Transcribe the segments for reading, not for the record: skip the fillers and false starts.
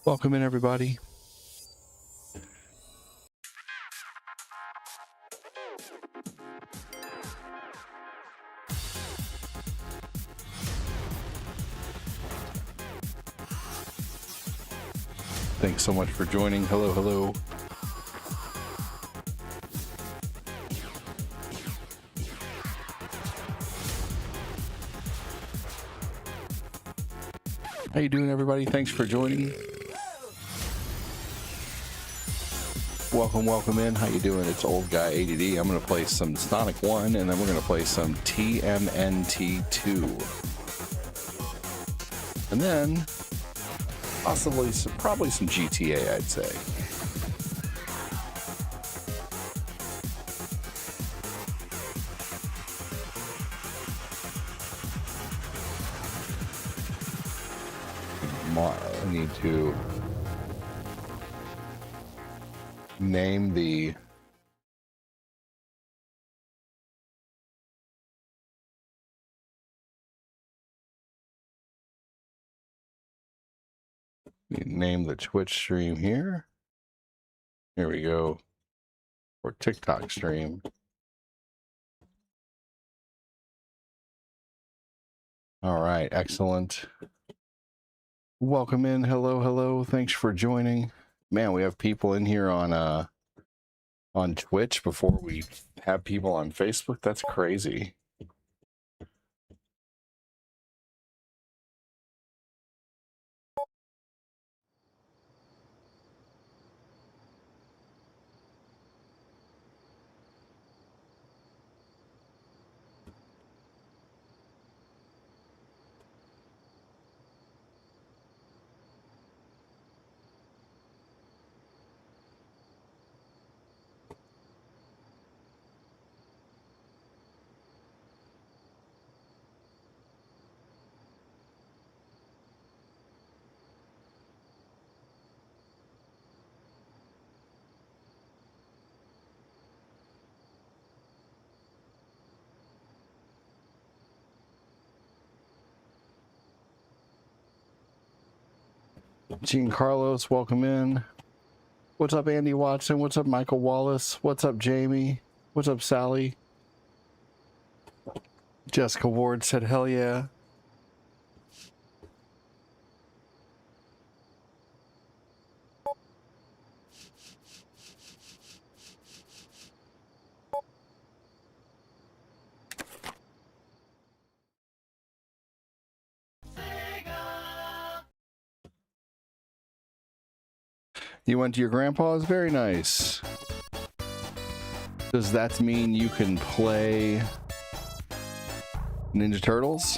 Welcome in, everybody. Thanks so much for joining. Hello, hello. How you doing, everybody? Thanks for joining. Welcome in. How you doing? It's Old Guy ADD. I'm going to play some Sonic 1, and then we're going to play some TMNT 2. And then possibly probably some GTA, I'd say. I need to name the Twitch stream here. Here we go. Or TikTok stream. All right, excellent. Welcome in. Hello. Thanks for joining. Man, we have people in here on Twitch before we have people on Facebook. That's crazy. Gene Carlos, welcome in. What's up, Andy Watson? What's up, Michael Wallace? What's up, Jamie? What's up, Sally? Jessica Ward said, hell yeah. You went to your grandpa's? Very nice. Does that mean you can play Ninja Turtles?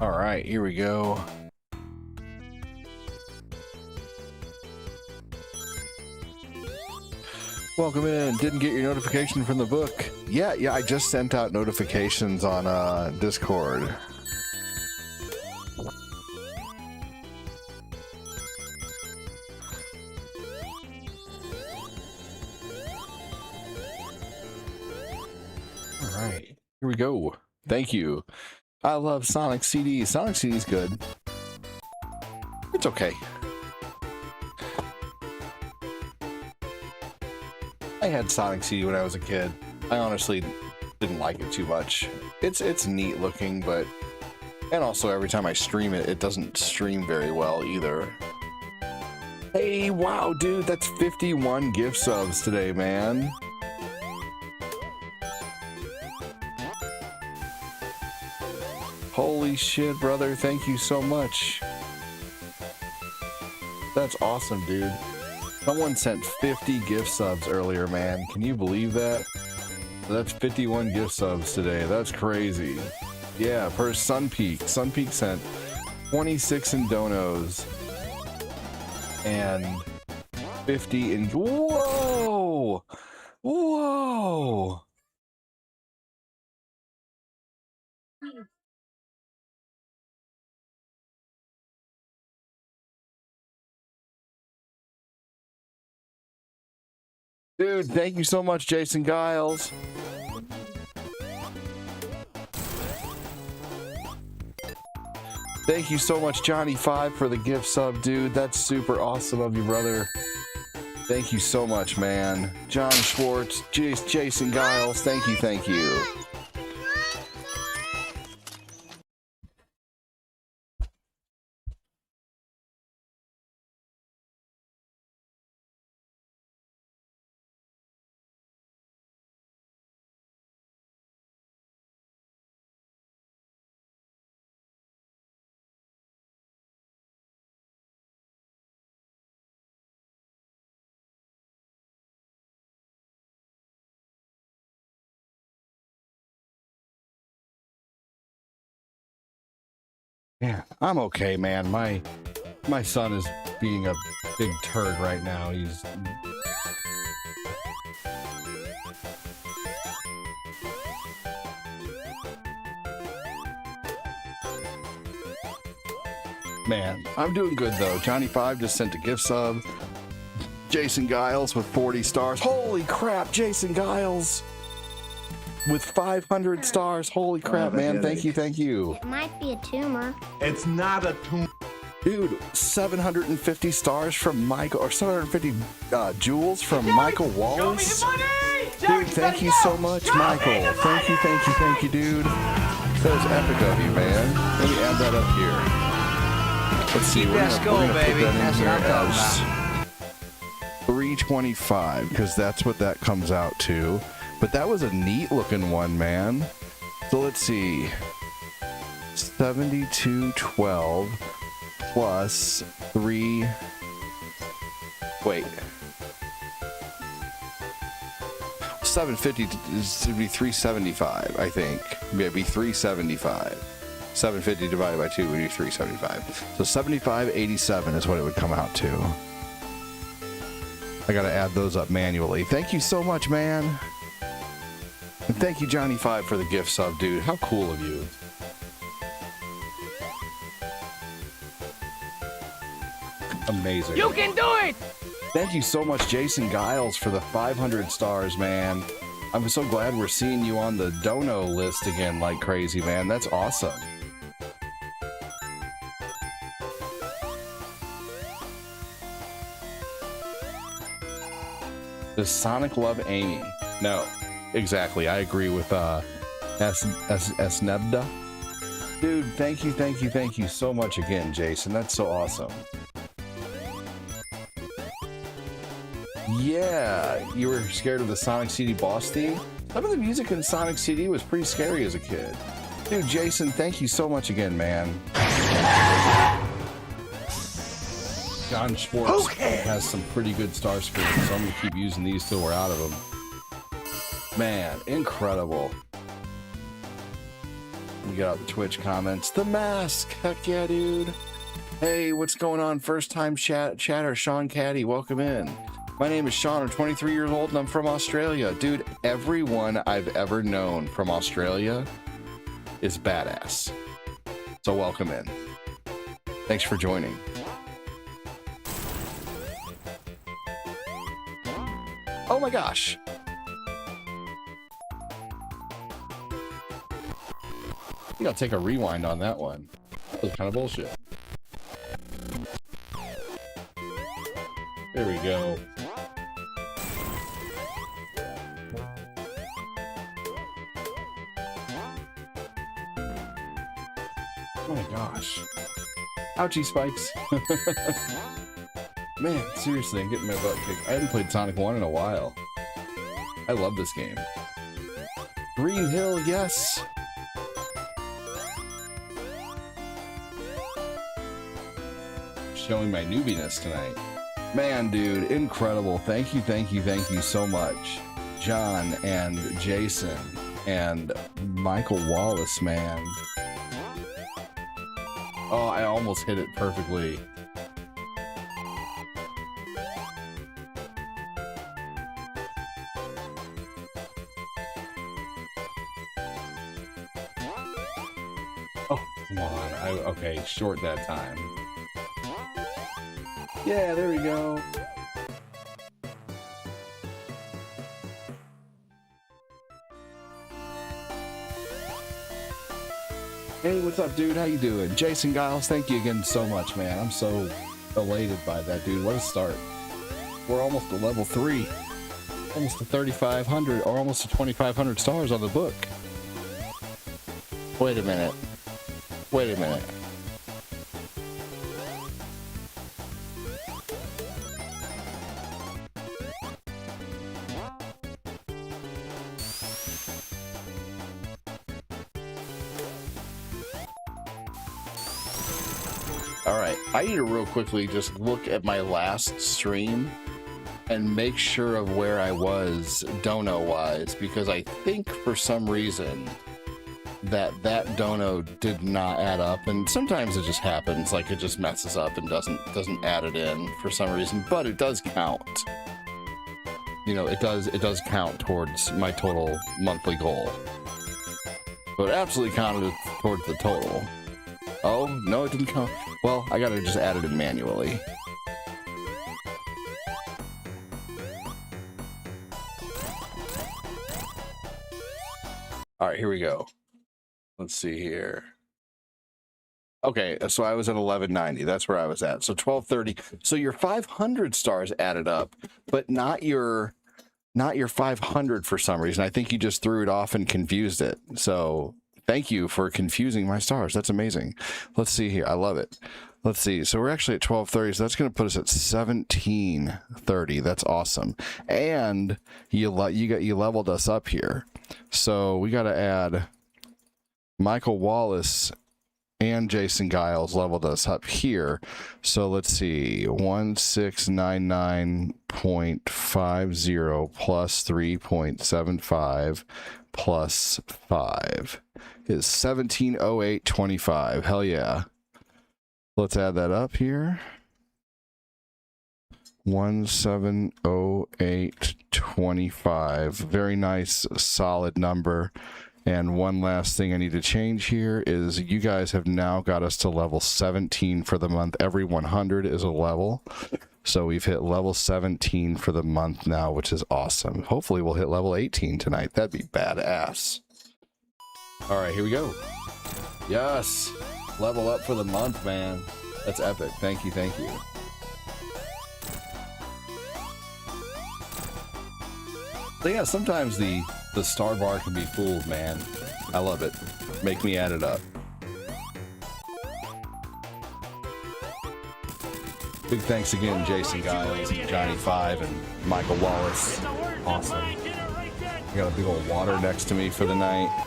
All right, here we go. Welcome in. Didn't get your notification from the book. Yeah, I just sent out notifications on Discord. All right, here we go. Thank you. I love Sonic CD. Sonic CD's good. It's okay. I had Sonic CD when I was a kid. I honestly didn't like it too much. It's neat looking, but and also every time I stream it, it doesn't stream very well either. Hey, wow, dude, that's 51 gift subs today, man. Holy shit, brother. Thank you so much. That's awesome, dude. Someone sent 50 gift subs earlier, man. Can you believe that? That's 51 gift subs today. That's crazy. Yeah, per Sunpeak. Sunpeak sent 26 in donos and 50 in... Whoa! Whoa! Dude, thank you so much, Jason Giles. Thank you so much, Johnny5, for the gift sub, dude. That's super awesome of you, brother. Thank you so much, man. John Schwartz, Jason Giles, thank you, thank you. Yeah, I'm okay, man. My son is being a big turd right now. He's... Man, I'm doing good though. Johnny5 just sent a gift sub. Jason Giles with 40 stars. Holy crap, Jason Giles with 500 stars. Holy crap, man. Thank you, thank you. It might be a tumor. It's not a tumor. Dude, 750 stars from Michael, or 750 jewels from Michael Wallace. Dude, thank you so much, Michael. Thank you, thank you, thank you, dude. That was epic of you, man. Let me add that up here. Let's see, we're gonna put that in here as 325, because that's what that comes out to. But that was a neat looking one, man. So let's see. 7212 plus 3. Wait. 750 is to be 375, I think. Maybe 375. 750 divided by 2 would be 375. So 7587 is what it would come out to. I gotta add those up manually. Thank you so much, man. And thank you, Johnny5, for the gift sub, dude. How cool of you. Amazing. You can do it! Thank you so much, Jason Giles, for the 500 stars, man. I'm so glad we're seeing you on the dono list again like crazy, man. That's awesome. Does Sonic love Amy? No, exactly. I agree with Esnebda. Dude, thank you so much again, Jason. That's so awesome. Yeah, you were scared of the Sonic CD boss theme? Some of the music in Sonic CD was pretty scary as a kid. Dude, Jason, thank you so much again, man. John Schwartz has some pretty good star screens, so I'm gonna keep using these till we're out of them. Man, incredible. We got out the Twitch comments. The mask! Heck yeah, dude. Hey, what's going on? First time chatter, Sean Caddy, welcome in. My name is Sean, I'm 23 years old and I'm from Australia. Dude, everyone I've ever known from Australia is badass. So welcome in. Thanks for joining. Oh my gosh. I think I'll take a rewind on that one. That was kind of bullshit. There we go. Oh my gosh. Ouchie spikes. Man, seriously, I'm getting my butt kicked. I haven't played Sonic 1 in a while. I love this game. Green Hill, yes! showing my newbiness tonight. Man, dude, incredible. Thank you so much. John and Jason and Michael Wallace, man. Oh, I almost hit it perfectly. Oh, come on. Okay, short that time. Yeah, there we go. Hey, what's up, dude? How you doing? Jason Giles, thank you again so much, man. I'm so elated by that, dude. What a start. We're almost to level 3. Almost to 3,500, or almost to 2,500 stars on the book. Wait a minute. Wait a minute. Alright, I need to real quickly just look at my last stream and make sure of where I was dono-wise, because I think for some reason that dono did not add up, and sometimes it just happens, like it just messes up and doesn't add it in for some reason, but it does count. You know, it does count towards my total monthly goal. So it absolutely counted towards the total. Oh, no, it didn't count. Well, I gotta just add it in manually. All right, here we go. Let's see here. Okay, so I was at 1190. That's where I was at. So 1230. So your 500 stars added up, but not your 500 for some reason. I think you just threw it off and confused it. So thank you for confusing my stars. That's amazing. Let's see here. I love it. Let's see. So we're actually at 1230. So that's going to put us at 1730. That's awesome. And you leveled us up here. So we got to add Michael Wallace and Jason Giles leveled us up here. So let's see. 1699.50 plus 3.75 plus 5 is 1708.25. Hell yeah. Let's add that up here. 1708.25. Very nice, solid number. And one last thing I need to change here is you guys have now got us to level 17 for the month. Every 100 is a level. So we've hit level 17 for the month now, which is awesome. Hopefully we'll hit level 18 tonight. That'd be badass. All right, here we go. Yes. Level up for the month, man. That's epic. Thank you, thank you. So yeah, sometimes the star bar can be fooled, man. I love it. Make me add it up. Big thanks again, Jason Giles, and Johnny 5, and Michael Wallace. Awesome. I got a big old water next to me for the night.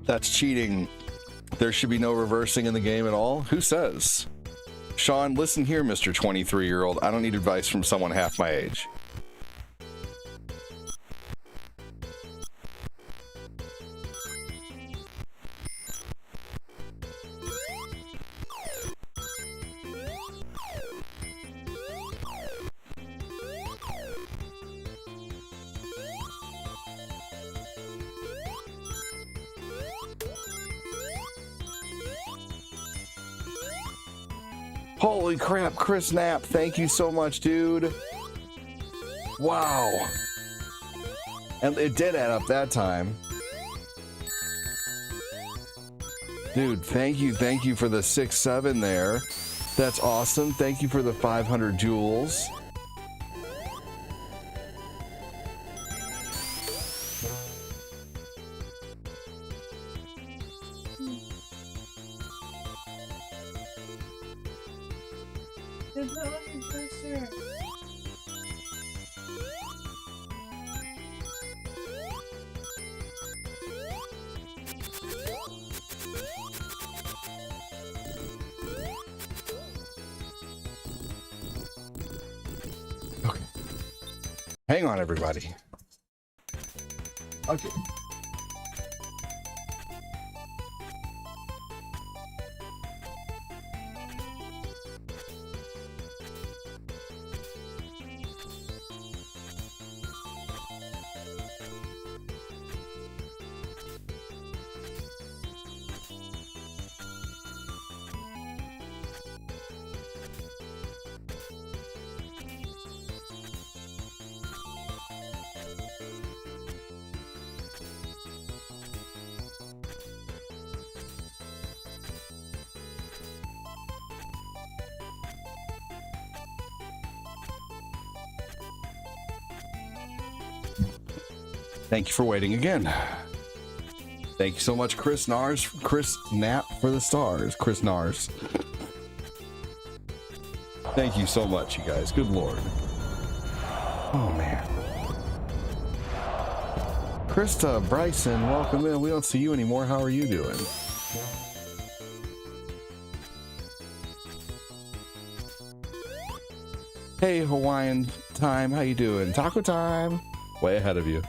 That's cheating. There should be no reversing in the game at all. Who says? Sean, listen here, Mr. 23-year-old. I don't need advice from someone half my age. Holy crap, Chris Knapp, thank you so much, dude. Wow. And it did add up that time. Dude, thank you for the 6-7 there. That's awesome. Thank you for the 500 jewels. Hang on, everybody. Okay. Thank you for waiting again. Thank you so much, Chris Knapp for the stars. Chris Nars. Thank you so much, you guys. Good Lord. Oh, man. Krista, Bryson, welcome in. We don't see you anymore. How are you doing? Hey, Hawaiian time. How you doing? Taco time. Way ahead of you.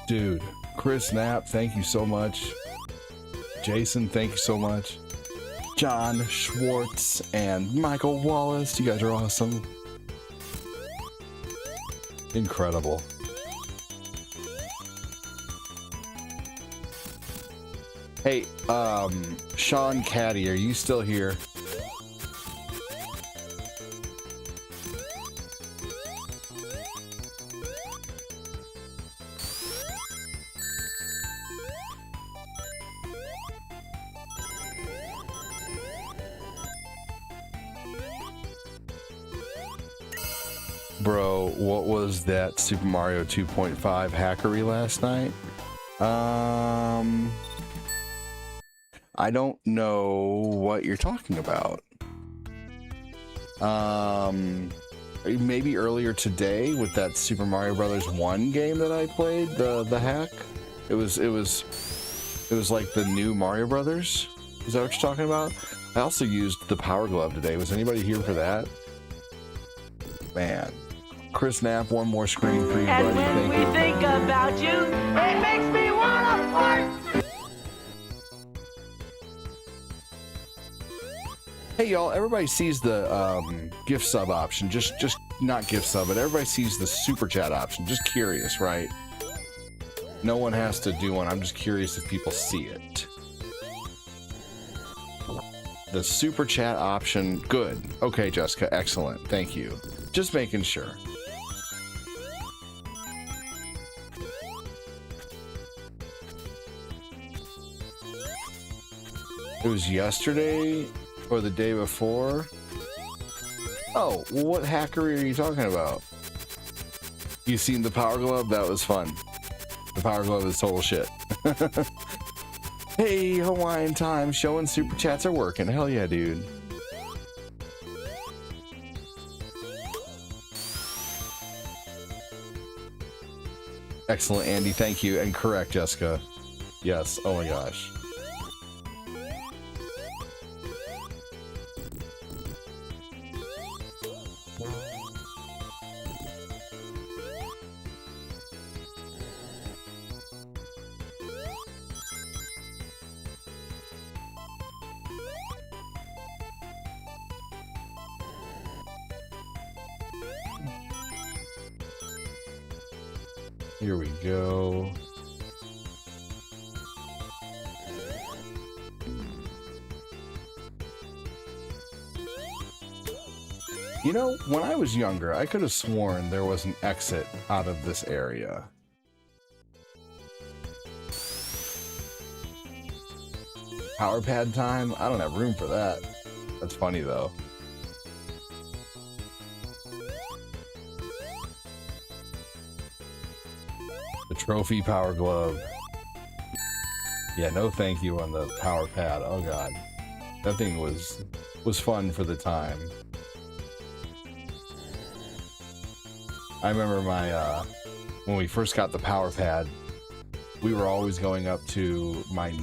Dude, Chris Knapp, thank you so much. Jason, thank you so much. John Schwartz and Michael Wallace, you guys are awesome. Incredible. Hey, Sean Caddy, are you still here? Bro, what was that Super Mario 2.5 hackery last night? I don't know what you're talking about. Maybe earlier today with that Super Mario Brothers 1 game that I played, the hack. It was like the new Mario Brothers. Is that what you're talking about? I also used the Power Glove today. Was anybody here for that? Man. Chris Knapp, one more screen for you, buddy. And when we think about you, it makes me wanna fart! Hey y'all, everybody sees the gift sub option. Just not gift sub, but everybody sees the super chat option. Just curious, right? No one has to do one. I'm just curious if people see it. The super chat option, good. Okay, Jessica, excellent. Thank you. Just making sure. It was yesterday or the day before. Oh, well, what hackery are you talking about? You seen the Power Glove? That was fun. The Power Glove is total shit. Hey, Hawaiian time. Showing super chats are working. Hell yeah, dude. Excellent, Andy. Thank you. And correct, Jessica. Yes. Oh my gosh. Here we go. You know, when I was younger, I could have sworn there was an exit out of this area. Power pad time? I don't have room for that. That's funny though. The trophy Power Glove. Yeah, no thank you on the power pad. Oh god. That thing was fun for the time. I remember my when we first got the power pad, we were always going up to my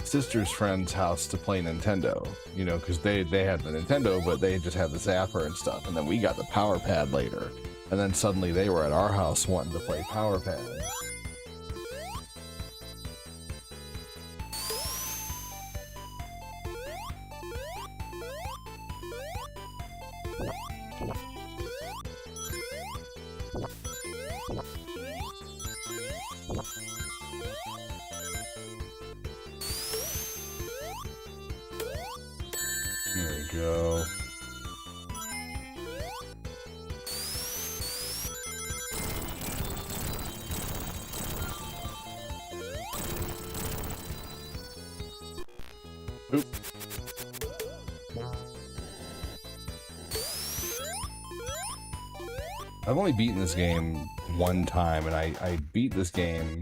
sister's friend's house to play Nintendo, you know, because they had the Nintendo, but they just had the Zapper and stuff. And then we got the Power Pad later. And then suddenly they were at our house wanting to play Power Pad. There we go. Oop. I've only beaten this game one time, and I beat this game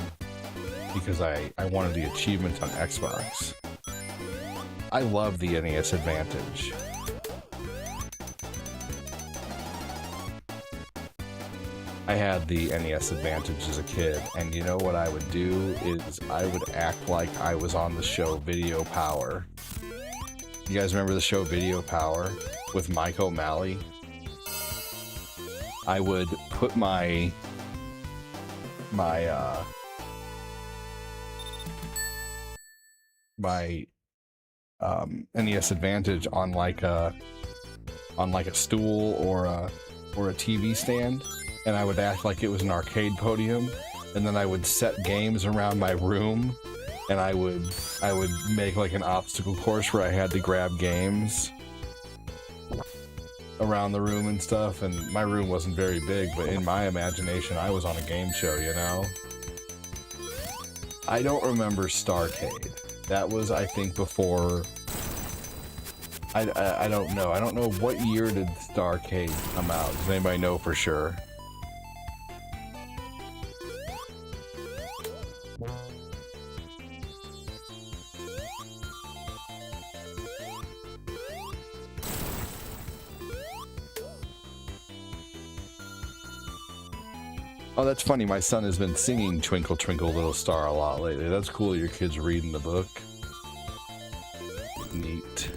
because I wanted the achievements on Xbox. I love the NES Advantage. I had the NES Advantage as a kid, and you know what I would do is I would act like I was on the show Video Power. You guys remember the show Video Power with Mike O'Malley? I would put my NES Advantage on like a stool or a TV stand, and I would act like it was an arcade podium, and then I would set games around my room, and I would make like an obstacle course where I had to grab games around the room and stuff. And my room wasn't very big, but in my imagination I was on a game show, you know. I don't remember Starcade. That was, I think, before. I don't know. I don't know what year did Starcade come out. Does anybody know for sure? Oh, that's funny. My son has been singing Twinkle Twinkle Little Star a lot lately. That's cool. Your kid's reading the book. Neat.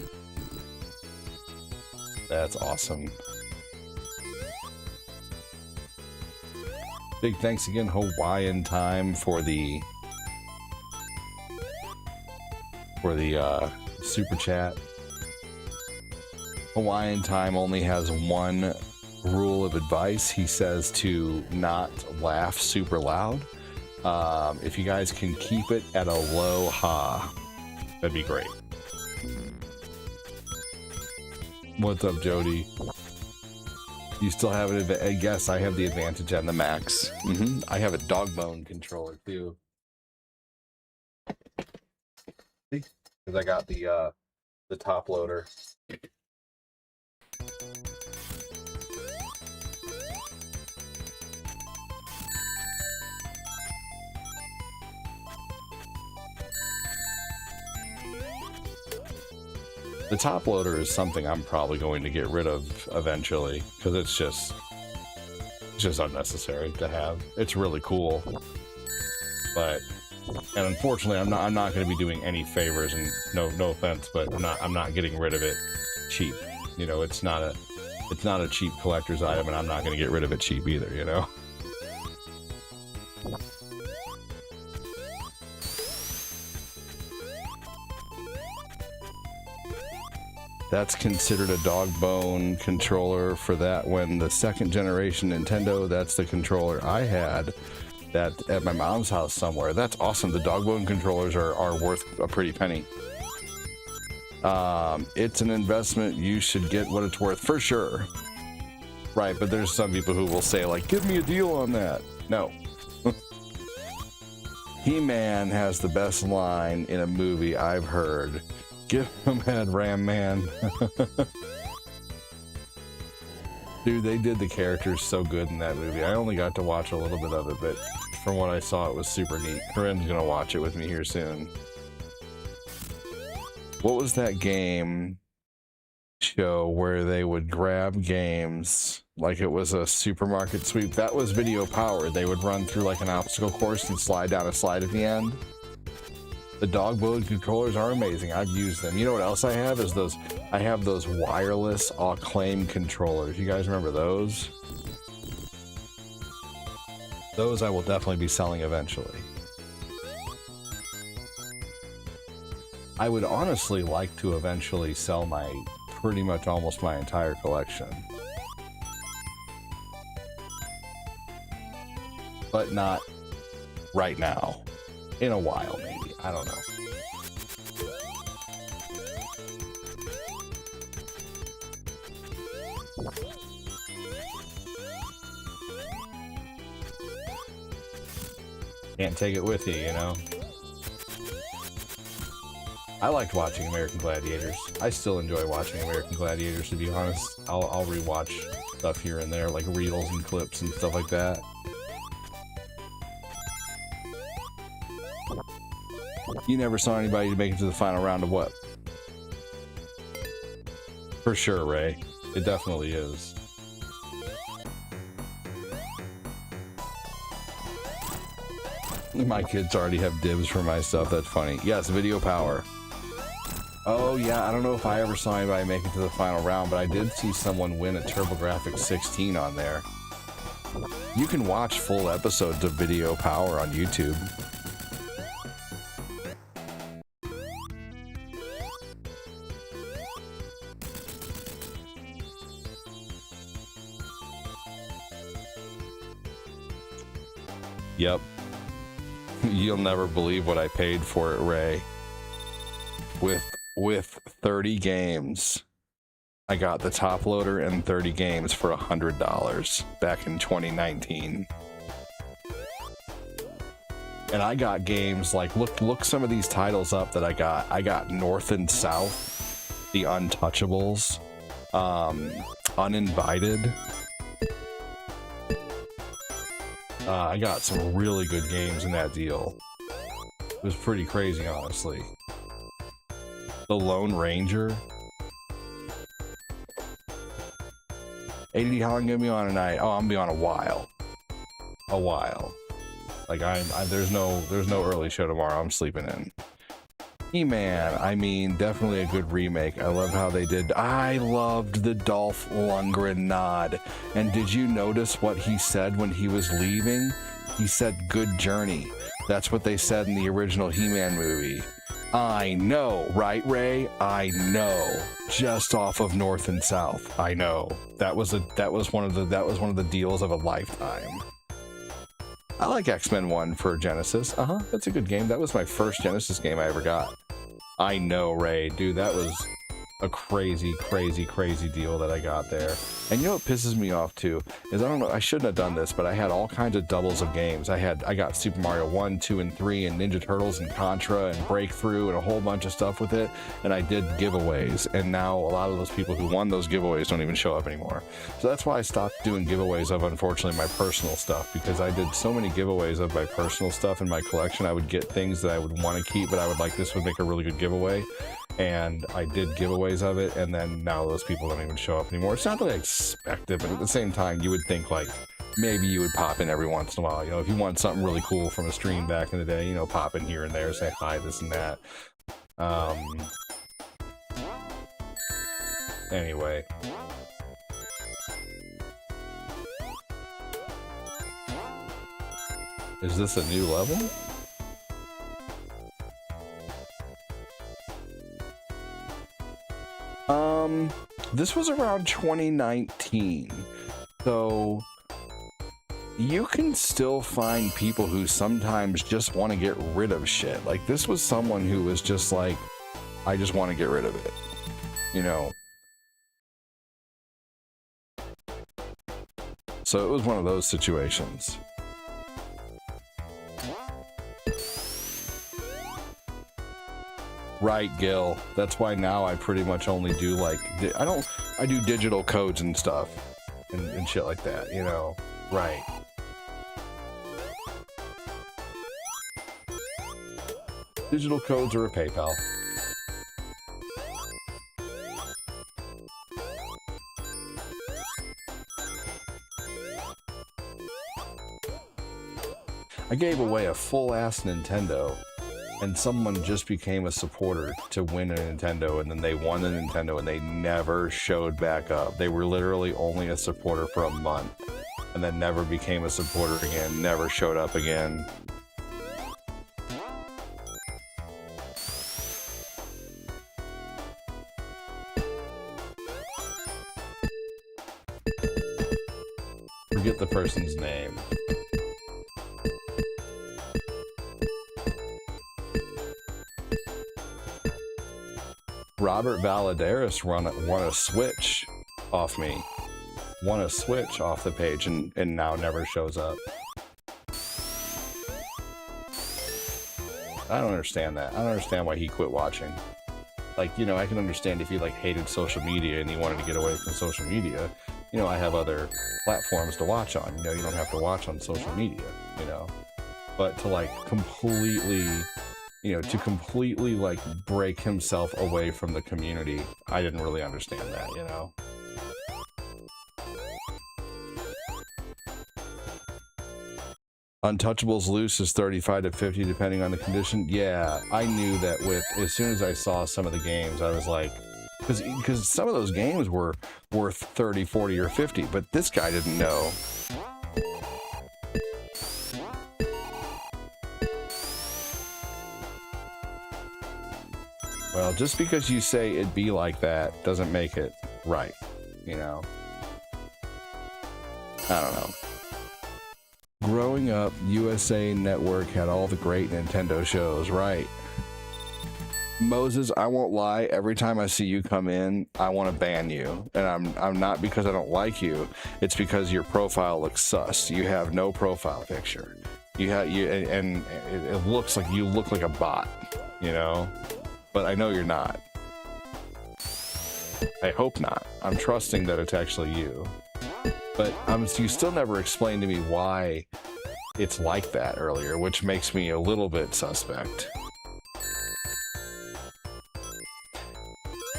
That's awesome. Big thanks again, Hawaiian Time, for the super chat. Hawaiian Time only has one rule of advice. He says to not laugh super loud. If you guys can keep it at a low ha, that'd be great. What's up, Jody? You still have it? Yes, I have the Advantage and the Max. I have a dog bone controller too. Because I got the top loader. The top loader is something I'm probably going to get rid of eventually, because it's just unnecessary to have. It's really cool, and unfortunately I'm not going to be doing any favors, and no offense, but I'm not getting rid of it cheap. You know, it's not a cheap collector's item, and I'm not going to get rid of it cheap either, you know. That's considered a dog bone controller for that. When the second generation Nintendo, that's the controller I had that at my mom's house somewhere. That's awesome. The dog bone controllers are worth a pretty penny. It's an investment. You should get what it's worth for sure. Right, but there's some people who will say, like, give me a deal on that. No. He-Man has the best line in a movie I've heard. Give him head, Ram Man. Dude, they did the characters so good in that movie. I only got to watch a little bit of it, but from what I saw, it was super neat. Corinne's gonna watch it with me here soon. What was that game show where they would grab games like it was a supermarket sweep? That was Video Power. They would run through like an obstacle course and slide down a slide at the end. The dog mode controllers are amazing. I've used them. You know what else I have is those. I have those wireless Acclaim controllers. You guys remember those? Those I will definitely be selling eventually. I would honestly like to eventually sell my pretty much almost my entire collection. But not right now. In a while, maybe. I don't know. Can't take it with you, you know? I liked watching American Gladiators. I still enjoy watching American Gladiators, to be honest. I'll rewatch stuff here and there, like reels and clips and stuff like that. You never saw anybody to make it to the final round of what? For sure, Ray. It definitely is. My kids already have dibs for my stuff. That's funny. Yes, video power. Oh, yeah. I don't know if I ever saw anybody make it to the final round, but I did see someone win a TurboGrafx 16 on there. You can watch full episodes of Video Power on YouTube. Yep. You'll never believe what I paid for it, Ray. With 30 games. I got the top loader and 30 games for $100 back in 2019. And I got games like, look some of these titles up that I got. I got North and South, The Untouchables, Uninvited. I got some really good games in that deal. It was pretty crazy, honestly. The Lone Ranger. AD, how long gonna be on tonight? Oh, I'm gonna be on a while. A while. Like there's no early show tomorrow. I'm sleeping in. He-Man, I mean, definitely a good remake. I love how they did. I loved the Dolph Lundgren nod. And did you notice what he said when he was leaving? He said, "Good journey." That's what they said in the original He-Man movie. I know, right, Ray? I know. Just off of North and South. I know. That was one of the deals of a lifetime. I like X-Men 1 for Genesis. That's a good game. That was my first Genesis game I ever got. I know, Ray. Dude, that was a crazy deal that I got there. And you know what pisses me off too is, I don't know, I shouldn't have done this, but I had all kinds of doubles of games. I got Super Mario 1, 2, and 3, and Ninja Turtles, and Contra, and Breakthrough, and a whole bunch of stuff with it. And I did giveaways, and now a lot of those people who won those giveaways don't even show up anymore. So that's why I stopped doing giveaways of, unfortunately, my personal stuff, because I did so many giveaways of my personal stuff in my collection. I would get things that I would want to keep, but I would like, this would make a really good giveaway. And I did giveaways of it, and then now those people don't even show up anymore. It's not that I expect it, but at the same time, you would think, like, maybe you would pop in every once in a while. You know, if you want something really cool from a stream back in the day, you know, pop in here and there, say hi, this and that. Anyway. Is this a new level? This was around 2019, so you can still find people who sometimes just want to get rid of shit. Like, this was someone who was just like, I just want to get rid of it, you know? So it was one of those situations. Right, Gil. That's why now I pretty much only do, like, I do digital codes and stuff and shit like that, you know? Right. Digital codes or a PayPal. I gave away a full-ass Nintendo and someone just became a supporter to win a Nintendo, and then they won the Nintendo and they never showed back up. They were literally only a supporter for a month and then never became a supporter again, never showed up again. Forget the person's name. Robert Valadares won a Switch off me. Won a Switch off the page and now never shows up. I don't understand that. I don't understand why he quit watching. Like, you know, I can understand if he like hated social media and he wanted to get away from social media. You know, I have other platforms to watch on. You know, you don't have to watch on social media, you know. But to like completely, you know, to completely like break himself away from the community, I didn't really understand that, you know. Untouchables loose is 35 to 50 depending on the condition. Yeah, I knew that with as soon as I saw some of the games, I was like, because some of those games were worth 30, 40, or 50, but this guy didn't know. Well, just because you say it'd be like that doesn't make it right, you know? I don't know. Growing up, USA Network had all the great Nintendo shows, right? Moses, I won't lie, every time I see you come in, I want to ban you. And I'm not because I don't like you, it's because your profile looks sus. You have no profile picture. And it looks like you look like a bot, you know? But I know you're not. I hope not. I'm trusting that it's actually you. But you still never explained to me why it's like that earlier, which makes me a little bit suspect.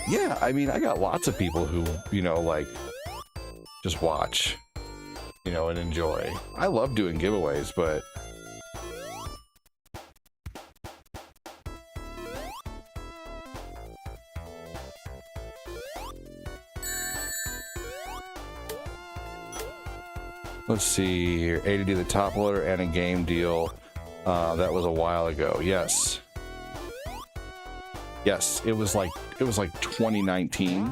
Yeah, I mean, I got lots of people who, you know, like, just watch, you know, and enjoy. I love doing giveaways, but... Let's see here, A to D the top loader and a game deal. That was a while ago. Yes. Yes, it was like 2019.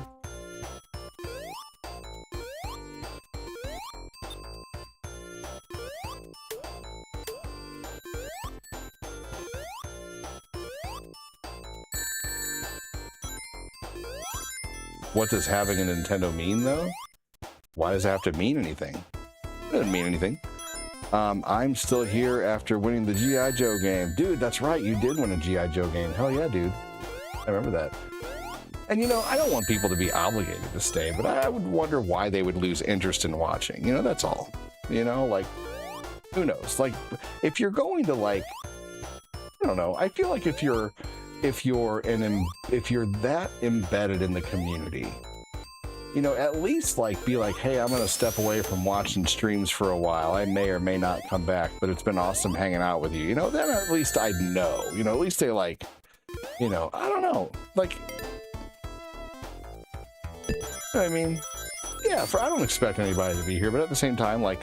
What does having a Nintendo mean though? Why does it have to mean anything? It doesn't mean anything. I'm still here after winning the G.I. Joe game. Dude, that's right. You did win a G.I. Joe game. Hell yeah, dude. I remember that. And, you know, I don't want people to be obligated to stay, but I would wonder why they would lose interest in watching. You know, that's all. You know, like, who knows? Like, if you're going to, like, I don't know. I feel like if you're that embedded in the community, you know, at least like be like, hey, I'm gonna step away from watching streams for a while. I may or may not come back, but it's been awesome hanging out with you. You know, then at least I'd know. You know, at least they like, you know, I don't know. Like, I mean, yeah, I don't expect anybody to be here, but at the same time, like,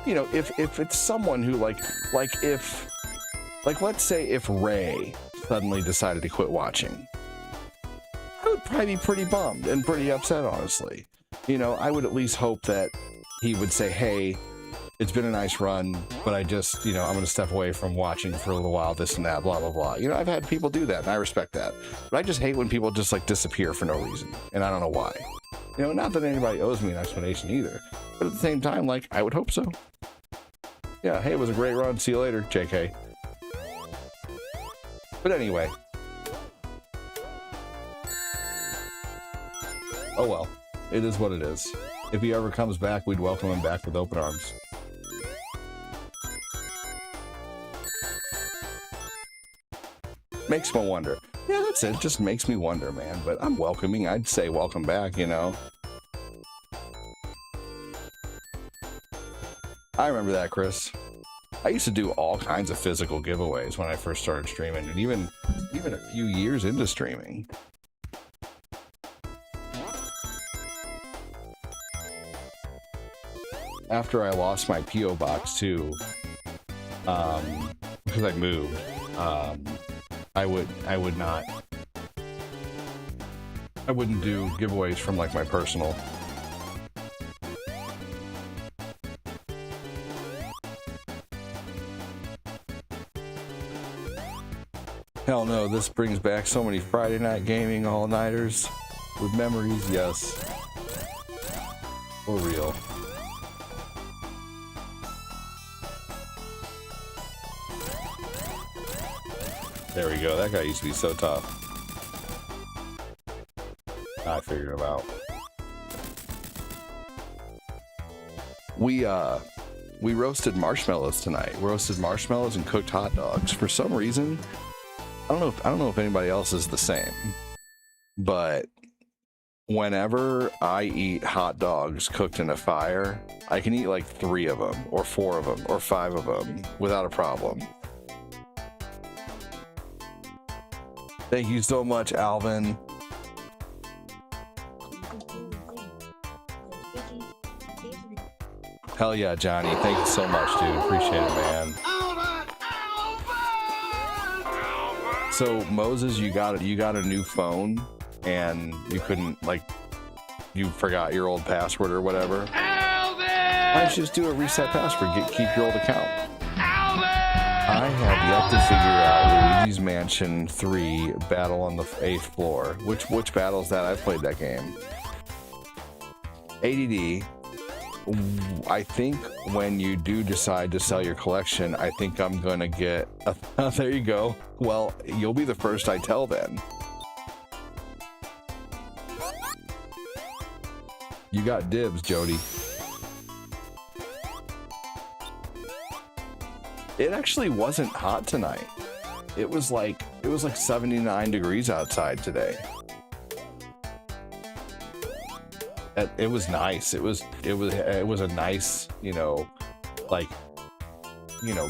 you know, if it's someone who like let's say if Ray suddenly decided to quit watching, I would probably be pretty bummed and pretty upset, honestly. You know, I would at least hope that he would say, hey, it's been a nice run, but I just, you know, I'm going to step away from watching for a little while, this and that, blah, blah, blah. You know, I've had people do that, and I respect that. But I just hate when people just, like, disappear for no reason, and I don't know why. You know, not that anybody owes me an explanation either, but at the same time, like, I would hope so. Yeah, hey, it was a great run. See you later, JK. But anyway. Oh well, it is what it is. If he ever comes back, we'd welcome him back with open arms. Makes me wonder. Yeah, that's it. Just makes me wonder, man. But I'm welcoming. I'd say welcome back, you know. I remember that, Chris. I used to do all kinds of physical giveaways when I first started streaming, and even a few years into streaming. After I lost my PO box too, because I moved, I wouldn't do giveaways from like my personal. Hell no, this brings back so many Friday night gaming all-nighters with memories, yes. For real. There we go, that guy used to be so tough. I figured him out. We roasted marshmallows tonight. We roasted marshmallows and cooked hot dogs. For some reason, I don't know if anybody else is the same, but whenever I eat hot dogs cooked in a fire, I can eat like 3 of them or 4 of them or 5 of them without a problem. Thank you so much, Alvin. Hell yeah, Johnny. Thank you so much, dude. Appreciate it, man. So Moses, you got a new phone, and you couldn't, like, you forgot your old password or whatever. Why don't you just do a reset password? Keep your old account. I have yet to figure out Luigi's Mansion 3 Battle on the 8th floor. Which battle is that? I've played that game. ADD. I think when you do decide to sell your collection, I think I'm gonna get a, there you go. Well, you'll be the first I tell then. You got dibs, Jody. It actually wasn't hot tonight. It was like 79 degrees outside today. It was nice. It was a nice,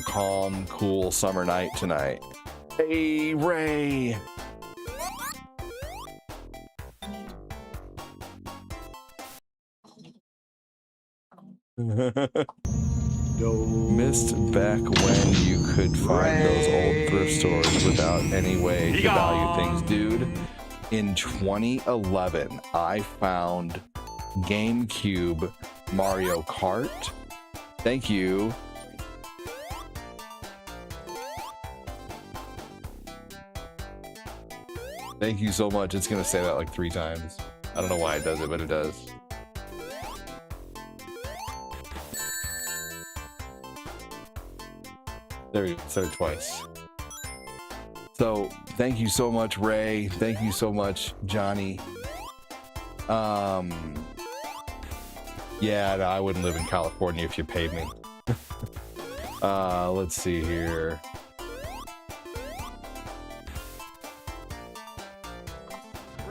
calm, cool summer night tonight. Hey, Ray. Missed back when you could find those old thrift stores without any way to value things, dude. In 2011, I found GameCube Mario Kart. Thank you. Thank you so much. It's gonna say that like 3 times. I don't know why it does it, but it does. There you go, said it twice. So thank you so much, Ray. Thank you so much, Johnny. Yeah, no, I wouldn't live in California if you paid me. Let's see here.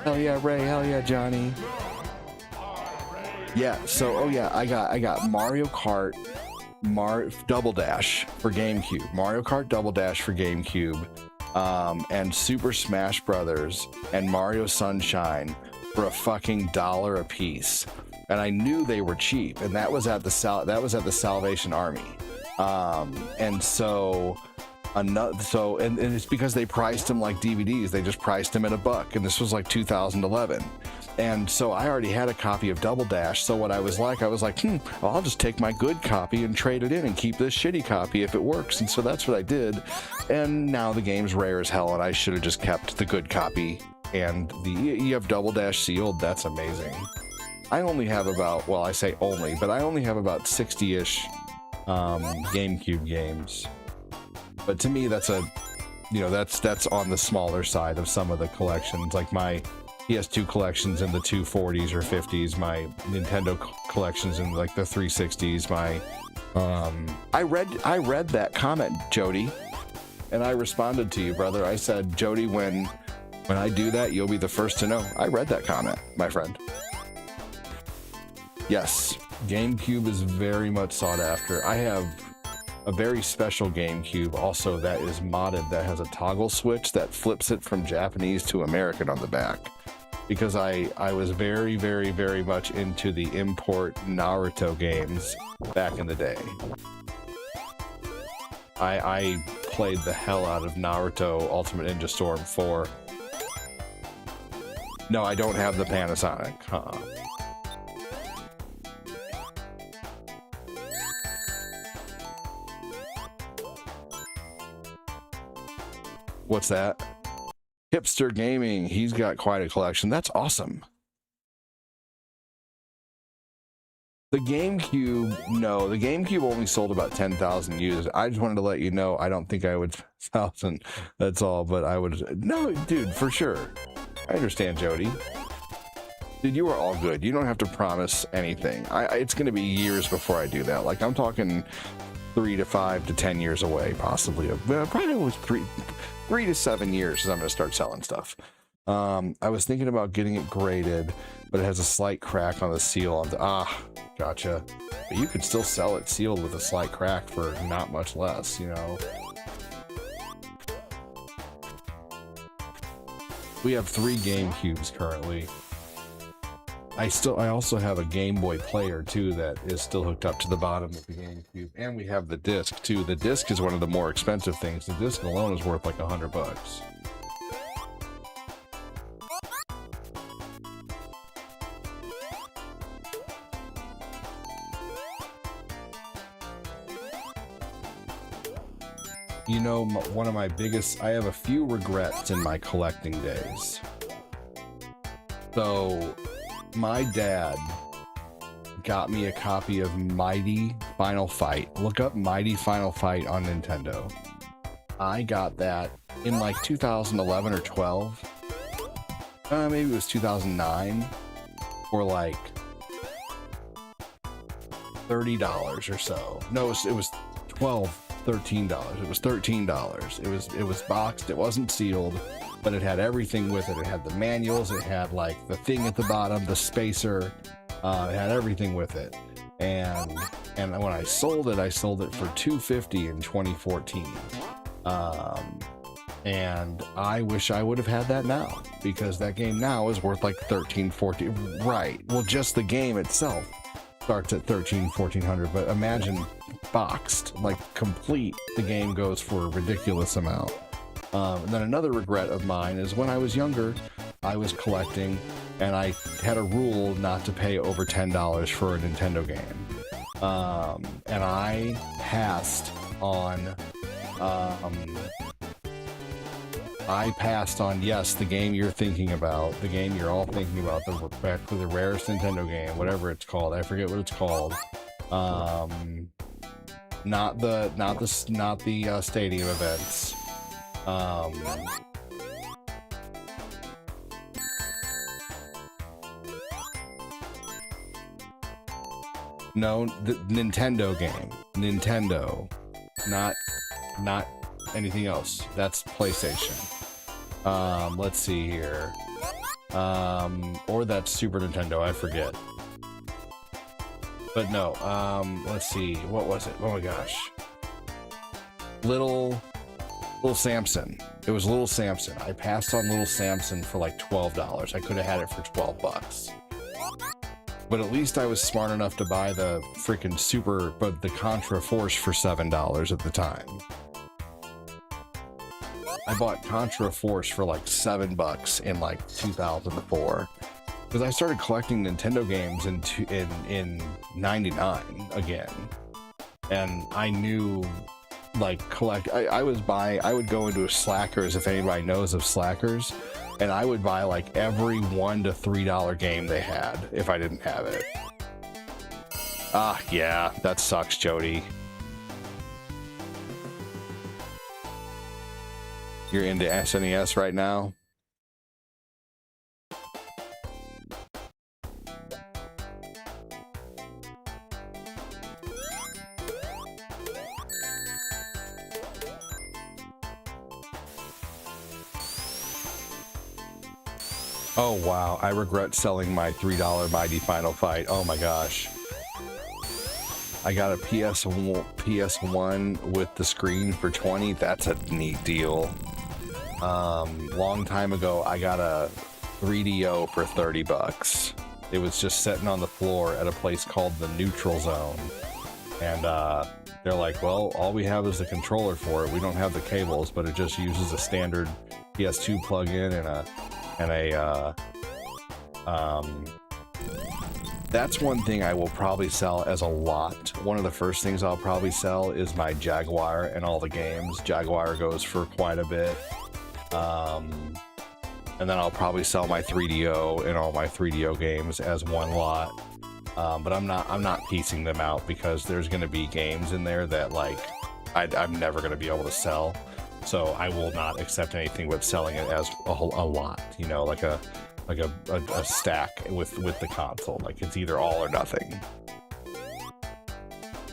Hell yeah, Ray. Hell yeah, Johnny. Yeah. So, oh yeah, I got Mario Kart, Double Dash for GameCube, Mario Kart Double Dash for GameCube, and Super Smash Brothers and Mario Sunshine for a fucking $1 a piece. And I knew they were cheap, and that was at the Salvation Army. And it's because they priced them like DVDs. They just priced them at $1, and this was like 2011. And so I already had a copy of Double Dash. So what I was like, well, I'll just take my good copy and trade it in and keep this shitty copy if it works. And so that's what I did. And now the game's rare as hell, and I should have just kept the good copy. And you have Double Dash sealed. That's amazing. I only have about, well, I say only, but I only have about 60-ish GameCube games. But to me, that's that's on the smaller side of some of the collections, like my PS2 collections in the 240s or 50s, my Nintendo collections in like the 360s. I read that comment, Jody, and I responded to you, brother. I said, Jody, when I do that, you'll be the first to know. I read that comment, my friend. Yes, GameCube is very much sought after. I have a very special GameCube also that is modded, that has a toggle switch that flips it from Japanese to American on the back. Because I was very, very, very much into the import Naruto games back in the day. I played the hell out of Naruto Ultimate Ninja Storm 4. No, I don't have the Panasonic. What's that? Hipster Gaming. He's got quite a collection. That's awesome. The GameCube, no, the GameCube only sold about 10,000 units. I just wanted to let you know, I don't think I would 1,000. That's all, but I would. No, dude, for sure. I understand, Jody. Dude, you are all good. You don't have to promise anything. It's going to be years before I do that. Like, I'm talking 3 to 5 to 10 years away, possibly. Probably was 3 to 7 years as I'm going to start selling stuff. I was thinking about getting it graded, but it has a slight crack on the seal. Gotcha. But you could still sell it sealed with a slight crack for not much less, you know. We have 3 GameCubes currently. I also have a Game Boy player too that is still hooked up to the bottom of the GameCube, and we have the disc too. The disc is one of the more expensive things. The disc alone is worth like $100. You know, one of my biggest, I have a few regrets in my collecting days. So, my dad got me a copy of Mighty Final Fight. Look up Mighty Final Fight on Nintendo. I got that in like 2011 or 12. Maybe it was 2009 for like $30 or so. No, it was $13. It was $13. It was boxed. It wasn't sealed, but it had everything with it. It had the manuals. It had like the thing at the bottom, the spacer. It had everything with it. And when I sold it for $250 in 2014. And I wish I would have had that now, because that game now is worth like $13, $14. Right. Well, just the game itself starts at $1,300, $1,400, but imagine boxed, like complete, the game goes for a ridiculous amount. And then another regret of mine is when I was younger, I was collecting, and I had a rule not to pay over $10 for a Nintendo game. And I passed on, yes, the game you're thinking about, the game you're all thinking about, the rarest Nintendo game, whatever it's called. I forget what it's called. Not the stadium events. No, the Nintendo game. Nintendo, not anything else. That's PlayStation. Let's see here. Or that's Super Nintendo, I forget. But no, let's see, what was it? Oh my gosh. Little Samson. It was Little Samson. I passed on Little Samson for like $12. I could have had it for $12. But at least I was smart enough to buy the freaking the Contra Force for $7 at the time. I bought Contra Force for like $7 in like 2004. Because I started collecting Nintendo games in 99 again. And I knew, like, I would go into a Slackers, if anybody knows of Slackers, and I would buy like every $1 to $3 game they had if I didn't have it. Yeah, that sucks, Jody. You're into SNES right now? Oh wow, I regret selling my $3 Mighty Final Fight. Oh my gosh. I got a PS1 with the screen for 20. That's a neat deal. Long time ago, I got a 3DO for 30 bucks. It was just sitting on the floor at a place called the Neutral Zone. And they're like, well, all we have is the controller for it. We don't have the cables, but it just uses a standard PS2 plug-in that's one thing I will probably sell as a lot. One of the first things I'll probably sell is my Jaguar and all the games. Jaguar goes for quite a bit. And then I'll probably sell my 3DO and all my 3DO games as one lot. But I'm not piecing them out because there's going to be games in there that like I'm never going to be able to sell. So I will not accept anything but selling it as a lot, you know, like a stack with the console. Like it's either all or nothing.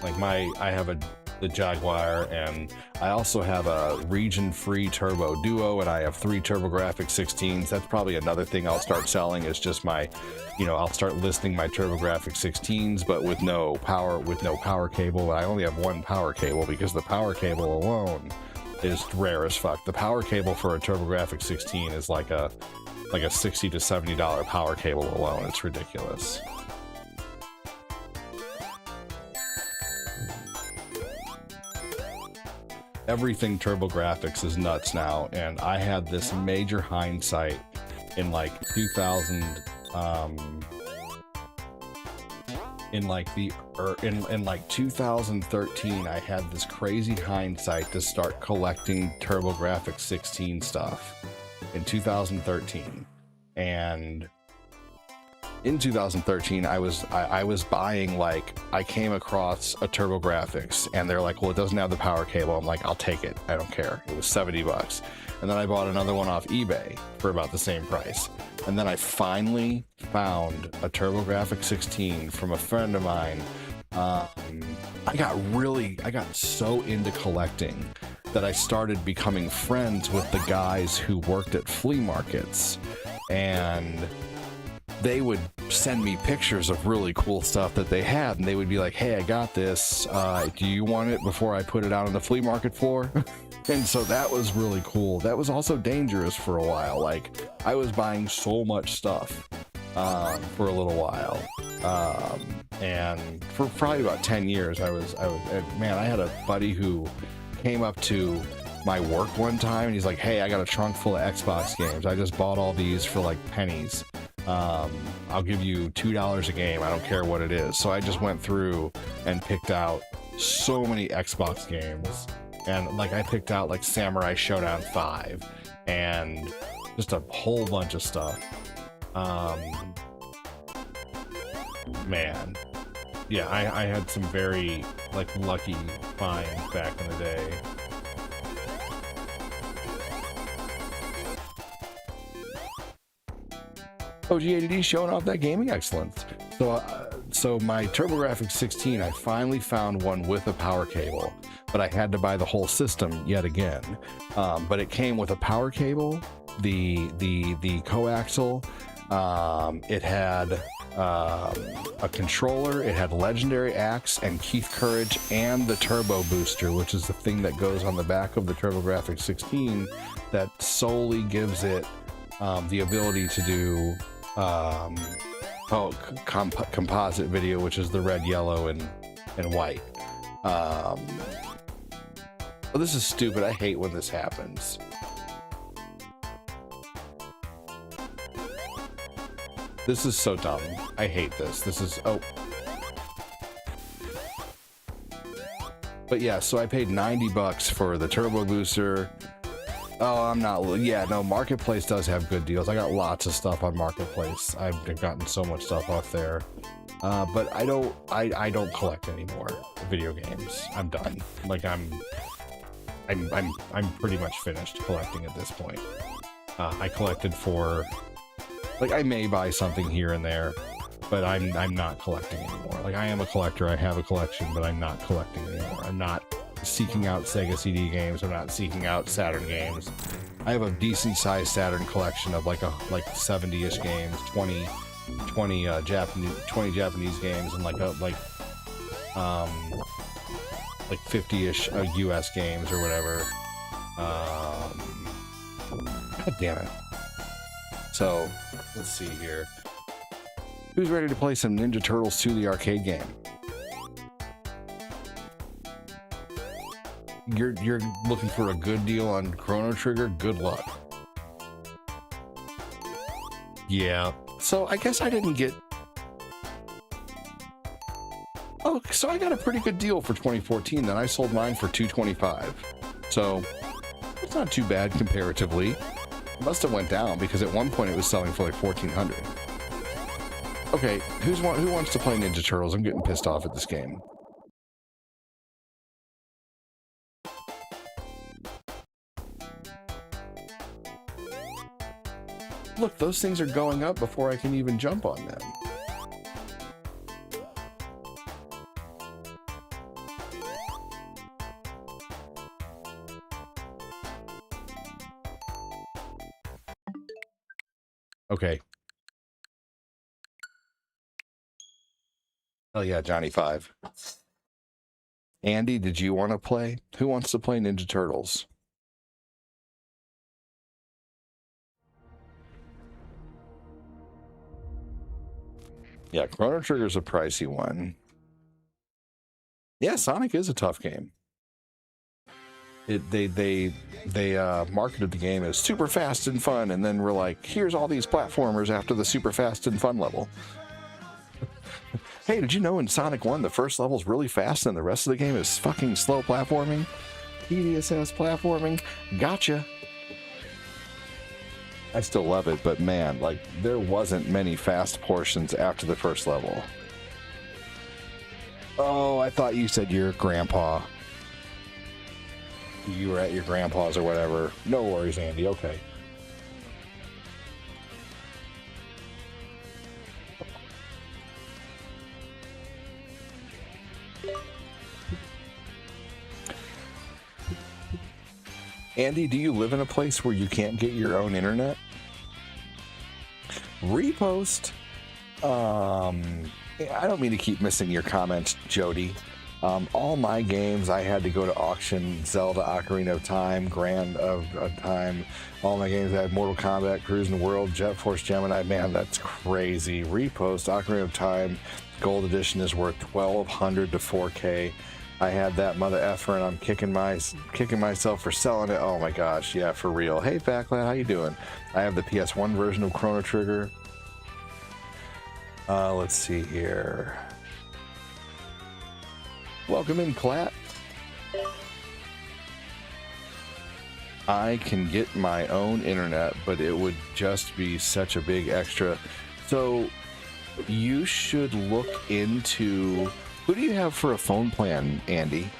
Like I have the Jaguar, and I also have a region-free Turbo Duo, and I have 3 TurboGrafx 16s. That's probably another thing I'll start selling is just my, you know, I'll start listing my TurboGrafx 16s, but with no power cable. I only have one power cable because the power cable alone is rare as fuck. The power cable for a TurboGrafx 16 is like a $60 to $70 power cable alone. It's ridiculous. Everything TurboGrafx is nuts now, and I had this major hindsight in like 2000, in like 2013. I had this crazy hindsight to start collecting TurboGrafx 16 stuff in 2013, and in 2013 I was buying, like, I came across a TurboGrafx and they're like, well, it doesn't have the power cable. I'm like, I'll take it, I don't care. It was 70 bucks. And then I bought another one off eBay for about the same price. And then I finally found a TurboGrafx 16 from a friend of mine. I got so into collecting that I started becoming friends with the guys who worked at flea markets, and they would send me pictures of really cool stuff that they had, and they would be like, hey, I got this, do you want it before I put it out on the flea market floor? And so that was really cool. That was also dangerous for a while. Like, I was buying so much stuff for a little while, and for probably about 10 years I was man, I had a buddy who came up to my work one time and he's like, hey, I got a trunk full of Xbox games. I just bought all these for like pennies. I'll give you $2 a game. I don't care what it is. So I just went through and picked out so many Xbox games, and like I picked out like Samurai Showdown 5 and just a whole bunch of stuff. Man, yeah, I had some very like lucky finds back in the day. OG80D showing off that gaming excellence. So my TurboGrafx 16, I finally found one with a power cable, but I had to buy the whole system yet again. But it came with a power cable, the coaxial. It had a controller. It had Legendary Axe and Keith Courage and the Turbo Booster, which is the thing that goes on the back of the TurboGrafx 16 that solely gives it the ability to do composite video, which is the red, yellow, and white. Oh, this is stupid. I hate when this happens. This is so dumb. I hate this. This is... oh. But yeah, so I paid 90 bucks for the Turbo Booster. Oh, I'm not... yeah, no, Marketplace does have good deals. I got lots of stuff on Marketplace. I've gotten so much stuff off there. But I don't collect anymore video games. I'm done. Like, I'm pretty much finished collecting at this point. I collected for... like, I may buy something here and there, but I'm not collecting anymore. Like, I am a collector, I have a collection, but I'm not collecting anymore. I'm not seeking out Sega CD games, I'm not seeking out Saturn games. I have a decent sized Saturn collection of like 70-ish games, 20 Japanese games, and like like 50-ish US games or whatever. God damn it. So, let's see here. Who's ready to play some Ninja Turtles 2, the arcade game? You're looking for a good deal on Chrono Trigger? Good luck. Yeah. So I guess I didn't get... Oh, so I got a pretty good deal for 2014. Then I sold mine for $225. So it's not too bad comparatively. It must have went down because at one point it was selling for like $1,400. Okay, who wants to play Ninja Turtles? I'm getting pissed off at this game. Look, those things are going up before I can even jump on them. Okay. Oh yeah, Johnny 5. Andy, did you want to play? Who wants to play Ninja Turtles? Yeah, Chrono Trigger's a pricey one. Yeah, Sonic is a tough game. They marketed the game as super fast and fun, and then we're like, here's all these platformers after the super fast and fun level. Hey, did you know in Sonic 1 the first level's really fast and the rest of the game is fucking slow platforming? Tedious ass platforming? Gotcha. I still love it, but man, like, there wasn't many fast portions after the first level. Oh, I thought you said your grandpa. You were at your grandpa's or whatever. No worries, Andy. Okay. Andy, do you live in a place where you can't get your own internet? Repost. I don't mean to keep missing your comments, Jody. All my games, I had to go to auction. Zelda, Ocarina of Time, Grand of Time. All my games, I had Mortal Kombat, Cruising the World, Jet Force Gemini. Man, that's crazy. Repost, Ocarina of Time, Gold Edition is worth $1,200 to $4K. I had that mother effer, and I'm kicking myself for selling it. Oh my gosh, yeah, for real. Hey, Backlad, how you doing? I have the PS1 version of Chrono Trigger. Let's see here. Welcome in, Clat. I can get my own internet, but it would just be such a big extra. So you should look into... Who do you have for a phone plan, Andy?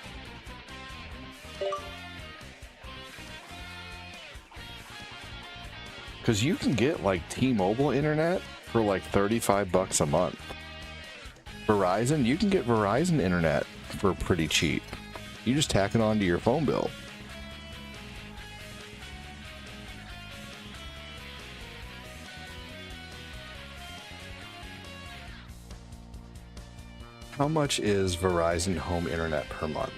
Because you can get like T-Mobile internet for like $35 a month. Verizon, you can get Verizon internet for pretty cheap. You just tack it onto your phone bill. How much is Verizon home internet per month?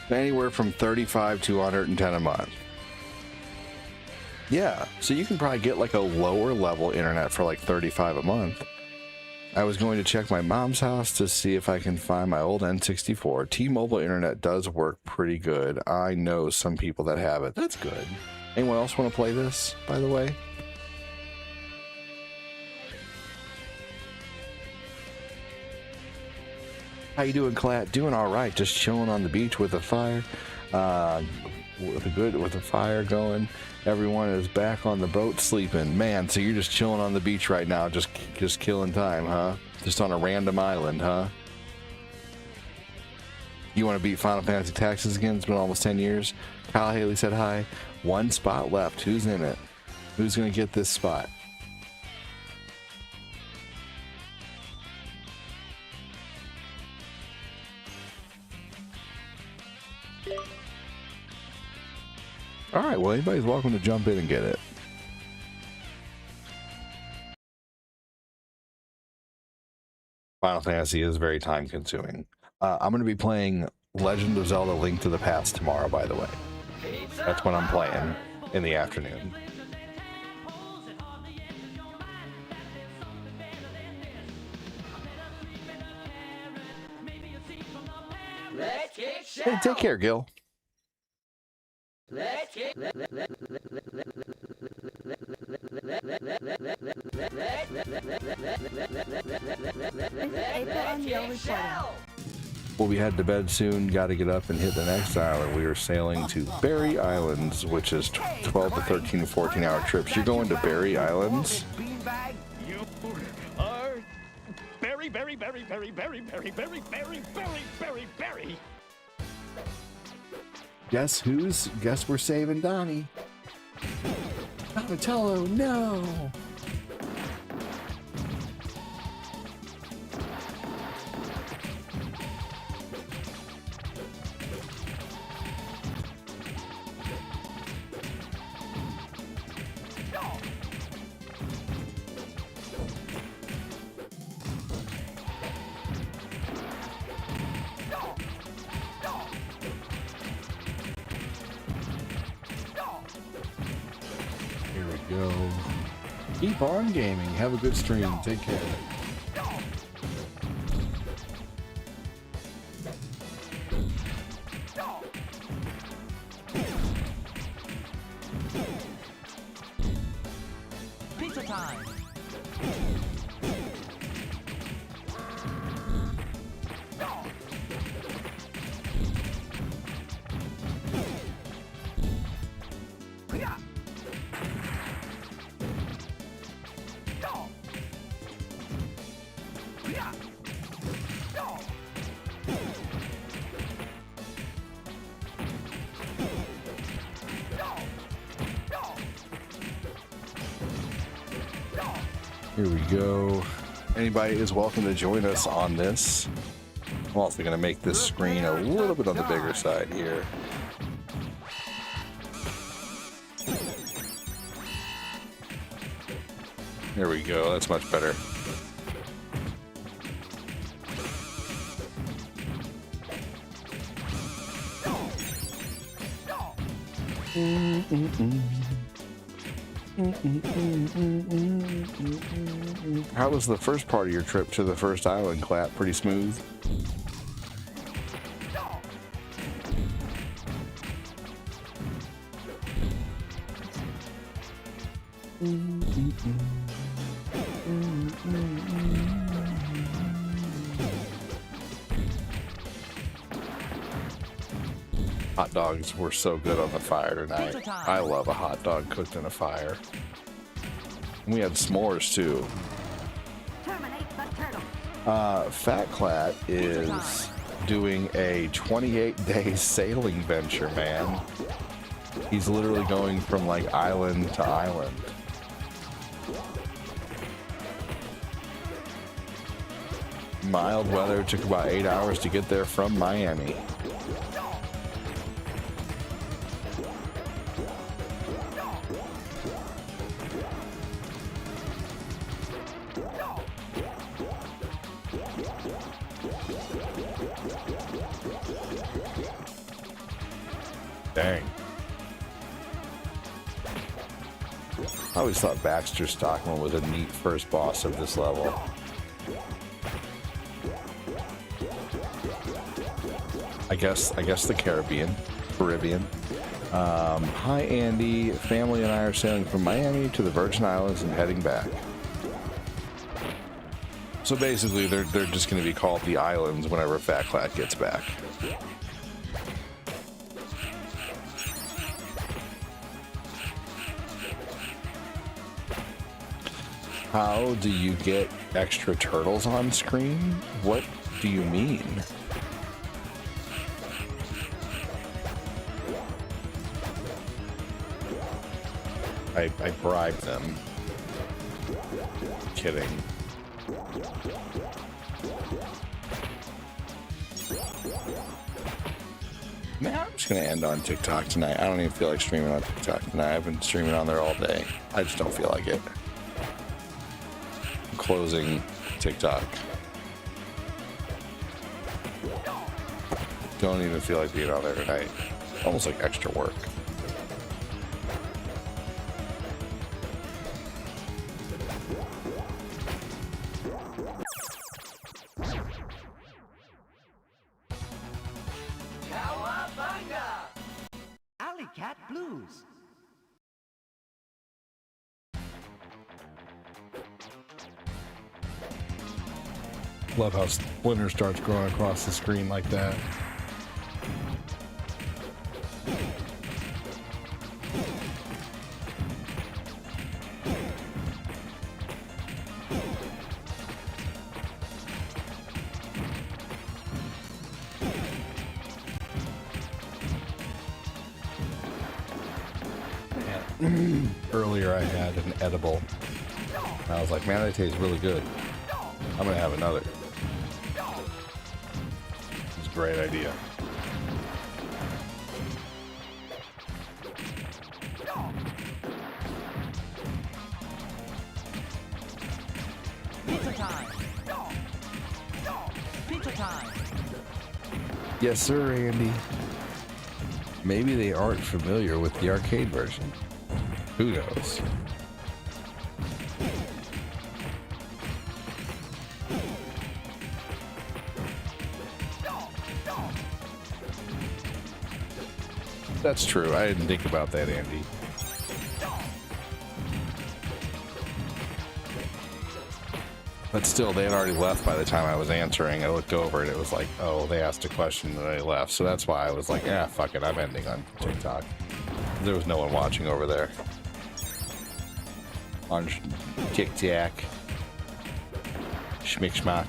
Anywhere from $35 to $110 a month. Yeah, so you can probably get like a lower level internet for like $35 a month. I was going to check my mom's house to see if I can find my old N64. T-Mobile internet does work pretty good. I know some people that have it. That's good. Anyone else want to play this, by the way? How you doing, Clat? Doing all right. Just chilling on the beach with a fire, with a fire going. Everyone is back on the boat sleeping. Man, so you're just chilling on the beach right now, just killing time, huh? Just on a random island, huh? You want to beat Final Fantasy Tactics again? It's been almost 10 years. Kyle Haley said hi. One spot left. Who's in it? Who's going to get this spot? All right, well, anybody's welcome to jump in and get it. Final Fantasy is very time consuming. I'm going to be playing Legend of Zelda Link to the Past tomorrow, by the way. That's when I'm playing in the afternoon. Hey, take care, Gil. We'll be heading to bed soon. Got to get up and hit the next island. We are sailing to Berry Islands, which is 12 to 13 to 14 hour trips. You're going to Berry Islands? You are very, very, very, very, very, very, very, very, very, very, very. Guess we're saving Donnie. Donatello, no. Here we go. Keep on gaming. Have a good stream. Take care. Pizza time. Here we go. Anybody is welcome to join us on this. I'm also going to make this screen a little bit on the bigger side here. There we go. That's much better. How was the first part of your trip to the first island, Clap? Pretty smooth? Hot dogs were so good on the fire tonight. I love a hot dog cooked in a fire. And we had s'mores too. Fat Clat is doing a 28-day sailing venture, man. He's literally going from like island to island. Mild weather, took about 8 hours to get there from Miami. Dang. I always thought Baxter Stockman was a neat first boss of this level. I guess the Caribbean. Hi Andy, family and I are sailing from Miami to the Virgin Islands and heading back. So basically they're just going to be called the islands whenever Fat Clat gets back. How do you get extra turtles on screen? What do you mean? I bribed them. Kidding. Man, I'm just gonna end on TikTok tonight. I don't even feel like streaming on TikTok tonight. I've been streaming on there all day. I just don't feel like it. I'm closing TikTok. Don't even feel like being on there tonight. Almost like extra work. Cowabunga! Alley Cat Blues. Love how Splinter starts growing across the screen like that. Earlier I had an edible. And I was like, man, that tastes really good. I'm gonna have another. It's a great idea. Pizza time. Pizza time. Yes, sir, Andy. Maybe they aren't familiar with the arcade version. Who knows? That's true. I didn't think about that, Andy. But still, they had already left by the time I was answering. I looked over and it was like, oh, they asked a question and they left. So that's why I was like, yeah, fuck it. I'm ending on TikTok. There was no one watching over there. On TikTok. Schmick schmack.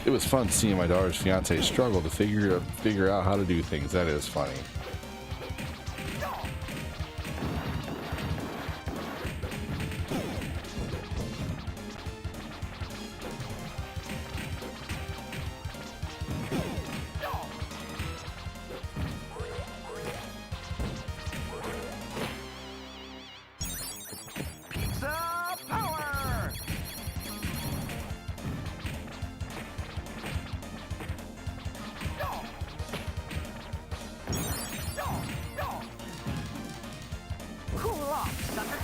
It was fun seeing my daughter's fiance struggle to figure out how to do things. That is funny. Pizza power! Cool off, sucker!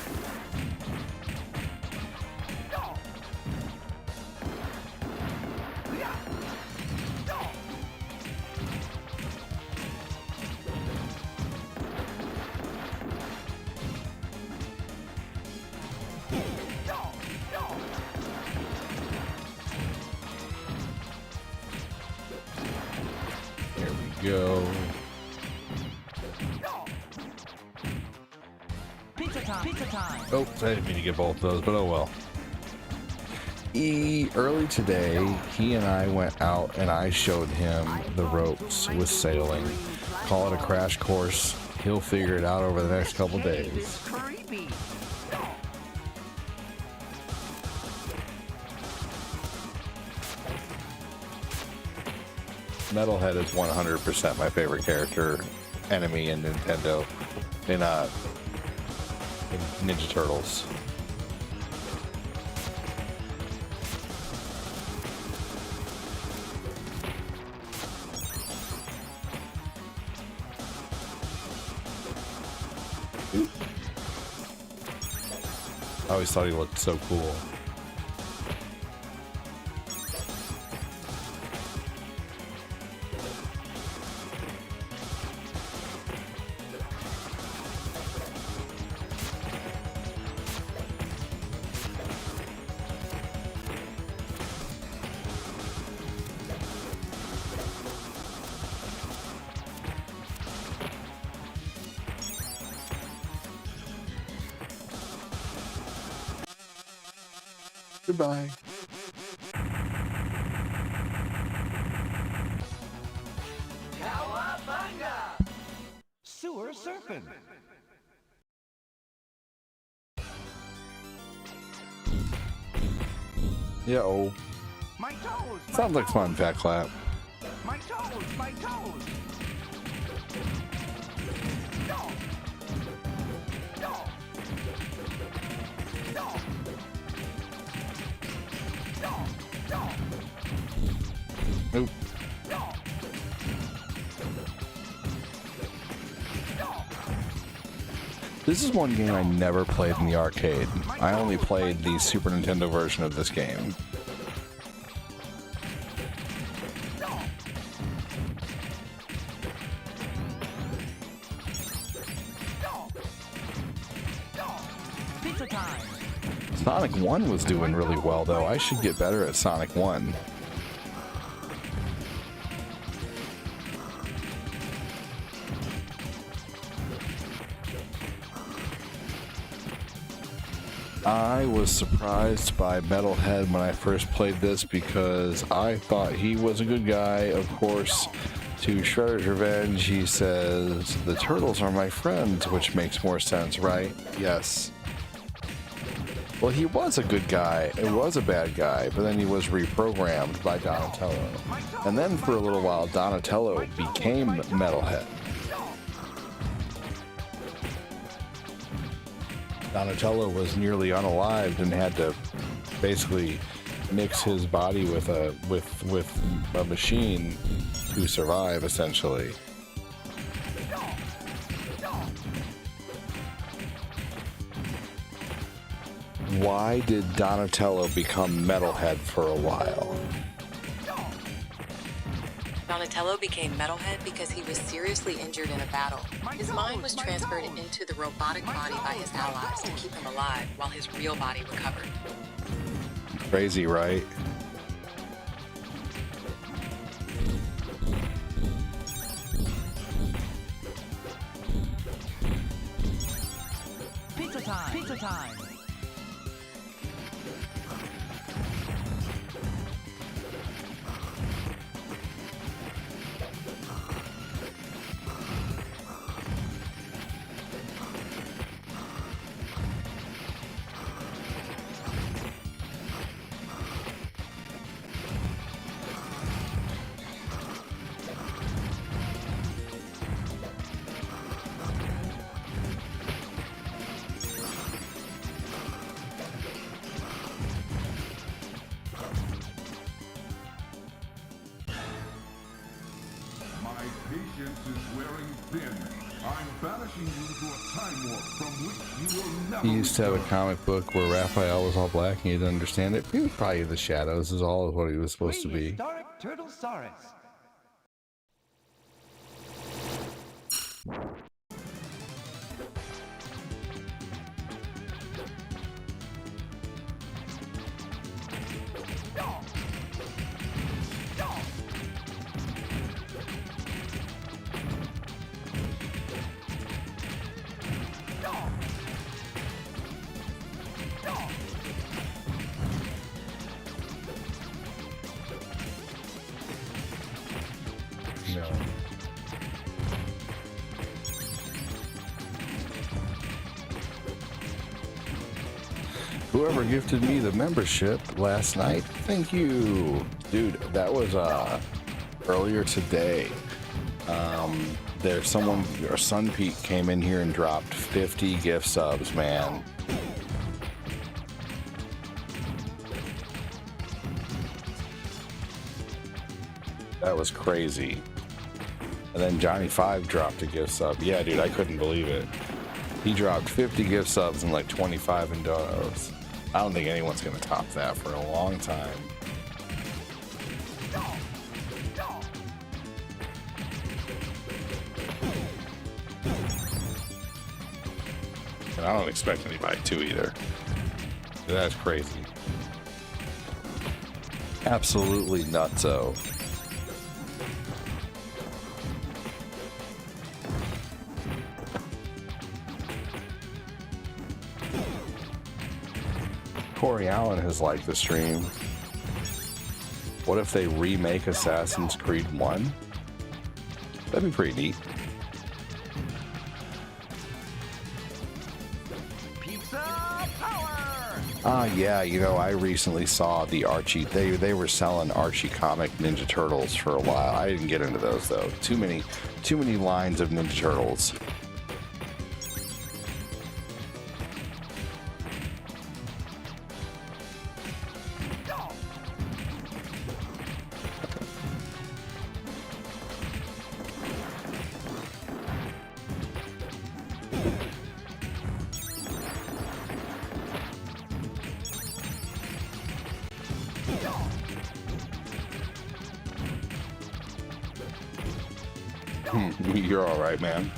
There we go. Pizza time! Pizza time! Oh, I didn't mean to get both of those, but oh well. Early today, he and I went out and I showed him the ropes with sailing. Call it a crash course. He'll figure it out over the next couple days. Creepy! Metalhead is 100% my favorite character, enemy in Nintendo, in Ninja Turtles. I always thought he looked so cool. Goodbye. Cowabunga! Sewer surfing! Yeah, oh. My toes! Sounds like fun, Fat Clap. My toes! My toes! No! No! No! Oop. This is one game I never played in the arcade. I only played the Super Nintendo version of this game. Pizza time. Sonic 1 was doing really well, though. I should get better at Sonic 1. I was surprised by Metalhead when I first played this because I thought he was a good guy. Of course, to Shredder's Revenge, he says, "The turtles are my friends," which makes more sense, right? Yes. Well, he was a good guy. It was a bad guy, but then he was reprogrammed by Donatello. And then for a little while, Donatello became Metalhead. Donatello was nearly unalived and had to basically mix his body with a machine to survive, essentially. Why did Donatello become Metalhead for a while? Donatello became Metalhead because he was seriously injured in a battle. His mind was transferred into the robotic body by his allies to keep him alive while his real body recovered. Crazy, right? Pizza time. Pizza time. Patience is wearing thin. I'm banishing you to a time warp from which you will never He used to have a return. comic book where Raphael was all black and he didn't understand it. He was probably the shadows is all of what he was supposed to be. Prehistoric Turtlesaurus. No. Whoever gifted me the membership last night, thank you. Dude, that was earlier today. There's someone, or Sun Peak came in here and dropped 50 gift subs, man. That was crazy. And then Johnny 5 dropped a gift sub. Yeah, dude, I couldn't believe it. He dropped 50 gift subs and like 25 in donos. I don't think anyone's gonna top that for a long time. And I don't expect anybody to either. That's crazy. Absolutely nutso. Corey Allen has liked the stream. What if they remake Assassin's Creed 1? That'd be pretty neat. Pizza power. Yeah, you know, I recently saw the Archie. They were selling Archie comic Ninja Turtles for a while. I didn't get into those though. Too many lines of Ninja Turtles. You're all right, man.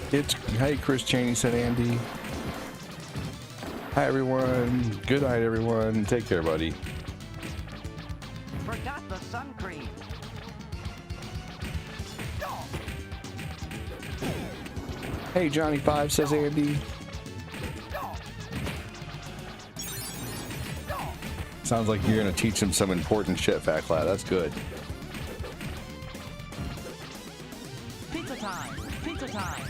It's hey, Chris Cheney, said Andy. Hi everyone. Good night, everyone. Take care, buddy. Forgot the sun cream. Hey, Johnny Five, says Andy. Sounds like you're gonna teach him some important shit, Fat Lad. That's good. Pizza time. Pizza time.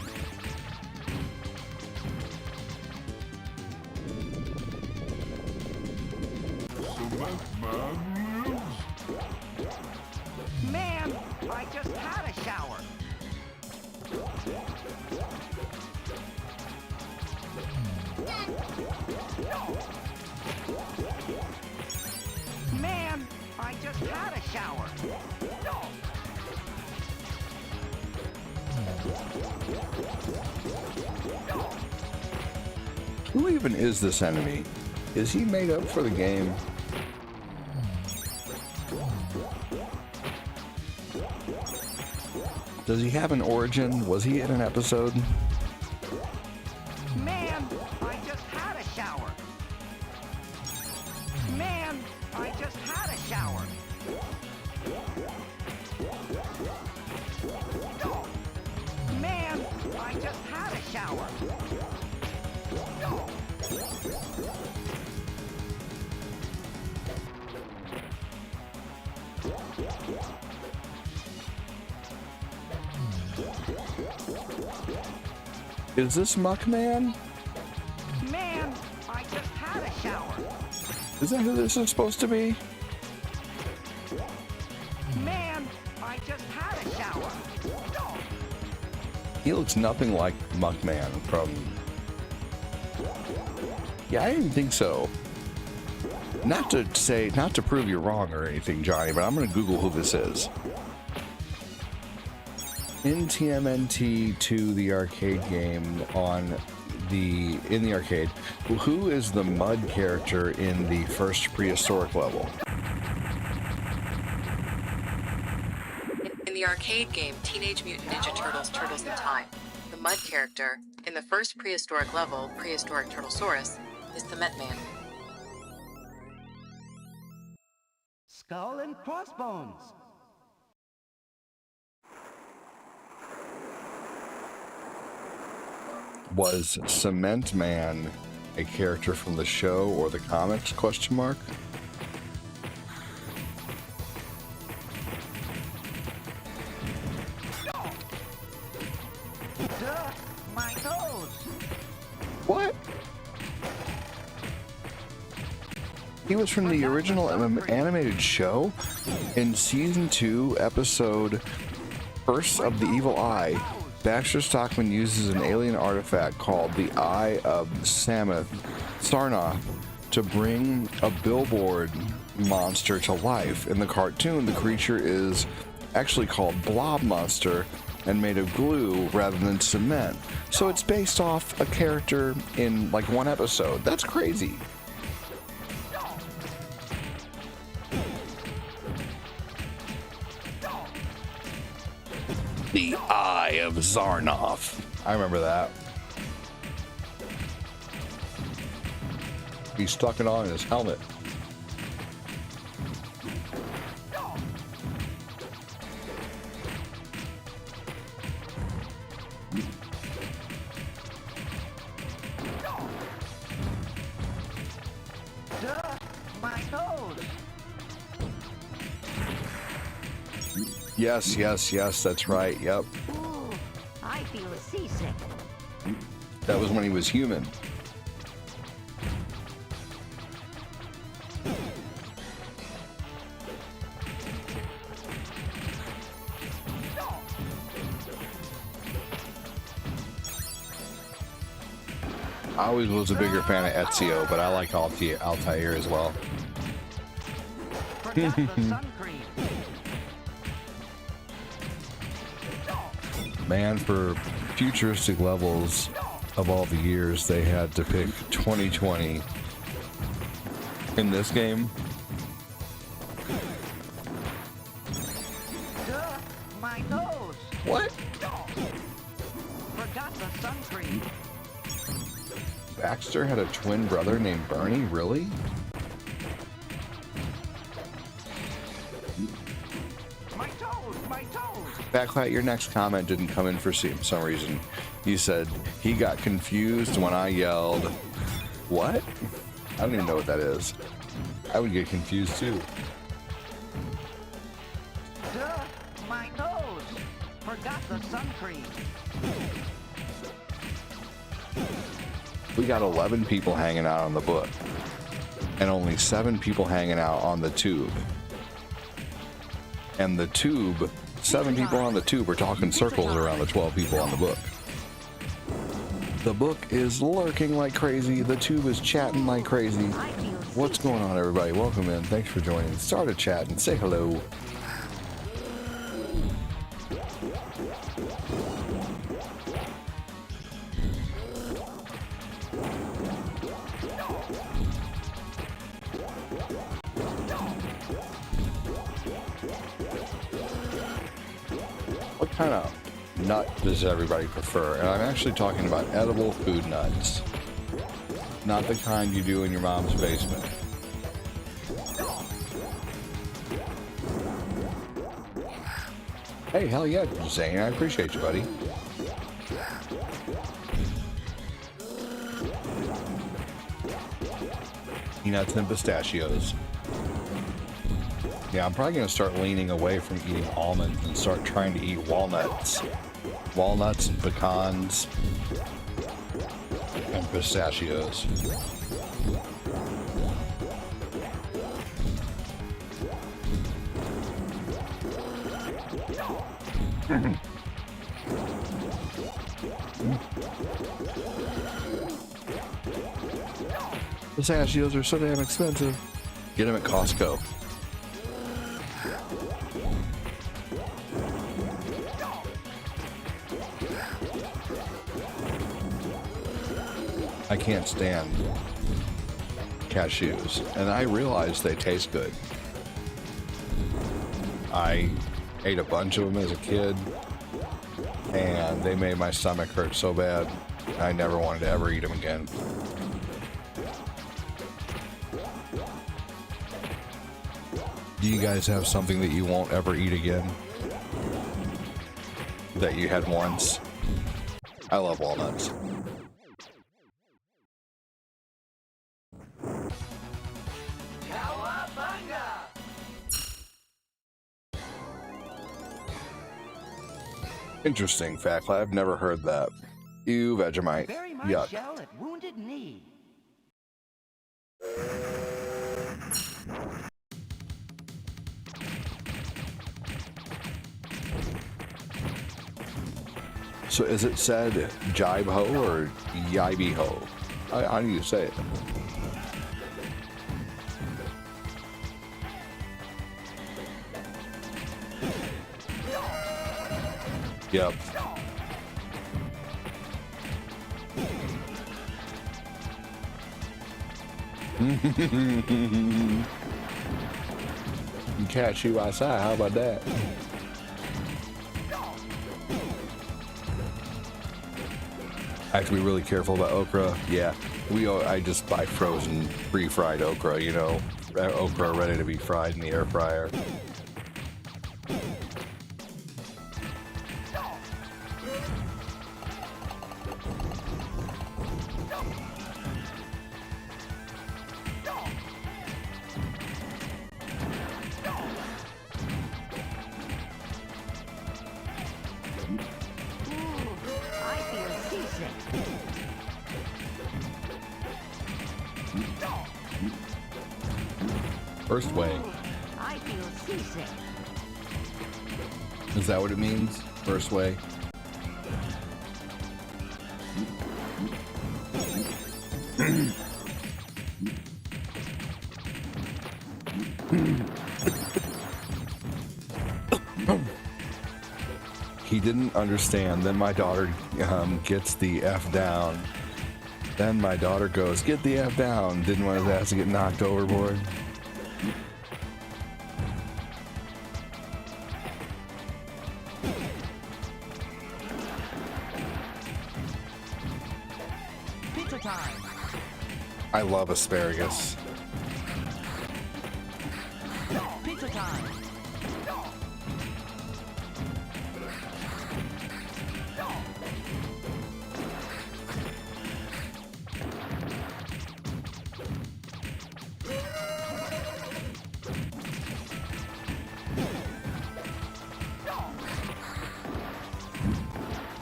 Man, I just had a shower. Man, I just had a shower. Who even is this enemy? Is he made up for the game? Does he have an origin? Was he in an episode? Man, I just had a shower. Man, I just had a shower. Man, I just had a shower. Is this Muckman? Man, I just had a shower. Is that who this is supposed to be? Man, I just had a shower. He looks nothing like Muckman from... Yeah, I didn't think so. Not to prove you're wrong or anything, Johnny, but I'm gonna Google who this is. In TMNT 2, the arcade game in the arcade, who is the mud character in the first prehistoric level? In the arcade game Teenage Mutant Ninja Turtles: Turtles in Time, the mud character in the first prehistoric level, Prehistoric Turtlesaurus, is Cement Man. Skull and crossbones. Was Cement Man a character from the show or the comics? Question mark. Duh, my toes. What? He was from the original animated show in season 2, episode Curse of the Evil Eye. Baxter Stockman uses an alien artifact called the Eye of Sarnath to bring a billboard monster to life. In the cartoon, the creature is actually called Blob Monster and made of glue rather than cement. So it's based off a character in like one episode. That's crazy. The Eye of Zarnoff. I remember that. He stuck it on his helmet. Duh, my toes. Yes, that's right. Yep. Ooh, I feel seasick. That was when he was human. I always was a bigger fan of Ezio, but I like Altair as well. Forgot the sun cream. Man, for futuristic levels of all the years, they had to pick 2020 in this game. Duh, my nose. What? Forgot the sun cream. Baxter had a twin brother named Bernie? Really? My toes, my toes. Backlight, your next comment didn't come in for some reason. You said, he got confused when I yelled, what? I don't even know what that is. I would get confused too. Duh, my nose. Forgot the sun cream. We got 11 people hanging out on the book, and only 7 people hanging out on the tube. And the tube, 7 people on the tube are talking circles around the 12 people on the book. The book is lurking like crazy. The tube is chatting like crazy. What's going on, everybody? Welcome in. Thanks for joining. Start a chat and say hello. What kind of nut does everybody prefer? And I'm actually talking about edible food nuts, not the kind you do in your mom's basement. Hey, hell yeah, Zane, I appreciate you, buddy. Peanuts and pistachios. Yeah, I'm probably going to start leaning away from eating almonds and start trying to eat walnuts. Walnuts and pecans and pistachios. Pistachios are so damn expensive. Get them at Costco. I can't stand cashews, and I realize they taste good. I ate a bunch of them as a kid, and they made my stomach hurt so bad, I never wanted to ever eat them again. Do you guys have something that you won't ever eat again? That you had once? I love walnuts. Interesting fact. I've never heard that. You Vegemite. Very much Yuck. shell at wounded knee. So is it said jibe ho or yibe ho? How do you say it? Yep. You catch you outside, how about that? I have to be really careful about okra. Yeah, I just buy frozen, pre-fried okra, you know, okra ready to be fried in the air fryer. First way. I feel seasick. Is that what it means? First way? He didn't understand. Then my daughter gets the F down. Then my daughter goes, get the F down. Didn't want his ass to get knocked overboard. Pizza time. I love asparagus. Pizza time.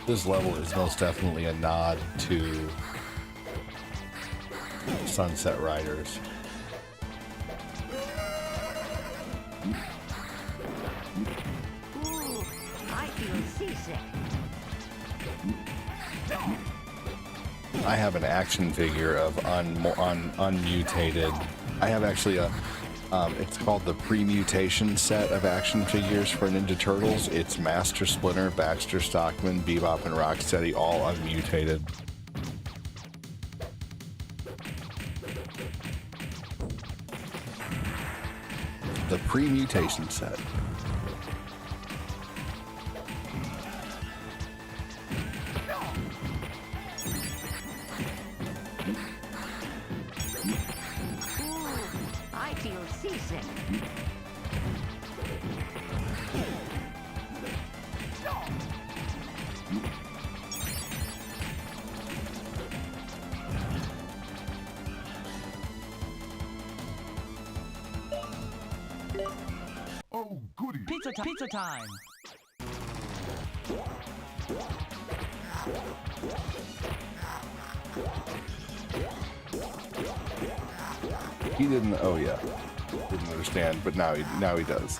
This level is most definitely a nod to Sunset Riders. Ooh, I feel seasick. I have an action figure of unmutated. I have actually a, it's called the pre-mutation set of action figures for Ninja Turtles. It's Master Splinter, Baxter Stockman, Bebop, and Rocksteady, all unmutated. The pre-mutation set. I feel seasick. Oh, goody. Pizza time. He didn't. Oh yeah, didn't understand, but now he does.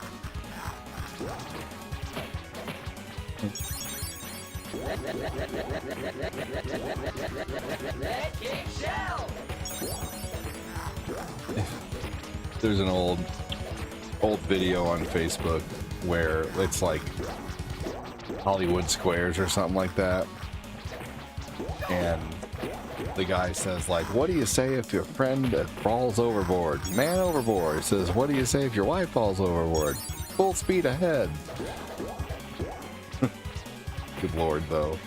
There's an old video on Facebook where it's like Hollywood Squares or something like that, and the guy says, like, what do you say if your friend falls overboard? Man overboard. He says, what do you say if your wife falls overboard? Full speed ahead. Good lord, though.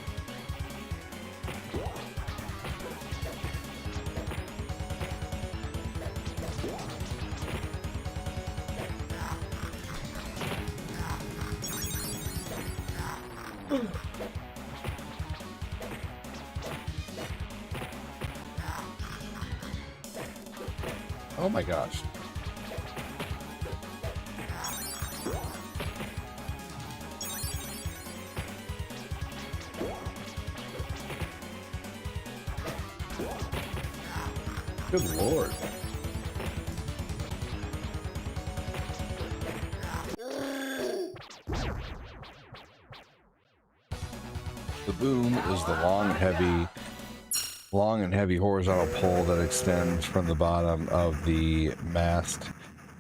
Oh my gosh. Good lord. The boom is the long and heavy horizontal pole that extends from the bottom of the mast.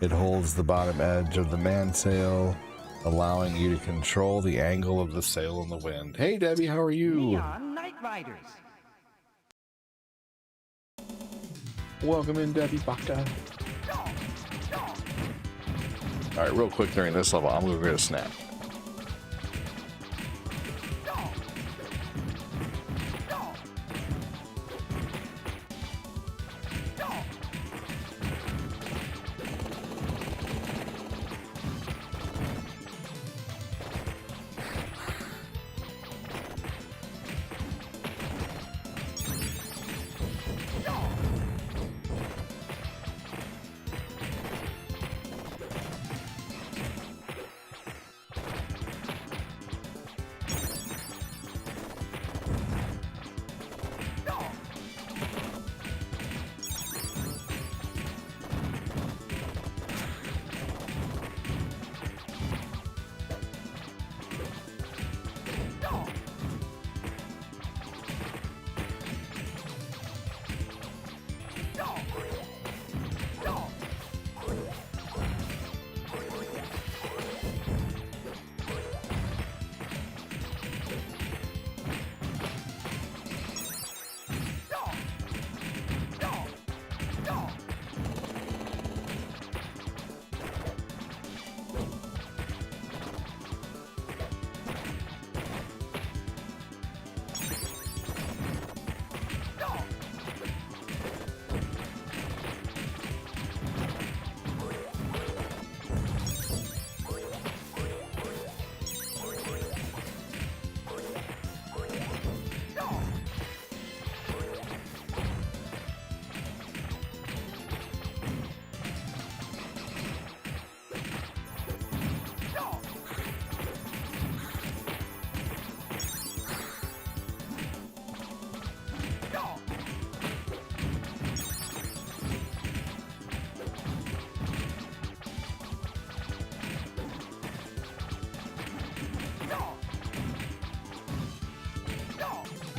It holds the bottom edge of the mainsail, allowing you to control the angle of the sail in the wind. Hey Debbie, how are you? Neon Night Riders. Welcome in, Debbie Baka. Alright, real quick during this level, I'm gonna get a snack.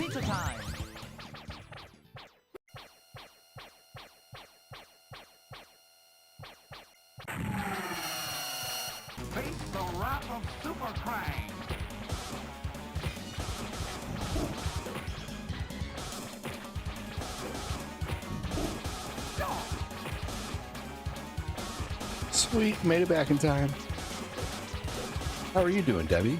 Pizza time. Face the wrath of Super Krang. Sweet, made it back in time. How are you doing, Debbie?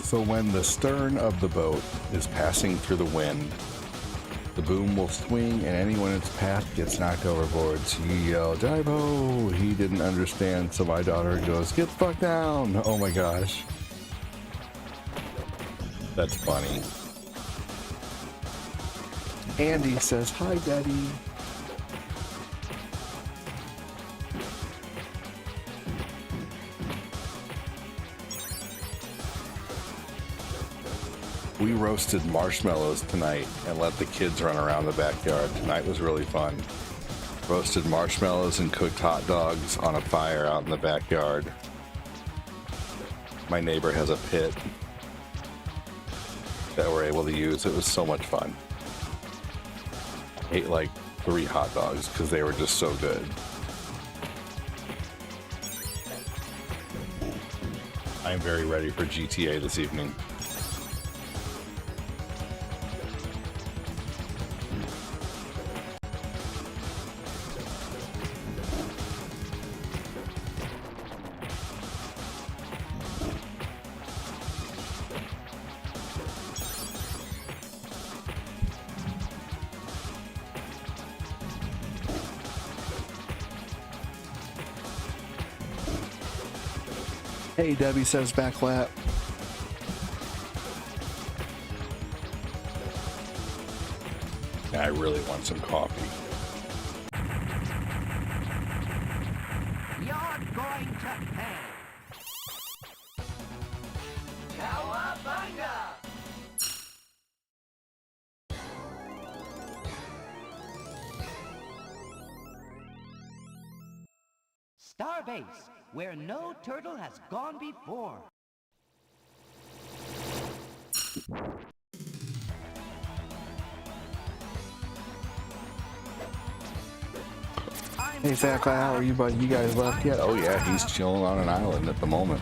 So when the stern of the boat is passing through the wind, the boom will swing and anyone in its path gets knocked overboard. So you yell, "Dive-ho!" He didn't understand, so my daughter goes, "Get the fuck down!" Oh my gosh. That's funny. Andy says, "Hi, Daddy." We roasted marshmallows tonight and let the kids run around the backyard. Tonight was really fun. Roasted marshmallows and cooked hot dogs on a fire out in the backyard. My neighbor has a pit that we're able to use. It was so much fun. Ate like 3 hot dogs because they were just so good. I'm very ready for GTA this evening. Hey, Debbie says backlap. I really want some coffee. You're going to pay. Cowabunga! Starbase, where no turtle has gone before. Hey, Zach, how are you, buddy? You guys left yet? Oh, yeah, he's chilling on an island at the moment.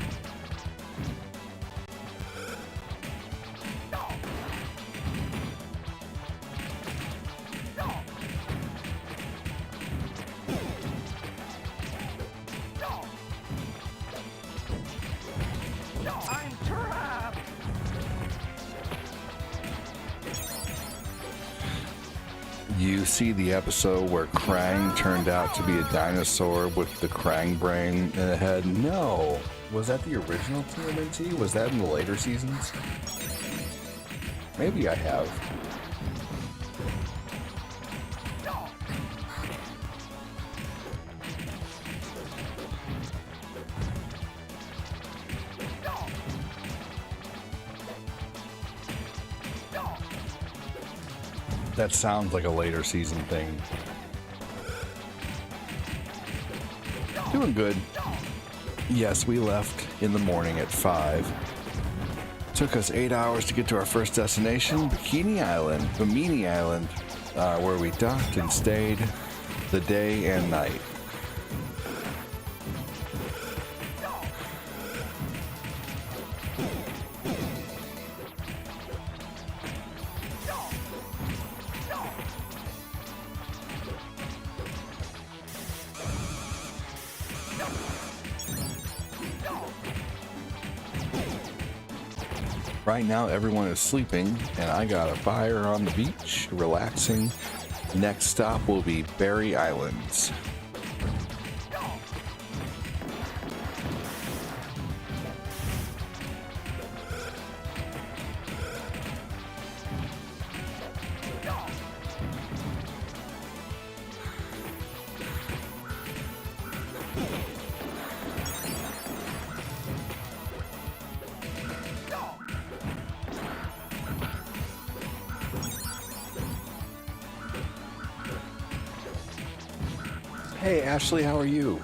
I'm trapped. You see the episode where Krang turned out to be a dinosaur with the Krang brain in the head? No. Was that the original TMNT? Was that in the later seasons? Maybe I have. That sounds like a later season thing. Doing good. Yes, we left in the morning at 5. Took us 8 hours to get to our first destination, Bimini Island, where we docked and stayed the day and night. Right now, everyone is sleeping, and I got a fire on the beach, relaxing. Next stop will be Berry Islands. Hey, Ashley, how are you?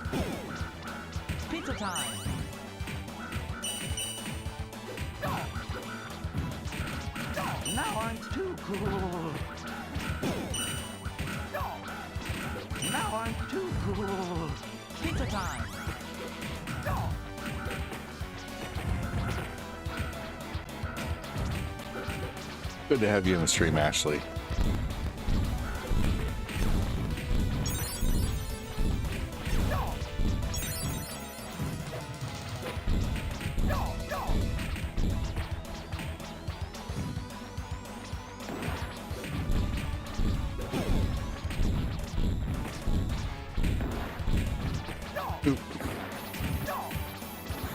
Pizza time. I'm too cool. Now I'm too cool. Pizza time. Good to have you in the stream, Ashley.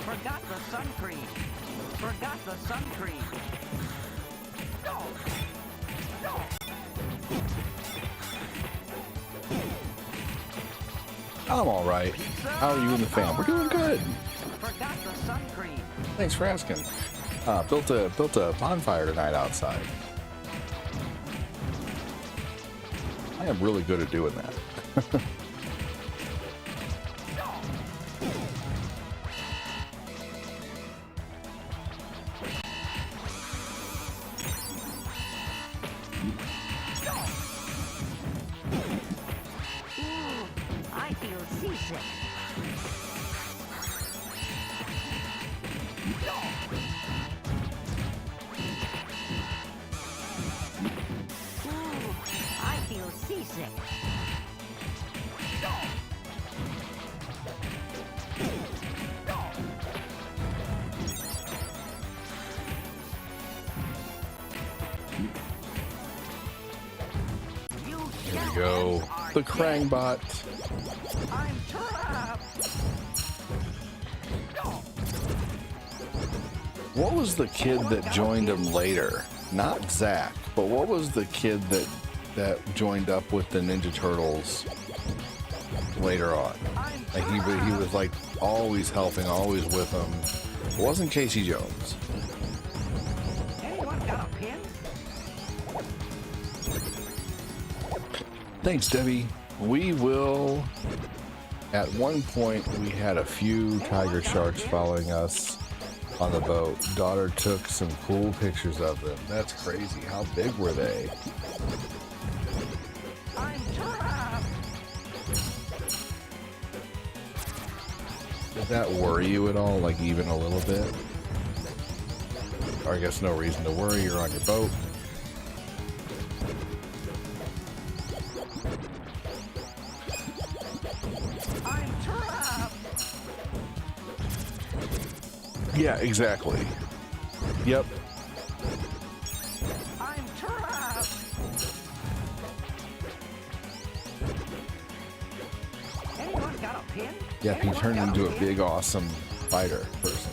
Forgot the sun cream. Forgot the sun cream. I'm all right. How are you and the fam? We're doing good. Forgot the sun cream. Thanks for asking. Built a bonfire tonight outside. I am really good at doing that. I feel seasick. Ooh, I feel seasick. Here we go. The Crangbot. I'm trapped. What was the kid that joined him later? Not Zach, but what was the kid that joined up with the Ninja Turtles later on? Like he was like always helping, always with them. It wasn't Casey Jones. Anyone got a pin? Thanks, Debbie. We will. At one point, we had a few tiger sharks following us on the boat. Daughter took some cool pictures of them. That's crazy. How big were they? I'm trapped. Did that worry you at all? Like even a little bit? Or I guess no reason to worry. You're on your boat. I'm trapped. Yeah, exactly. Yep. I'm trapped. Anyone got a pin? Yep, he Anyone turned got into a pin? big, awesome fighter person.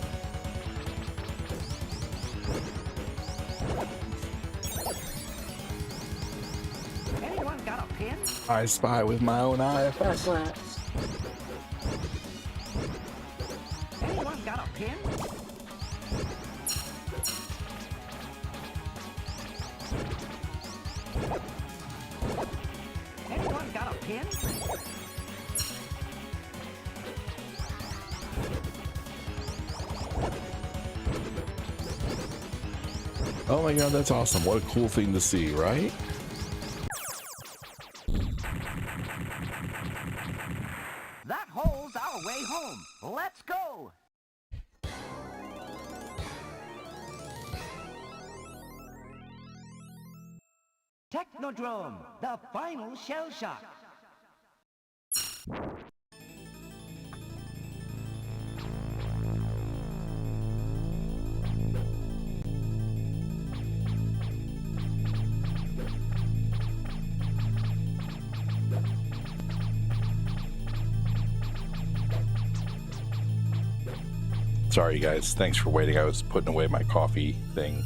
Anyone got a pin? I spy with my own eye. Anyone got a pin? Anyone got a pin? Oh my god, that's awesome. What a cool thing to see, right? That holds our way home. Let's go. Technodrome, the final shell shock. Sorry, guys. Thanks for waiting. I was putting away my coffee thing.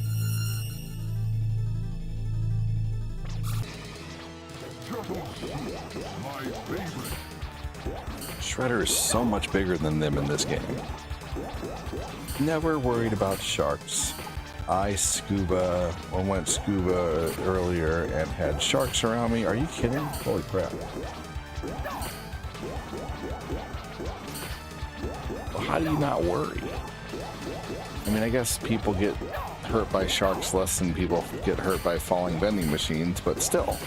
My favorite. Shredder is so much bigger than them in this game. Never worried about sharks. I went scuba earlier and had sharks around me. Are you kidding? Holy crap. Well, how do you not worry? I mean, I guess people get hurt by sharks less than people get hurt by falling vending machines, but still,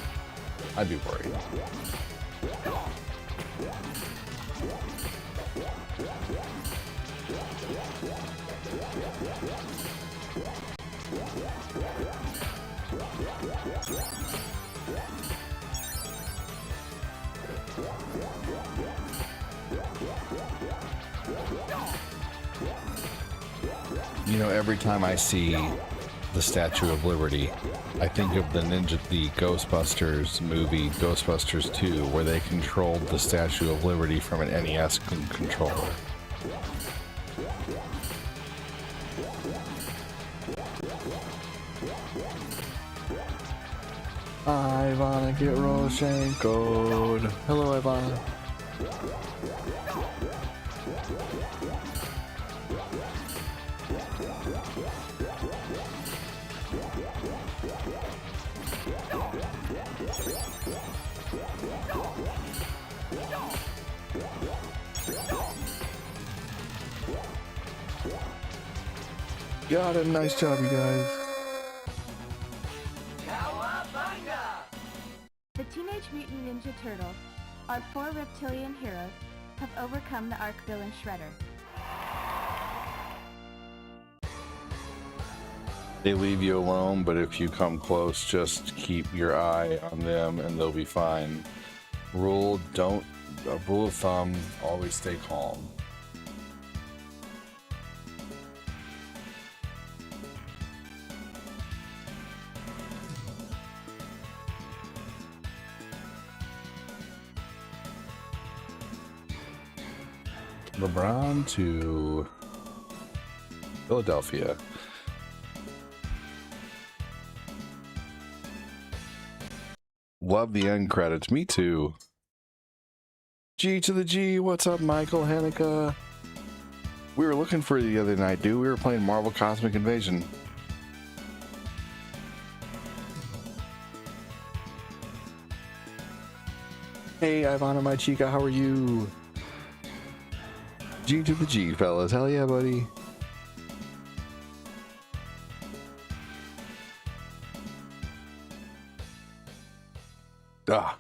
I'd be worried. You know, every time I see the Statue of Liberty, I think of the Ghostbusters movie, Ghostbusters 2, where they controlled the Statue of Liberty from an NES controller. Ivana, get Roshenko'd. Hello, Ivana. Got it. Nice job, you guys. The Teenage Mutant Ninja Turtles, our 4 reptilian heroes, have overcome the Arc villain Shredder. They leave you alone, but if you come close, just keep your eye on them and they'll be fine. Rule of thumb, always stay calm. LeBron to Philadelphia. Love the end credits. Me too. G to the G. What's up, Michael Hanukkah? We were looking for you the other night, dude. We were playing Marvel Cosmic Invasion. Hey, Ivana, my chica, how are you? G to the G, fellas. Hell yeah, buddy. Ah,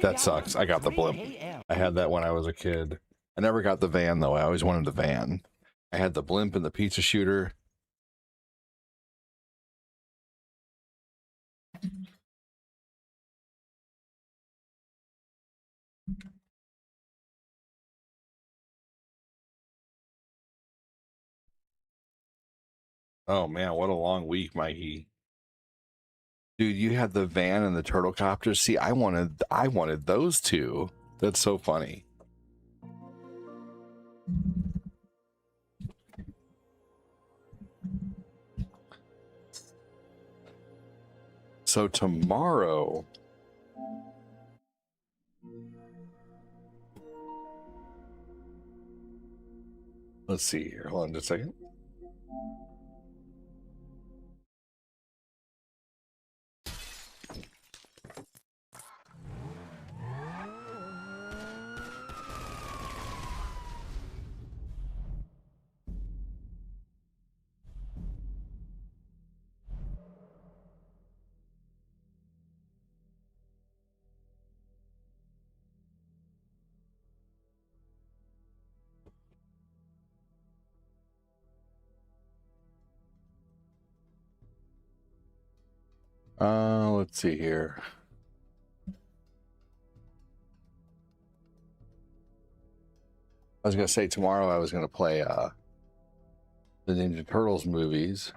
that sucks. I got the blimp. I had that when I was a kid. I never got the van, though. I always wanted the van. I had the blimp and the pizza shooter. Oh, man, what a long week, Mikey. Dude, you had the van and the turtle copters. See, I wanted those two. That's so funny. So tomorrow, let's see here. Hold on just a second. Let's see here. I was gonna say tomorrow I was gonna play the Ninja Turtles movies,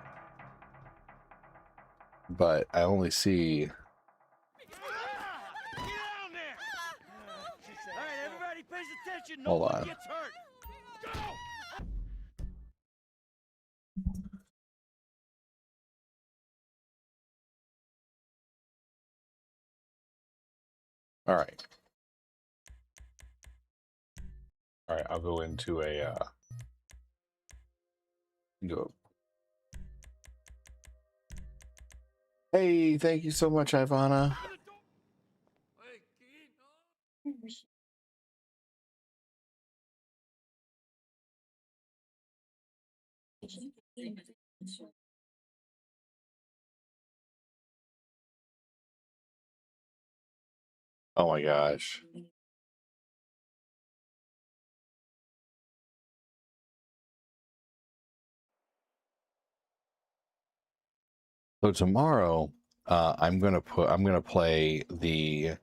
but I only see. Get down there! All right, everybody pays attention. No Hold one on. gets hurt. Go! All right. All right, I'll go into a Hey, thank you so much, Ivana. Oh my gosh. So tomorrow, I'm gonna play the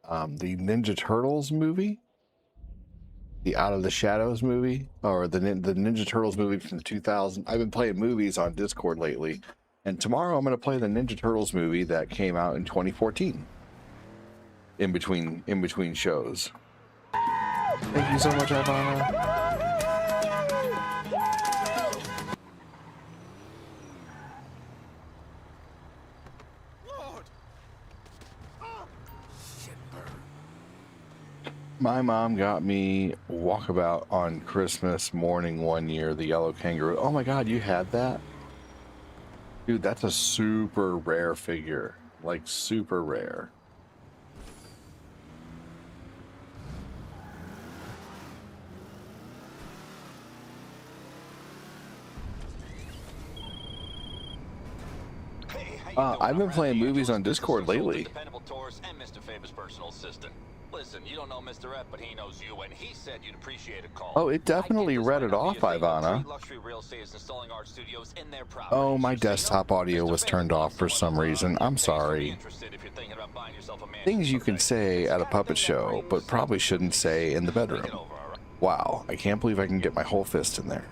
Ninja Turtles movie, the Out of the Shadows movie, or the Ninja Turtles movie from 2000. I've been playing movies on Discord lately, and tomorrow I'm gonna play the Ninja Turtles movie that came out in 2014. In between shows. Thank you so much, Ivana. My mom got me Walkabout on Christmas morning one year, the yellow kangaroo. Oh my god, you had that? Dude, that's a super rare figure. Like, super rare. I've been playing movies on Discord lately. Listen, you don't know Mr. F, but he knows you, and he said you'd appreciate a call. Oh, it definitely read it off, Ivana. Oh, my desktop audio was turned off for some reason. I'm sorry. Things you can say at a puppet show, but probably shouldn't say in the bedroom. Wow, I can't believe I can get my whole fist in there.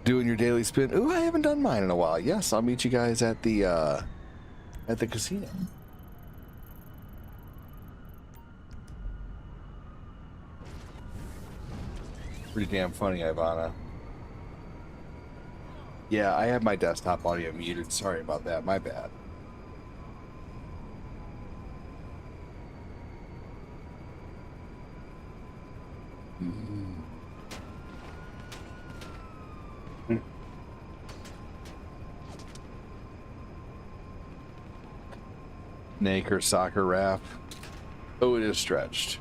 Doing your daily spin? Ooh, I haven't done mine in a while. Yes, I'll meet you guys at the casino. Pretty damn funny, Ivana. Yeah, I have my desktop audio muted. Sorry about that. My bad. Snake or soccer wrap. Oh, it is stretched.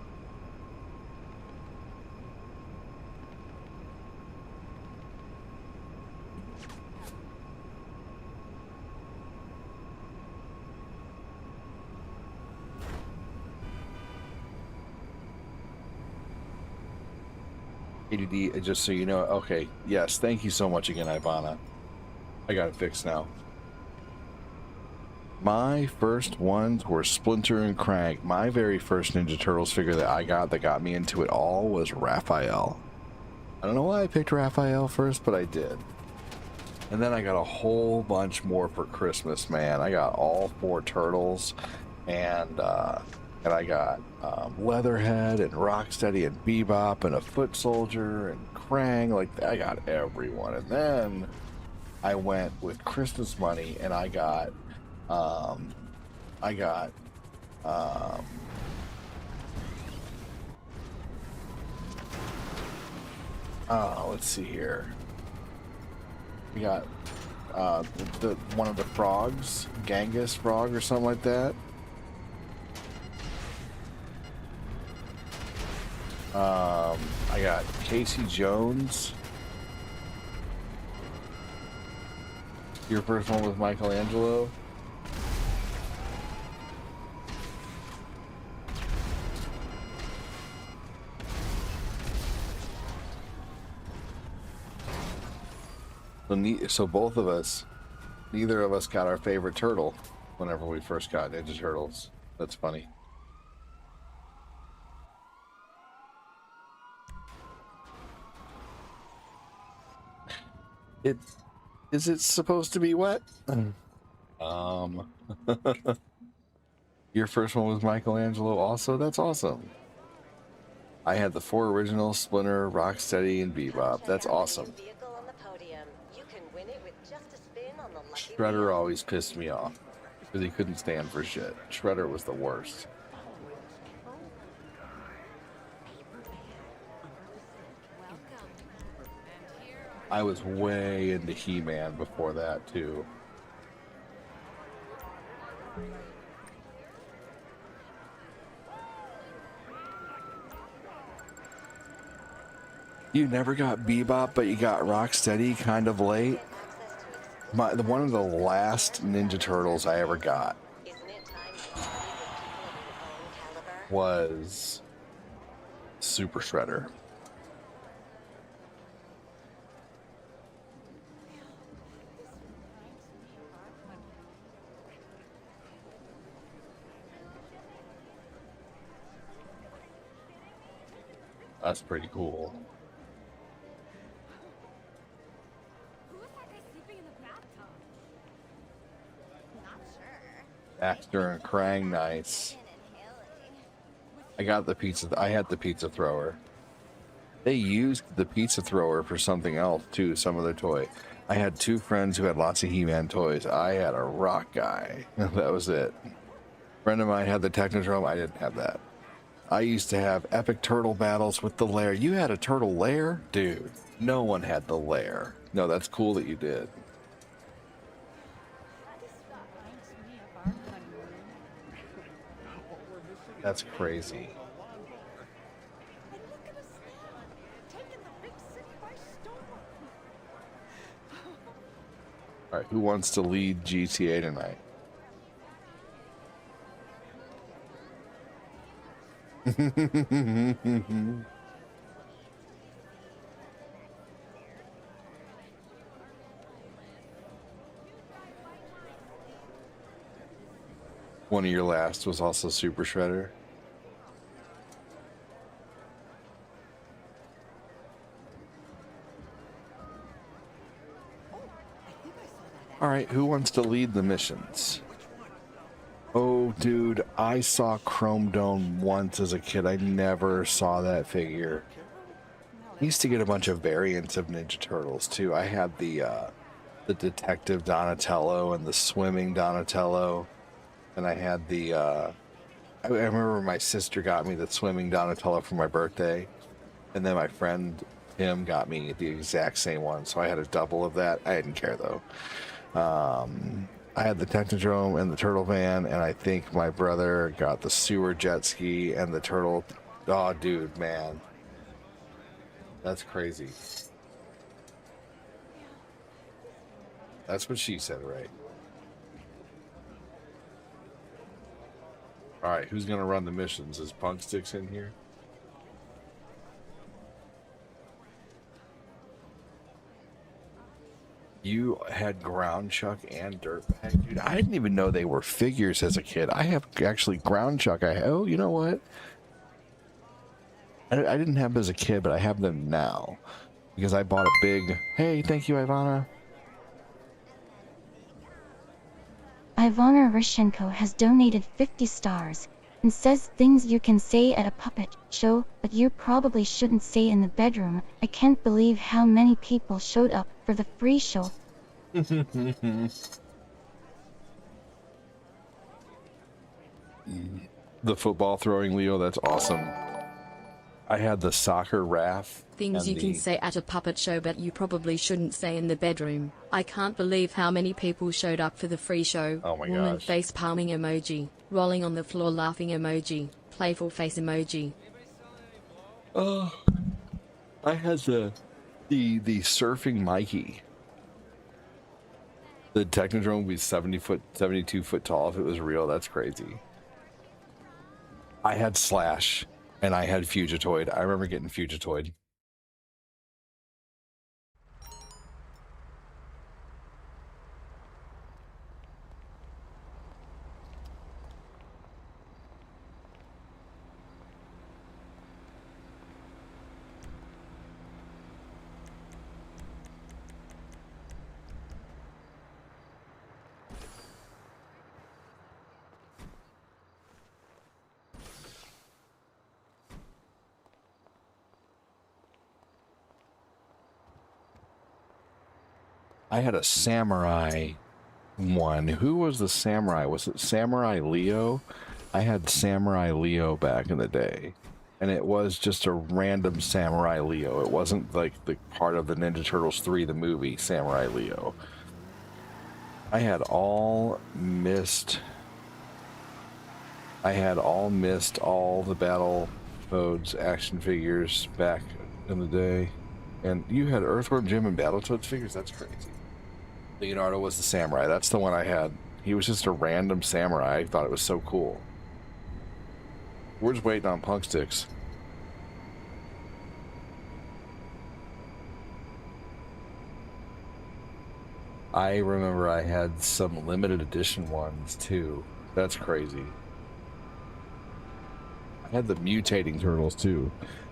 ADD, just so you know. Okay, yes, thank you so much again, Ivana. I got it fixed now. My first ones were Splinter and Crank. My very first Ninja Turtles figure that got me into it all was Raphael. I don't know why I picked Raphael first, but I did. And then I got a whole bunch more for Christmas, man. I got all 4 turtles, and I got Leatherhead and Rocksteady and Bebop and a Foot Soldier and Krang. Like, I got everyone. And then I went with Christmas money, and I got let's see here. We got one of the frogs, Genghis frog or something like that. I got Casey Jones. Your first one was Michelangelo. So both of us, neither of us got our favorite turtle whenever we first got Ninja Turtles. That's funny. Is it supposed to be wet? Your first one was Michelangelo also? That's awesome. I had the 4 originals, Splinter, Rocksteady, and Bebop. That's awesome. Shredder always pissed me off because he couldn't stand for shit. Shredder was the worst. I was way into He-Man before that too. You never got Bebop, but you got Rocksteady kind of late. One of the last Ninja Turtles I ever got was Super Shredder. That's pretty cool. Baxter and Krang, nice. I got the pizza. I had the pizza thrower. They used the pizza thrower for something else too, some other toy. I had two friends who had lots of He-Man toys. I had a rock guy. That was it. A friend of mine had the Technodrome. I didn't have that. I used to have epic turtle battles with the lair. You had a turtle lair? Dude, no one had the lair. No, that's cool that you did. That's crazy. All right, who wants to lead GTA tonight? One of your last was also Super Shredder. All right, who wants to lead the missions? Oh, dude, I saw Chrome Dome once as a kid. I never saw that figure. I used to get a bunch of variants of Ninja Turtles, too. I had the Detective Donatello and the Swimming Donatello. And I had the, I remember my sister got me the Swimming Donatello for my birthday. And then my friend Tim got me the exact same one. So I had a double of that. I didn't care, though. I had the Technodrome and the Turtle Van, and I think my brother got the Sewer Jet Ski and the Turtle. Oh, dude, man. That's crazy. That's what she said, right? All right, who's going to run the missions? Is Punk Sticks in here? You had Ground Chuck and Dirtbag, dude. I didn't even know they were figures as a kid. I have actually Ground Chuck. Oh, you know what? I didn't have them as a kid, but I have them now because I bought a big. Hey, thank you, Ivana. Ivana Rishenko has donated 50 stars and says things you can say at a puppet show, but you probably shouldn't say in the bedroom. I can't believe how many people showed up for the free show. The football throwing Leo, that's awesome. I had the soccer Raph. Things you can say at a puppet show but you probably shouldn't say in the bedroom. I can't believe how many people showed up for the free show. Oh my Woman gosh. face palming emoji, rolling on the floor laughing emoji, playful face emoji. Oh, I had the surfing Mikey. The Technodrome would be 72 foot tall if it was real. That's crazy. I had Slash and I had Fugitoid. I remember getting Fugitoid. I had a samurai one. Who was the samurai? Was it Samurai Leo? I had Samurai Leo back in the day. And it was just a random Samurai Leo. It wasn't like the part of the Ninja Turtles 3, the movie, Samurai Leo. I had all missed all the Battle Toads action figures back in the day. And you had Earthworm Jim and Battletoads figures? That's crazy. Leonardo was the samurai. That's the one I had. He was just a random samurai. I thought it was so cool. We're just waiting on punk sticks. I remember I had some limited edition ones too. That's crazy. I had the mutating turtles too.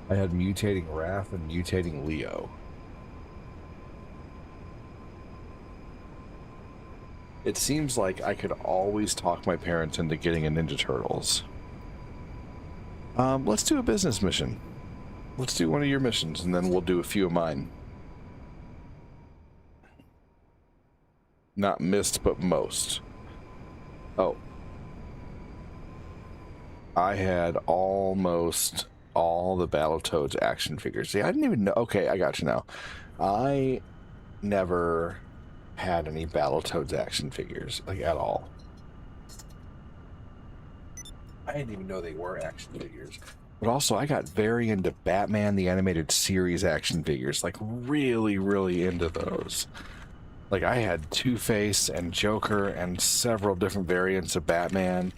I had mutating Raph and mutating Leo. It seems like I could always talk my parents into getting a Ninja Turtles. Let's do a business mission. Let's do one of your missions, and then we'll do a few of mine. Not missed, but most. Oh. I had almost all the Battletoads action figures. See, I didn't even know. Okay, I got you now. I never had any Battletoads action figures, like, at all. I didn't even know they were action figures. But also, I got very into Batman the Animated Series action figures. Like, really, really into those. Like, I had Two-Face and Joker and several different variants of Batman.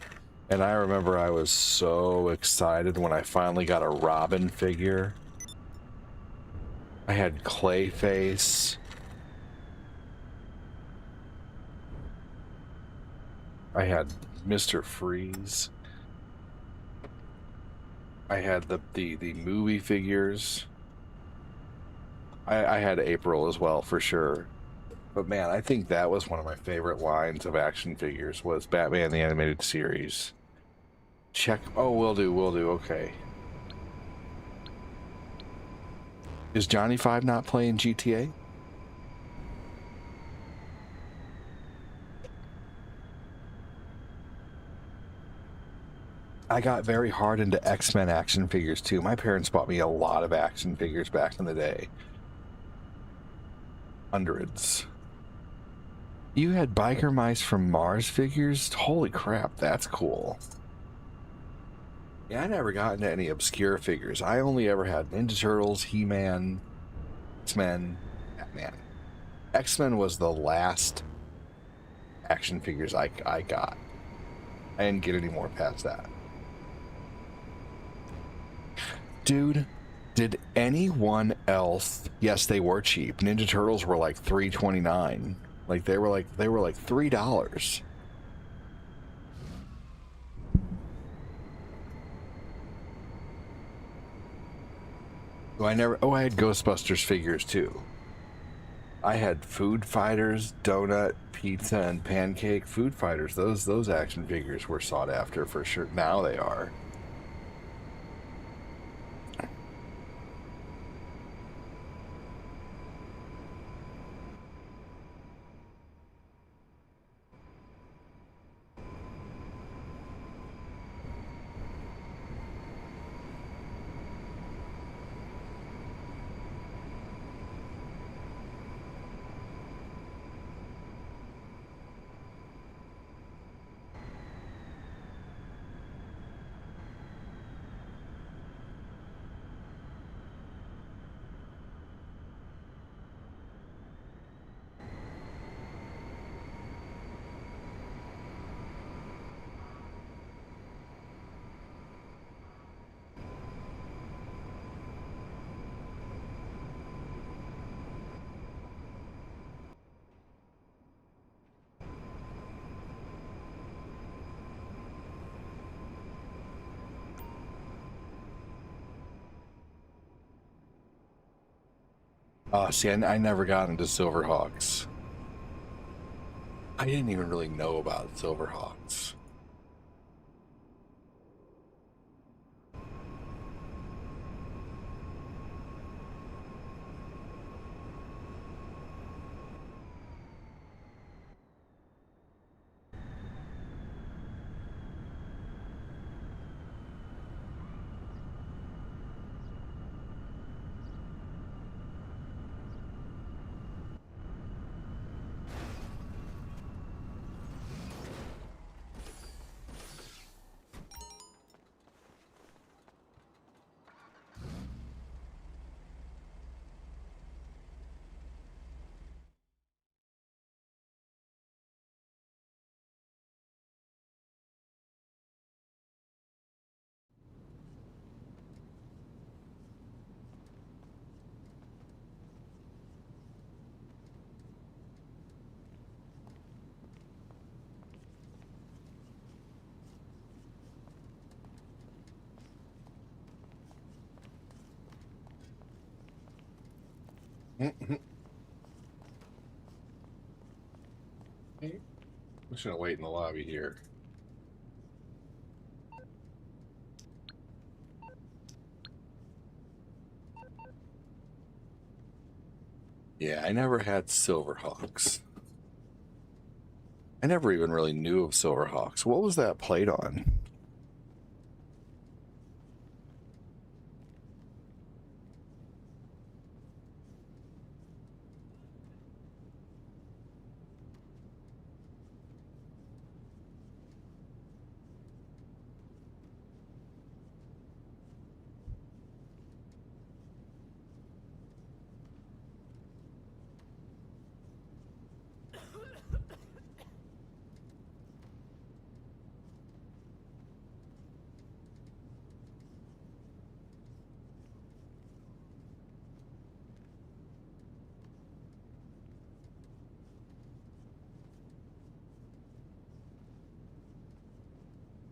And I remember I was so excited when I finally got a Robin figure. I had Clayface. I had Mr. Freeze. I had the movie figures. I had April as well, for sure. But man, I think that was one of my favorite lines of action figures, was Batman the Animated Series. Check. Oh, will do, okay. Is Johnny 5 not playing GTA? I got very hard into X-Men action figures too. My parents bought me a lot of action figures back in the day. Hundreds. You had Biker Mice from Mars figures? Holy crap, that's cool. Yeah, I never got into any obscure figures. I only ever had Ninja Turtles, He-Man, X-Men, Batman. X-Men was the last action figures I got. I didn't get any more past that. Dude, did anyone else? Yes, they were cheap. Ninja Turtles were like $3.29. Like they were like $3. Oh, I had Ghostbusters figures too. I had Food Fighters, Donut, Pizza, and Pancake. Food Fighters, those action figures were sought after for sure. Now they are. See, I never got into Silverhawks. I didn't even really know about Silverhawks. I'm just gonna wait in the lobby here. Yeah, I never had Silverhawks. I never even really knew of Silverhawks. What was that played on?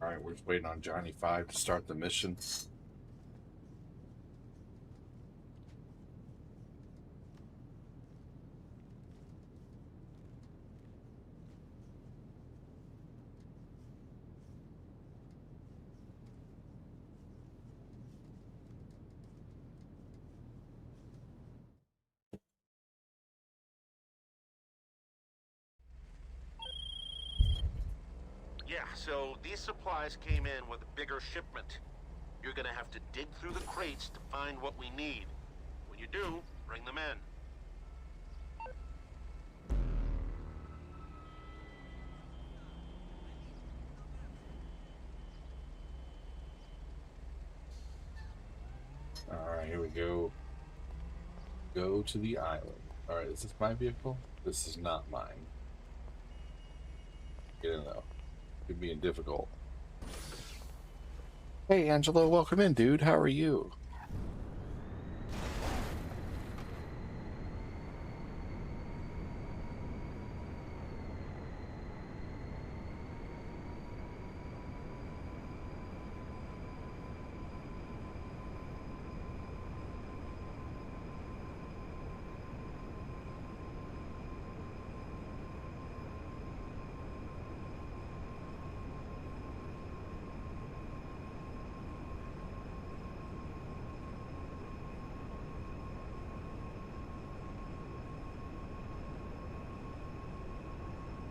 All right, we're just waiting on Johnny 5 to start the mission. Yeah, so these supplies came in with a bigger shipment. You're gonna have to dig through the crates to find what we need. When you do, bring them in. All right, here we go. Go to the island. All right, is this my vehicle? This is not mine. Get in though. Could be difficult. Hey, Angelo, welcome in, dude. How are you?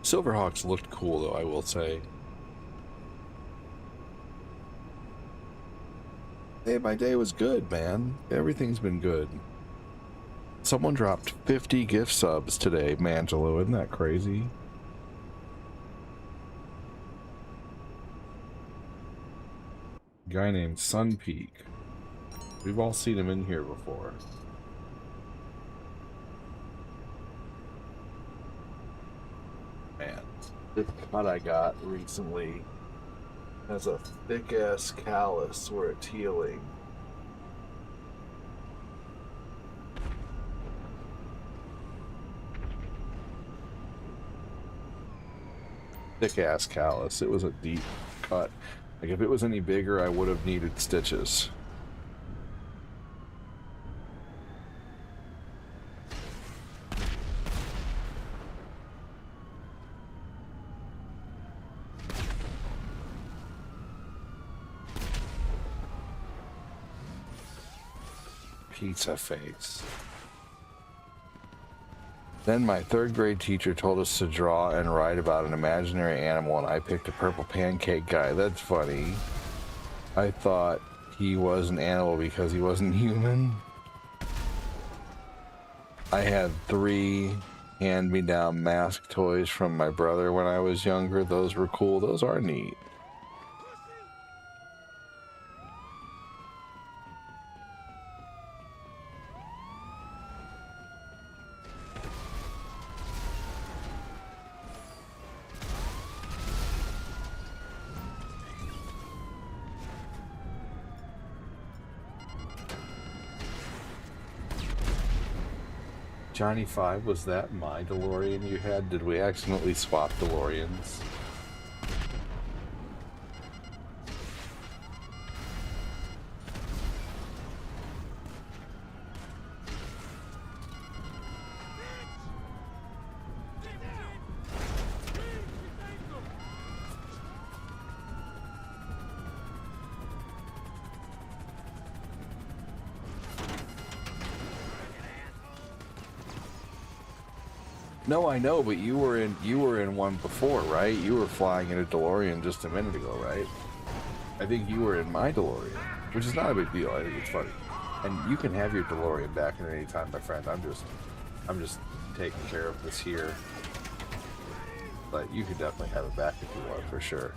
Silverhawks looked cool, though, I will say. Hey, my day was good, man. Everything's been good. Someone dropped 50 gift subs today, Mangelo. Isn't that crazy? A guy named Sunpeak. We've all seen him in here before. Man, this cut I got recently has a thick-ass callus where it's healing. Thick-ass callus. It was a deep cut. Like, if it was any bigger, I would have needed stitches. Pizza face. Then my third grade teacher told us to draw and write about an imaginary animal, and I picked a purple pancake guy. That's funny. I thought he was an animal because he wasn't human. I had 3 hand-me-down mask toys from my brother when I was younger. Those were cool. Those are neat. Johnny 5, was that my DeLorean you had? Did we accidentally swap DeLoreans? No, I know, but you were in one before, right? You were flying in a DeLorean just a minute ago, right? I think you were in my DeLorean, which is not a big deal. I think it's funny. And you can have your DeLorean back at any time, my friend. I'm just taking care of this here. But you can definitely have it back if you want, for sure.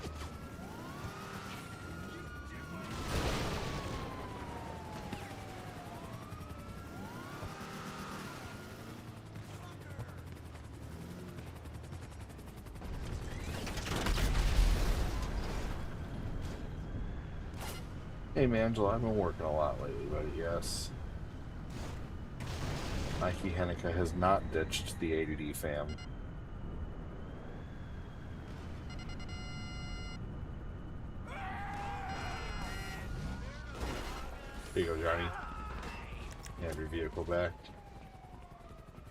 Hey, Mangela, I've been working a lot lately, buddy, yes. Mikey Henniker has not ditched the ADD fam. Here you go, Johnny. You have your vehicle back.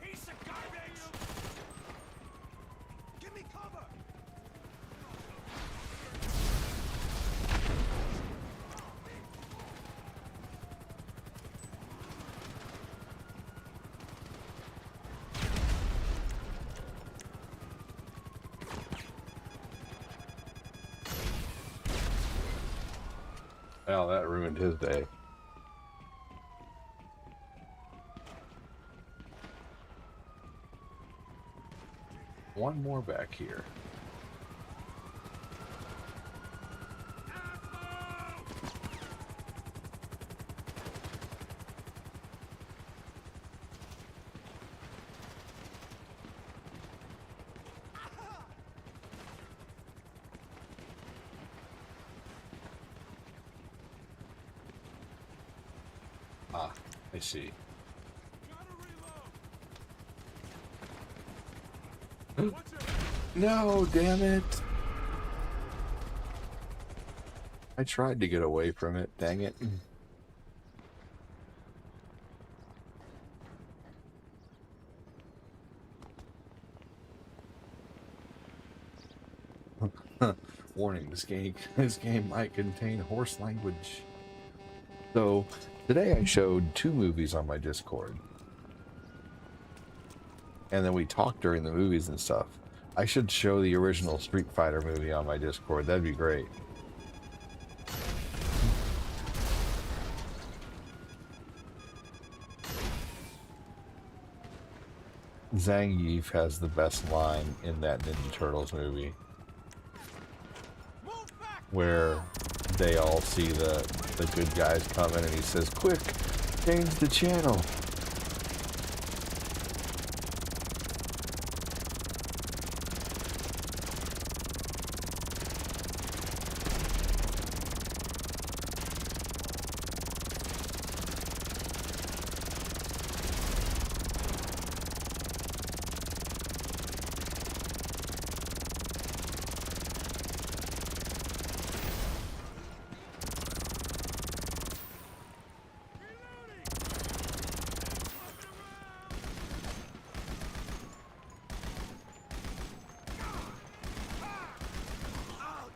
Piece of garbage! Give me cover! Well, that ruined his day. One more back here. Ah, I see. No, damn it. I tried to get away from it, dang it. Warning, this game might contain horse language. So, today I showed 2 movies on my Discord. And then we talked during the movies and stuff. I should show the original Street Fighter movie on my Discord. That'd be great. Zangief has the best line in that Ninja Turtles movie, where they all see the good guys coming and he says, "Quick, change the channel."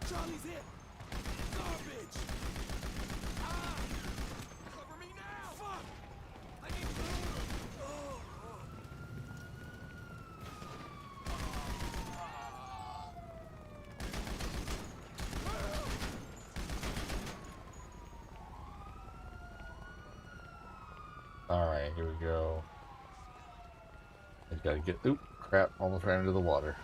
Charlie's hit! Garbage! Ah! Cover me now! Fuck! I need food! Oh. Alright, here we go. I gotta get... Oop, crap, almost ran into the water.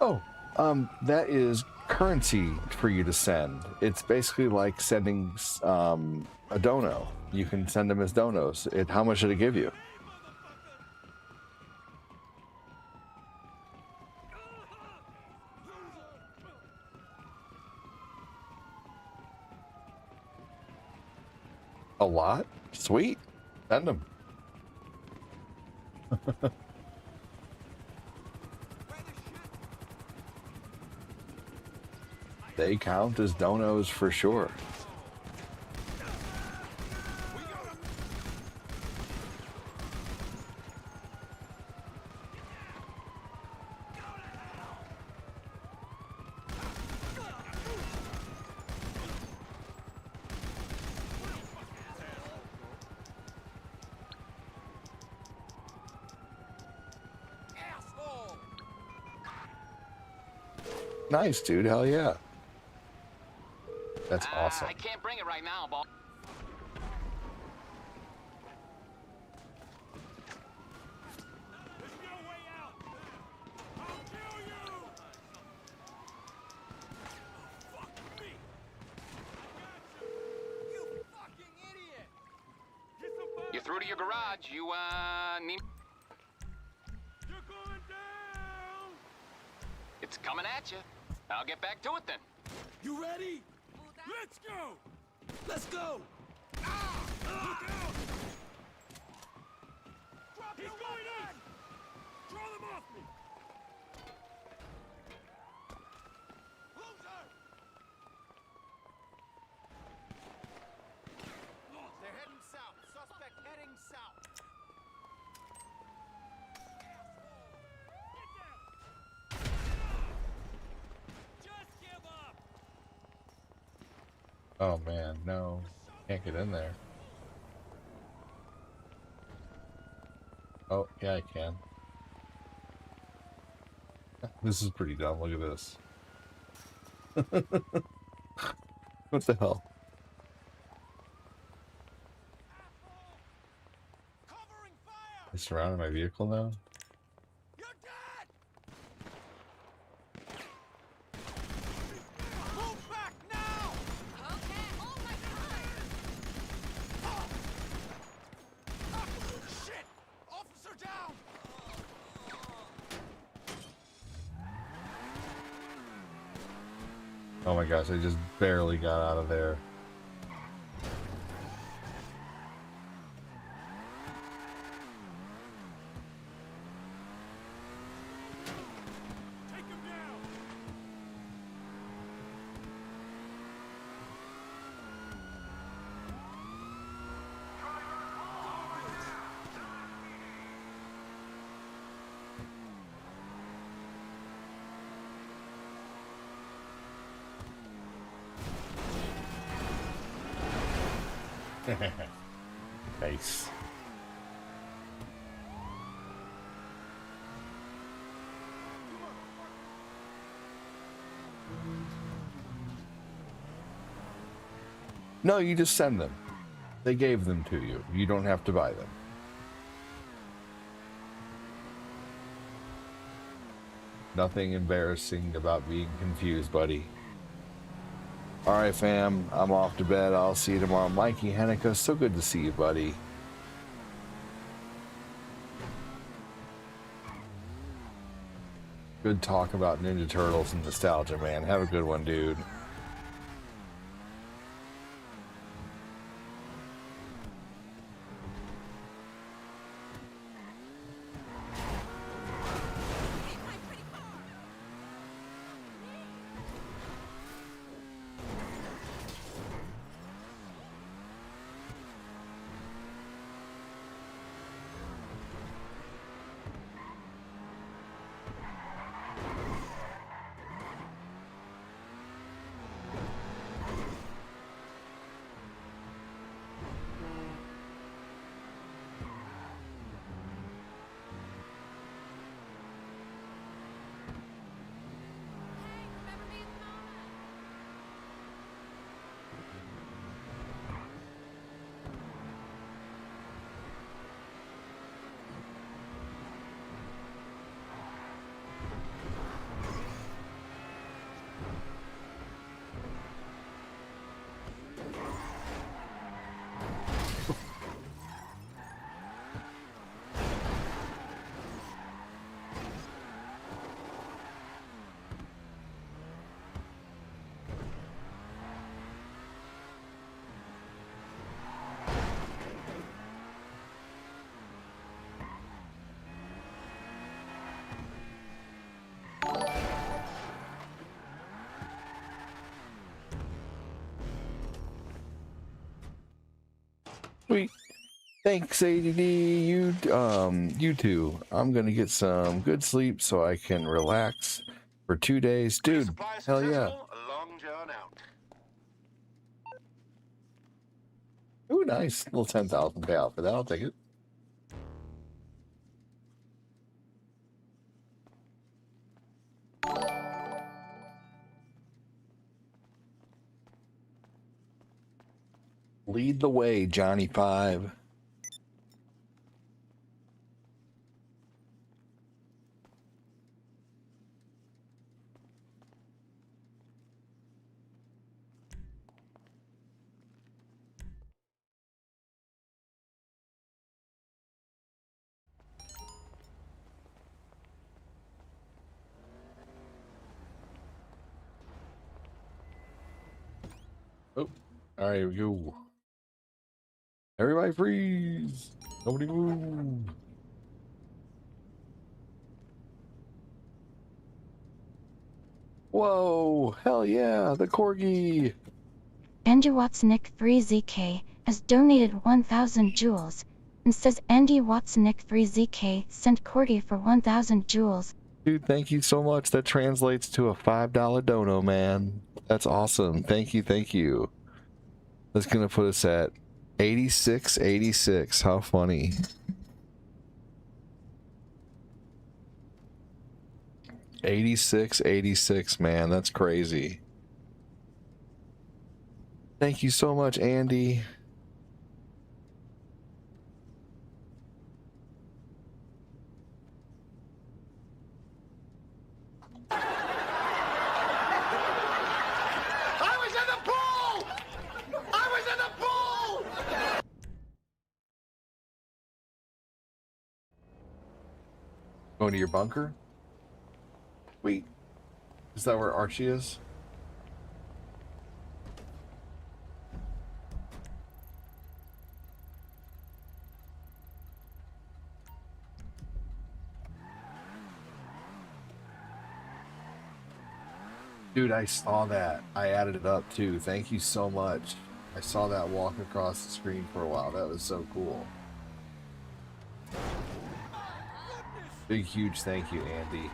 Oh, that is currency for you to send. It's basically like sending a dono. You can send them as donos. How much did it give you? A lot? Sweet. Send them. They count as donos for sure. Nice, dude. Hell yeah. That's awesome. I can't bring it right now, boss. You're through to your garage. You, need... You're going down! It's coming at you. I'll get back to it then. You ready? Let's go! Let's go! Ah! Look out! He's going in! Draw them off me! Loser! They're heading south. Suspect heading south. Get down! Just give up! Oh man, no. Can't get in there. Oh, yeah, I can. This is pretty dumb. Look at this. What the hell? Covering fire! They surrounded my vehicle now? You're dead! Move back now! Okay, hold my fire! Shit! Officer down! Oh my gosh, I just barely got out of there. Take him down! Nice. No, you just send them. They gave them to you. You don't have to buy them. Nothing embarrassing about being confused, buddy. Alright, fam. I'm off to bed. I'll see you tomorrow. Mikey Hanukkah, so good to see you, buddy. Good talk about Ninja Turtles and nostalgia, man. Have a good one, dude. Sweet. Thanks, ADD. You too. I'm gonna get some good sleep so I can relax for 2 days. Dude, hell yeah. Long John out. Ooh, nice. Little 10,000 payout for that. I'll take it. Lead the way, Johnny 5. Oh, all right, here we go. Everybody freeze. Nobody move. Whoa, hell yeah, the corgi. Andy Wattsnick 3ZK has donated 1,000 jewels and says Andy Wattsnick 3ZK sent Corgi for 1,000 jewels. Dude, thank you so much. That translates to a $5 dono, man. That's awesome. Thank you, thank you. That's gonna put us at 86.86. How funny. 86.86, man. That's crazy. Thank you so much, Andy. I was in the pool! I was in the pool! Going to your bunker? Wait. Is that where Archie is? Dude, I saw that. I added it up too. Thank you so much. I saw that walk across the screen for a while. That was so cool. Big, huge thank you, Andy.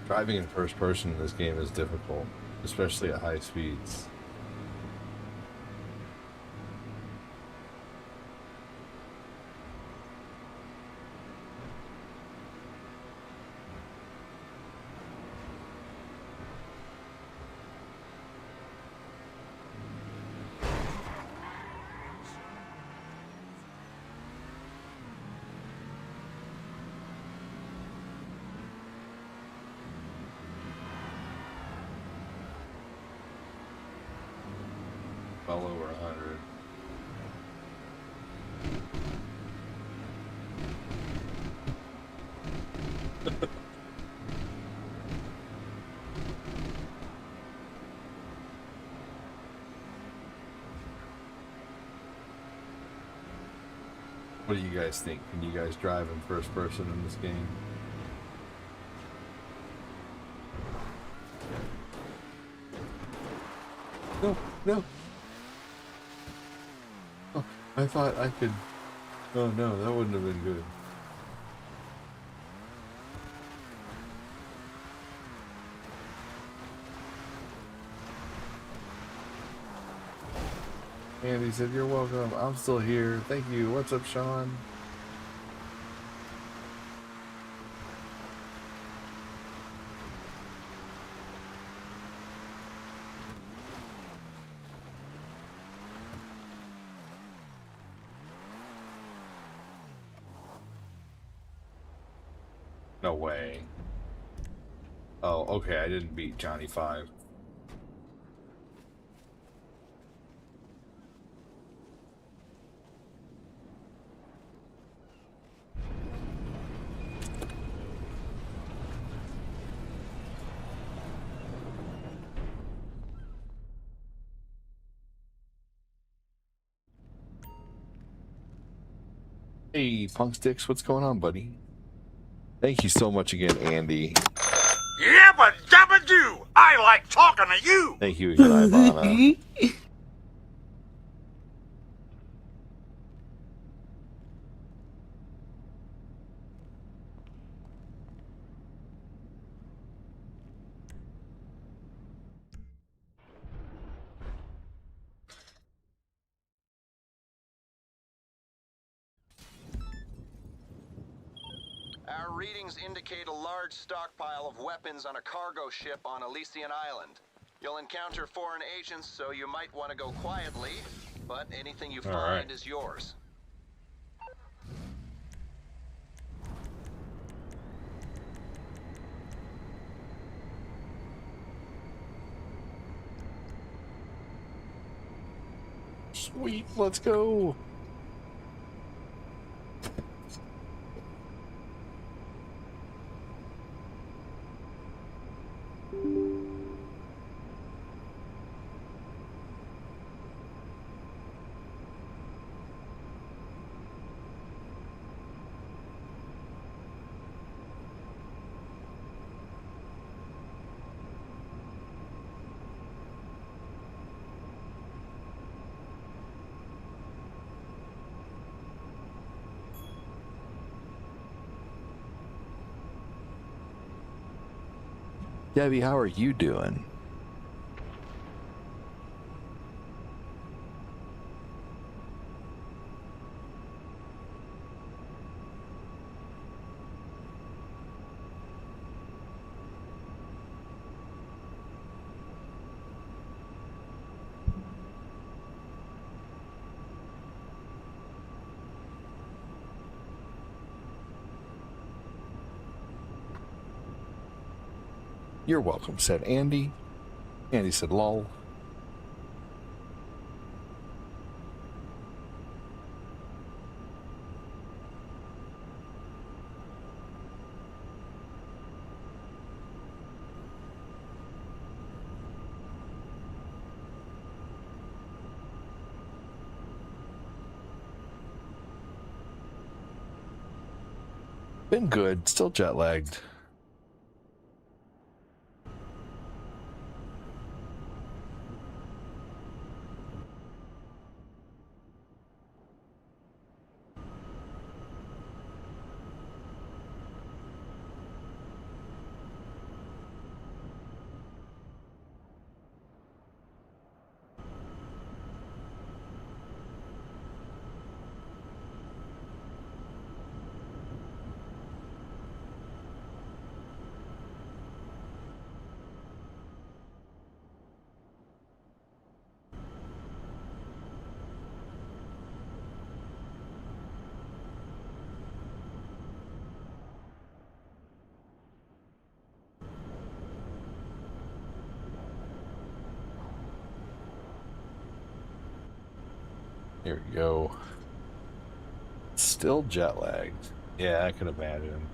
Driving in first person in this game is difficult, especially at high speeds. Well over 100. What do you guys think? Can you guys drive in first person in this game? No, no. Oh, I thought I could. Oh no, that wouldn't have been good. Andy said, "You're welcome. I'm still here. Thank you. What's up, Sean?" No way. Oh, okay. I didn't beat Johnny 5. Hey, Punk Sticks, what's going on, buddy? Thank you so much again, Andy. Yabba dabba doo! I like talking to you! Thank you again, Ivana. Our readings indicate a large stockpile of weapons on a cargo ship on Elysian Island. You'll encounter foreign agents, so you might want to go quietly, but anything you find is yours. Sweet, let's go. Debbie, how are you doing? You're welcome, said Andy. Andy said, lol. Been good, still jet lagged. Here we go. Still jet lagged. Yeah, I can imagine.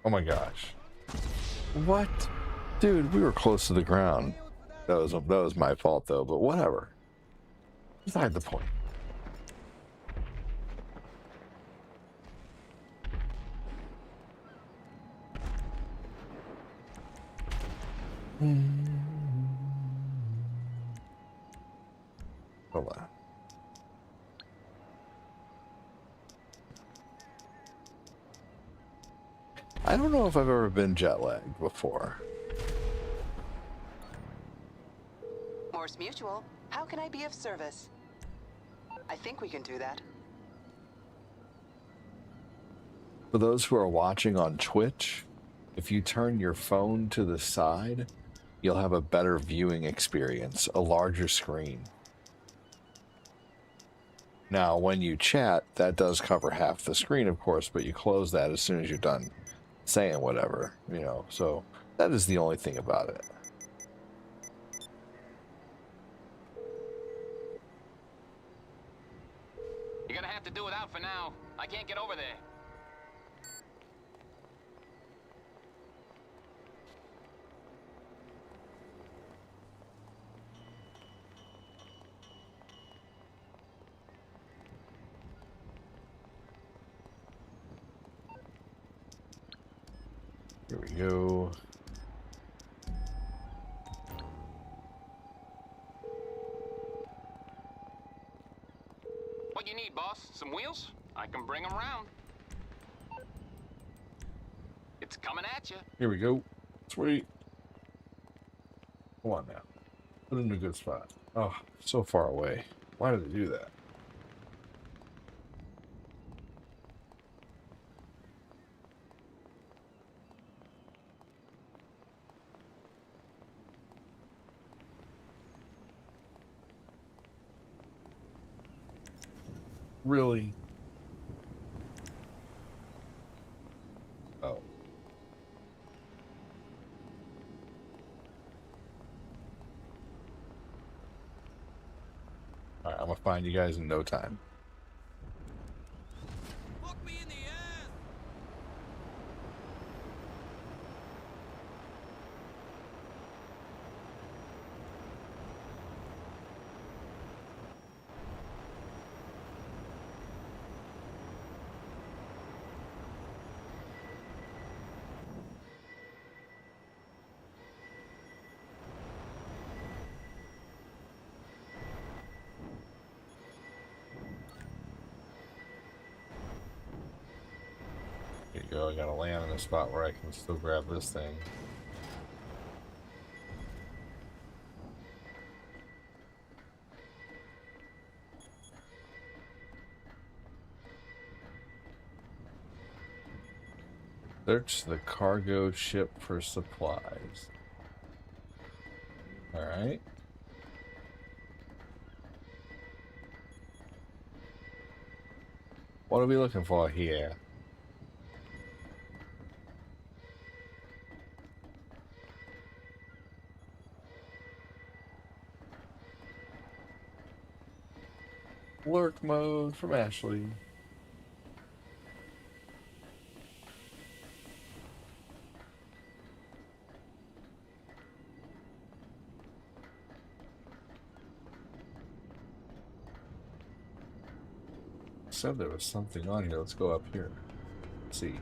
Oh my gosh. What? Dude, we were close to the ground. That was my fault though, but whatever. Beside the point. Hold on. I don't know if I've ever been jet lagged before. Morse Mutual, how can I be of service? I think we can do that. For those who are watching on Twitch, if you turn your phone to the side, you'll have a better viewing experience, a larger screen. Now, when you chat, that does cover half the screen, of course, but you close that as soon as you're done saying whatever, you know, so that is the only thing about it. You're gonna have to do without for now. I can't get over there. Here we go. What you need, boss? Some wheels? I can bring them around. It's coming at you. Here we go. Sweet. Come on now. Put it in a good spot. Oh, so far away. Why did they do that? Really? Oh. Alright, I'm gonna find you guys in no time. Here you go, I gotta land in a spot where I can still grab this thing. Search the cargo ship for supplies. Alright. What are we looking for here? Lurk mode from Ashley. Said there was something on here. Let's go up here. Let's see.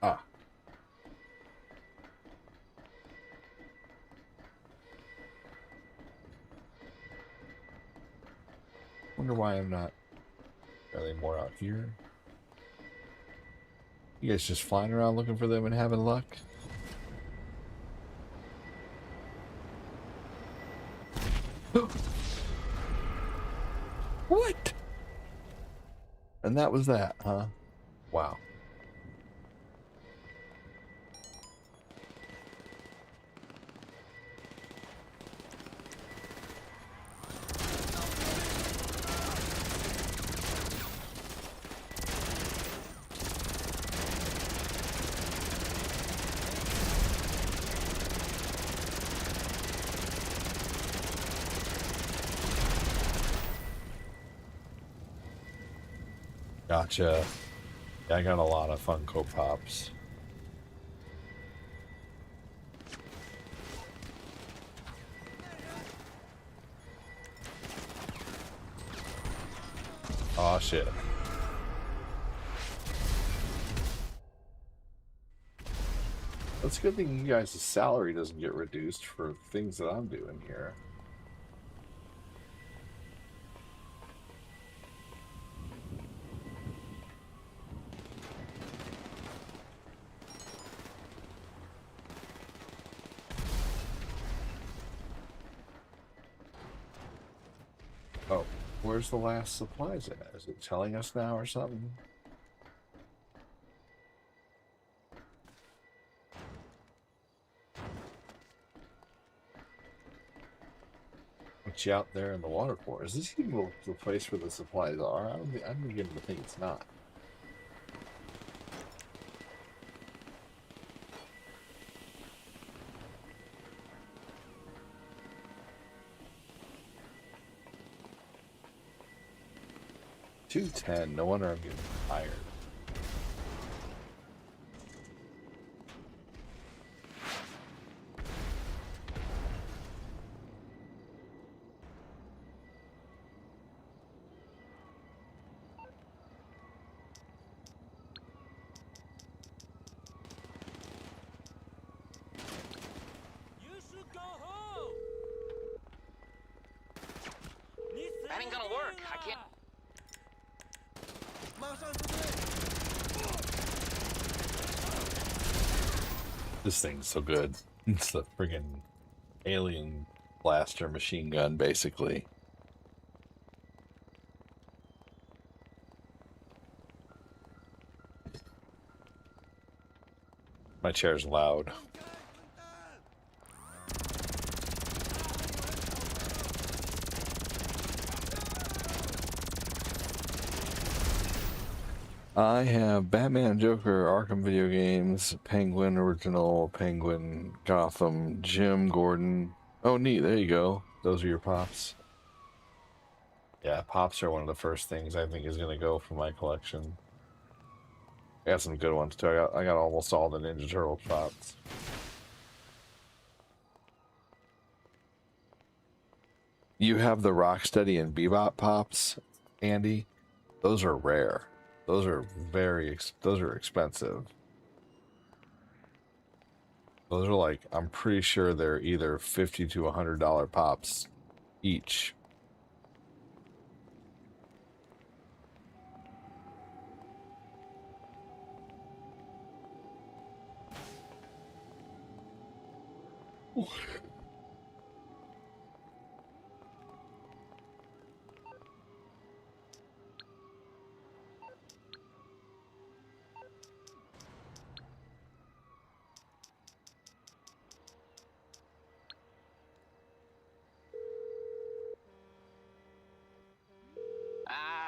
Ah. Wonder why I'm not. Are they more out here? You guys just flying around looking for them and having luck? What? And that was that, huh? Wow. Gotcha. Yeah, I got a lot of Funko Pops. Oh shit. It's a good thing you guys' salary doesn't get reduced for things that I'm doing here. Oh, where's the last supplies at? Is it telling us now or something? What's out there in the water for? Is this even the place where the supplies are? I'm beginning to think it's not. $210. No wonder I'm getting tired. That ain't gonna work. I can't. This thing's so good. It's the friggin' alien blaster machine gun, basically. My chair's loud. I have Batman, Joker, Arkham video games, Penguin original, Penguin, Gotham, Jim, Gordon. Oh, neat. There you go. Those are your pops. Yeah, pops are one of the first things I think is going to go for my collection. I got some good ones too. I got almost all the Ninja Turtle pops. You have the Rocksteady and Bebop pops, Andy. Those are rare. Those are those are expensive. Those are like, I'm pretty sure they're either $50 to $100 pops each.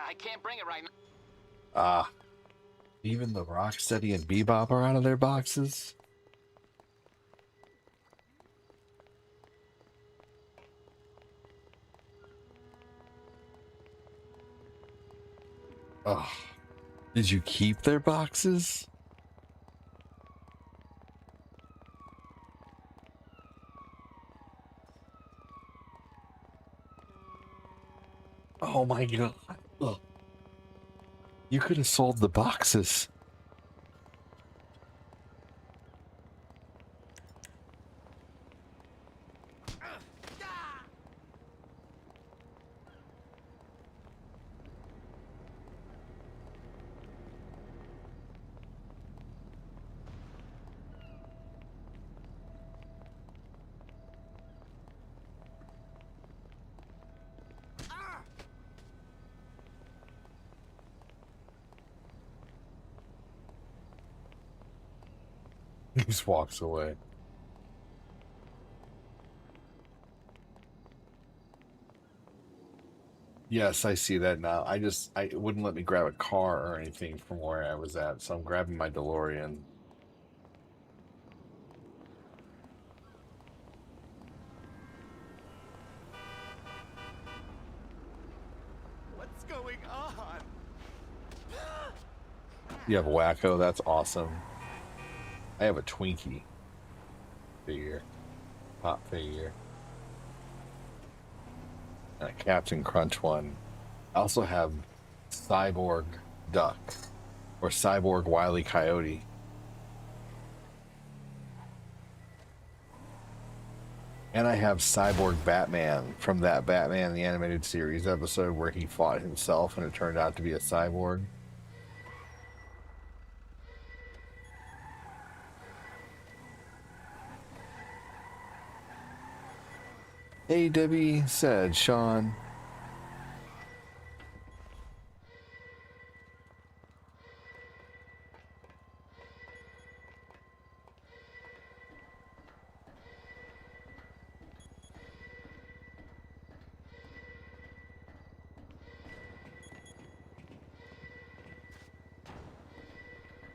I can't bring it right now. Ah, even the Rocksteady and Bebop are out of their boxes? Oh, did you keep their boxes? Oh my god. Ugh. You could have sold the boxes. He just walks away. Yes, I see that now. It wouldn't let me grab a car or anything from where I was at, so I'm grabbing my DeLorean. What's going on? You have a Wacko? That's awesome. I have a Twinkie figure. Pop figure. And a Captain Crunch one. I also have Cyborg Duck. Or Cyborg Wile E. Coyote. And I have Cyborg Batman from that Batman the Animated Series episode where he fought himself and it turned out to be a cyborg. Hey, Debbie, said Sean.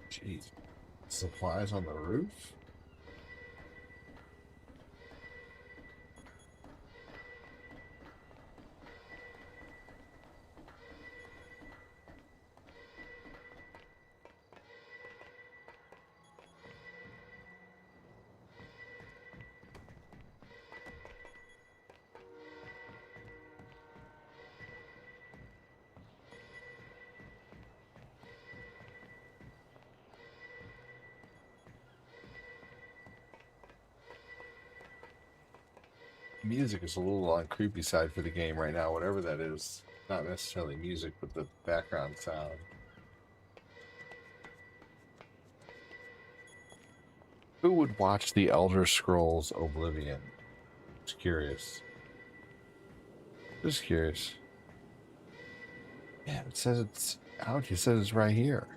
Jeez. Supplies on the roof? Music is a little on creepy side for the game right now, whatever that is. Not necessarily music, but the background sound. Who would watch The Elder Scrolls Oblivion? Just curious. Just curious. Yeah, it says it's out. It says it's right here.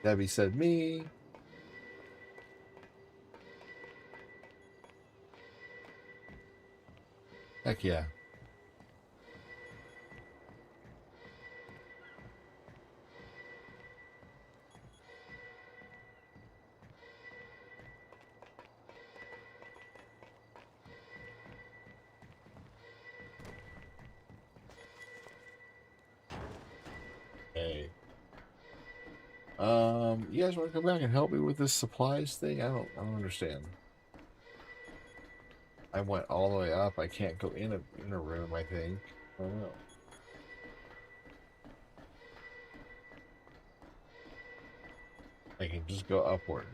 Debbie said me. Heck yeah. Hey. You guys want to come back and help me with this supplies thing? I don't understand. I went all the way up. I can't go in a room, I think. I don't know. I can just go upward.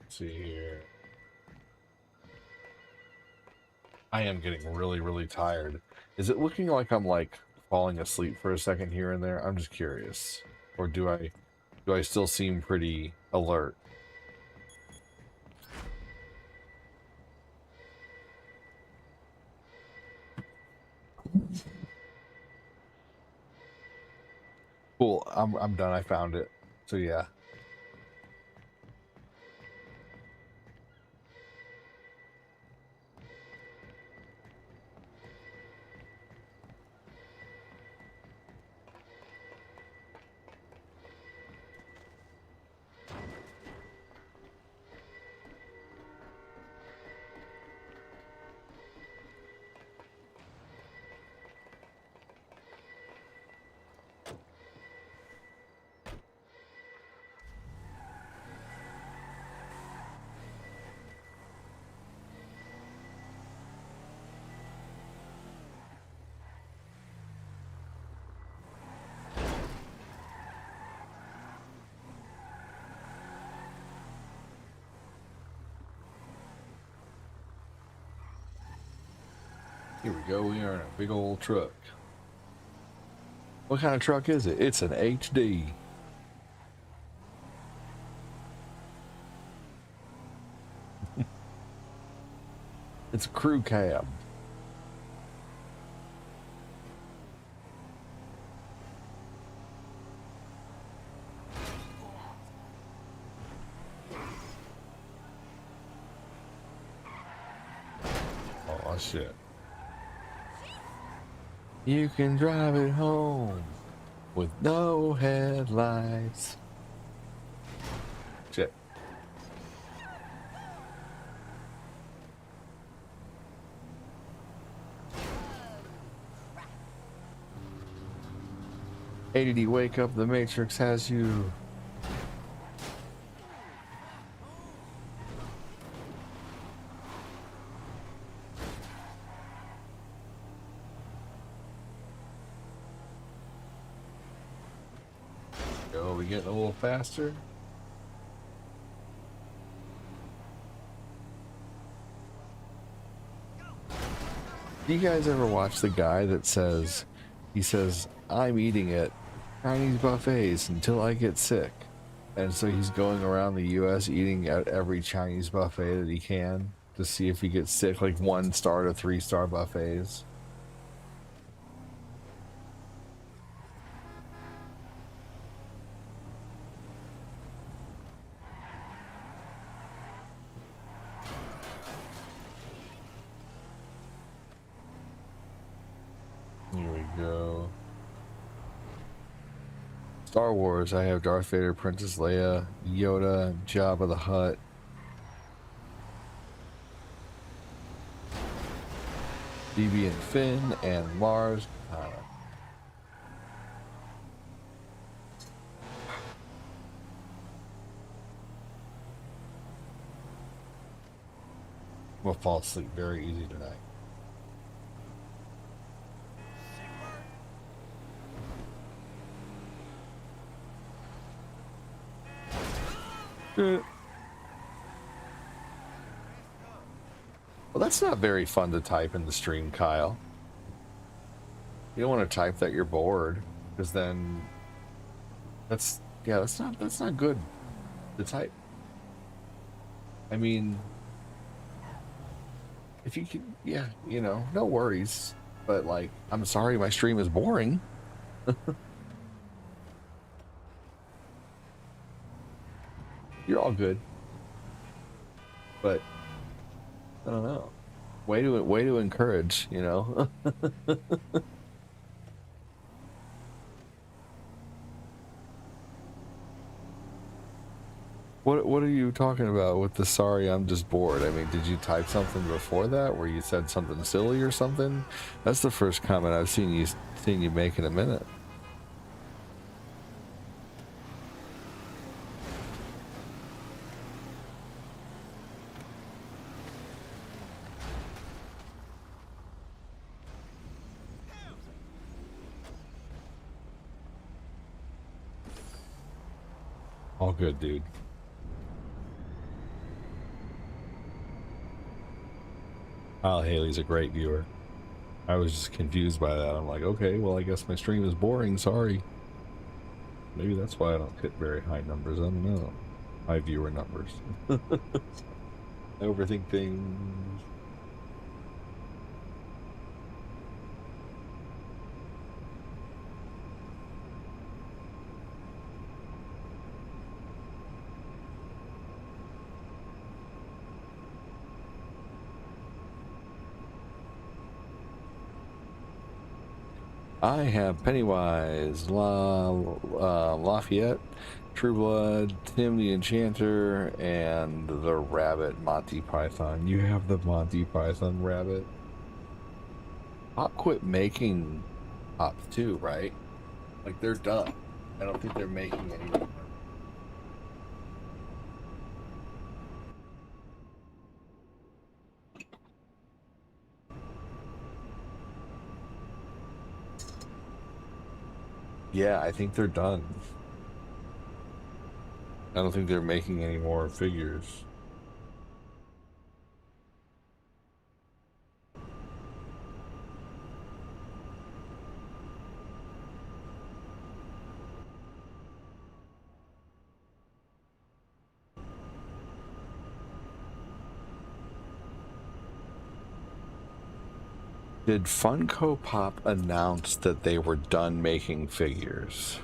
Let's see here. I am getting really, really tired. Is it looking like I'm like falling asleep for a second here and there? I'm just curious. Or do I still seem pretty alert? Cool. I'm done. I found it. So yeah. Here we go. We are in a big old truck. What kind of truck is it? It's an HD. It's a crew cab. Oh shit. You can drive it home with no headlights. Shit. ADD, wake up, the Matrix has you. Go, we getting a little faster? Do you guys ever watch the guy that says, he says, I'm eating at Chinese buffets until I get sick. And so he's going around the US eating at every Chinese buffet that he can to see if he gets sick, like 1-star to 3-star buffets. Here we go. Star Wars, I have Darth Vader, Princess Leia, Yoda, Jabba the Hutt. BB and Finn, and Mars. We'll fall asleep very easy tonight. Well, that's not very fun to type in the stream, Kyle. You don't want to type that you're bored, because then that's not good to type. I mean, if you can, yeah, you know, no worries. But like, I'm sorry, my stream is boring. You're all good. But I don't know. Way to encourage, you know. What are you talking about with the sorry I'm just bored? I mean, did you type something before that where you said something silly or something? That's the first comment I've seen you make in a minute. All good, dude. Kyle Haley's a great viewer. I was just confused by that. I'm like, okay, well, I guess my stream is boring. Sorry. Maybe that's why I don't hit very high numbers. I don't know. High viewer numbers. I overthink things. I have Pennywise, Lafayette, Trueblood, Tim the Enchanter, and the Rabbit, Monty Python. You have the Monty Python Rabbit. Pop quit making pops too, right? Like, they're done. I don't think they're making any more. Yeah, I think they're done. I don't think they're making any more figures. Did Funko Pop announce that they were done making figures?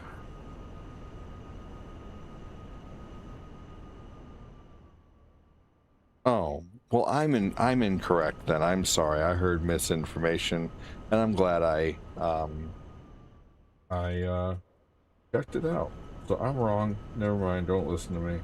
Oh, well, I'm incorrect then. I'm sorry. I heard misinformation, and I'm glad I checked it out. So I'm wrong. Never mind. Don't listen to me.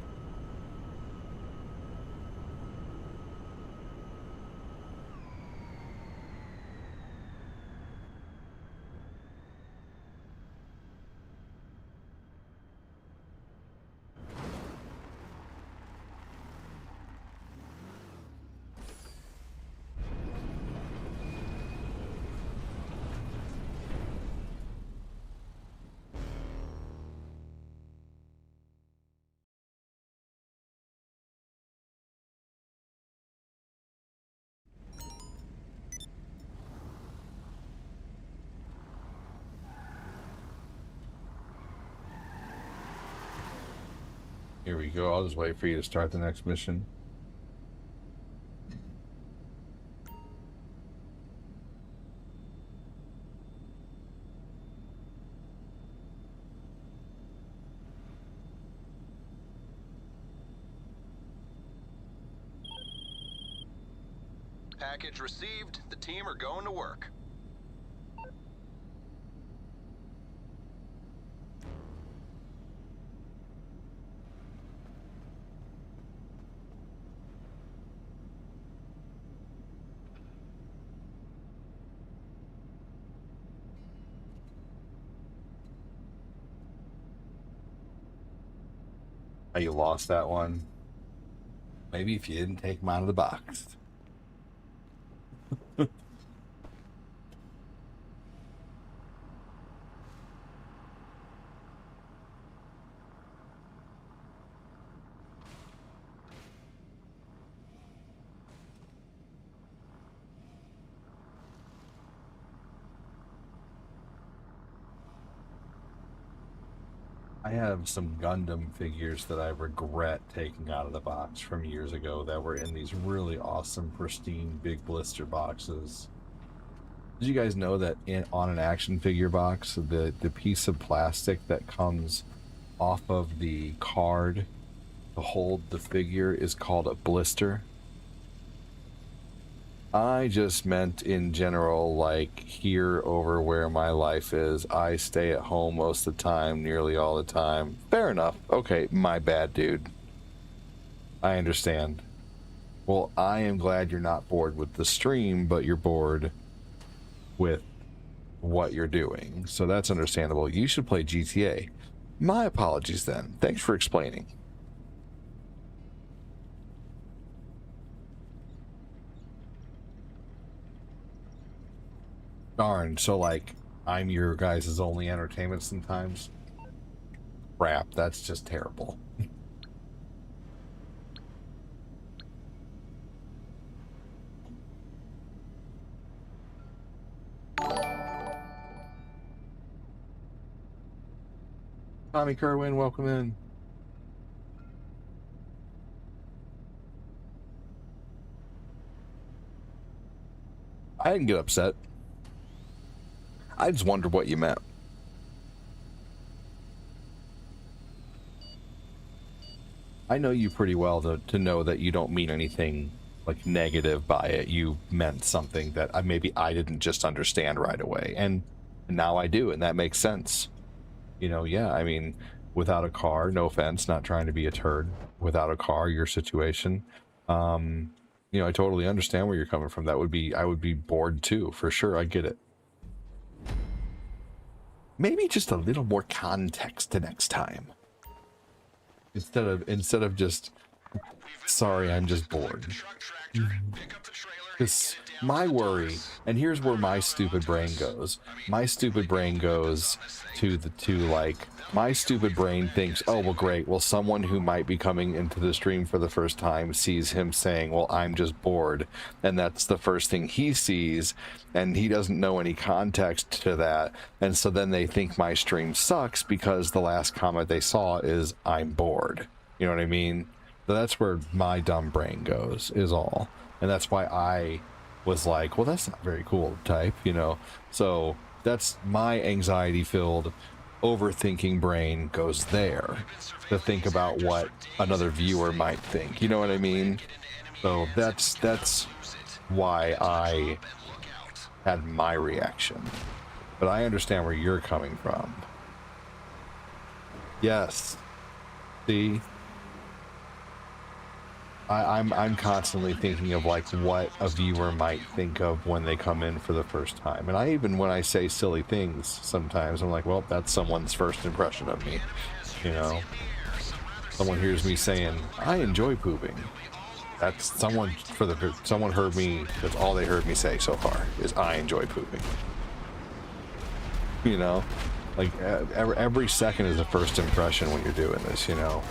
Here we go. I'll just wait for you to start the next mission. Package received. The team are going to work. Oh, you lost that one. Maybe if you didn't take them out of the box. I have some Gundam figures that I regret taking out of the box from years ago that were in these really awesome, pristine, big blister boxes. Did you guys know that on an action figure box, the piece of plastic that comes off of the card to hold the figure is called a blister? I just meant in general, like here over where my life is. I stay at home most of the time, nearly all the time. Fair enough. Okay, my bad, dude. I understand. Well, I am glad you're not bored with the stream, but you're bored with what you're doing. So that's understandable. You should play GTA. My apologies then. Thanks for explaining. Darn, so like, I'm your guys' only entertainment sometimes? Crap, that's just terrible. Tommy Kerwin, welcome in. I didn't get upset. I just wondered what you meant. I know you pretty well to know that you don't mean anything like negative by it. You meant something that maybe I didn't just understand right away, and now I do, and that makes sense. You know, yeah, I mean, without a car, no offense, not trying to be a turd, without a car, your situation, you know, I totally understand where you're coming from. I would be bored too, for sure. I get it. Maybe just a little more context to next time. Instead of just, sorry, I'm just bored. Because my worry, and here's where my stupid brain goes. My stupid brain goes to my stupid brain thinks, oh, well, great. Well, someone who might be coming into the stream for the first time sees him saying, well, I'm just bored. And that's the first thing he sees. And he doesn't know any context to that. And so then they think my stream sucks because the last comment they saw is, I'm bored. You know what I mean? So that's where my dumb brain goes, is all. And that's why I was like, well, that's not very cool type, you know? So that's my anxiety-filled, overthinking brain goes there to think about what another viewer might think. You know what I mean? So that's why I had my reaction. But I understand where you're coming from. Yes. See? I'm constantly thinking of like what a viewer might think of when they come in for the first time. And when I say silly things sometimes, I'm like, well, that's someone's first impression of me. You know? Someone hears me saying, I enjoy pooping. That's someone heard me, that's all they heard me say so far, is I enjoy pooping. You know? Like every second is a first impression when you're doing this, you know?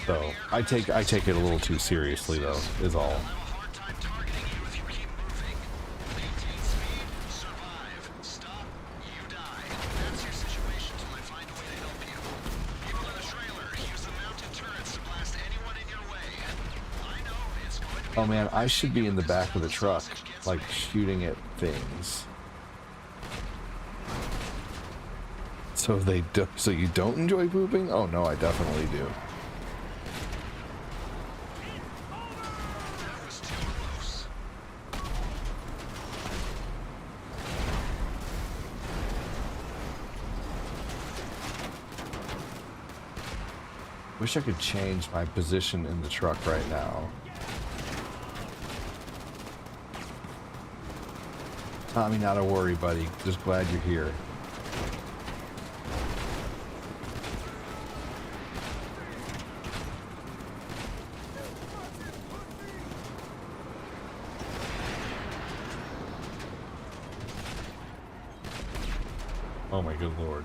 So I take it a little too seriously, though, is all. Oh man, I should be in the back of the truck, like shooting at things. So so you don't enjoy pooping? Oh no, I definitely do. Wish I could change my position in the truck right now. Tommy, not a worry, buddy. Just glad you're here. Oh my good lord.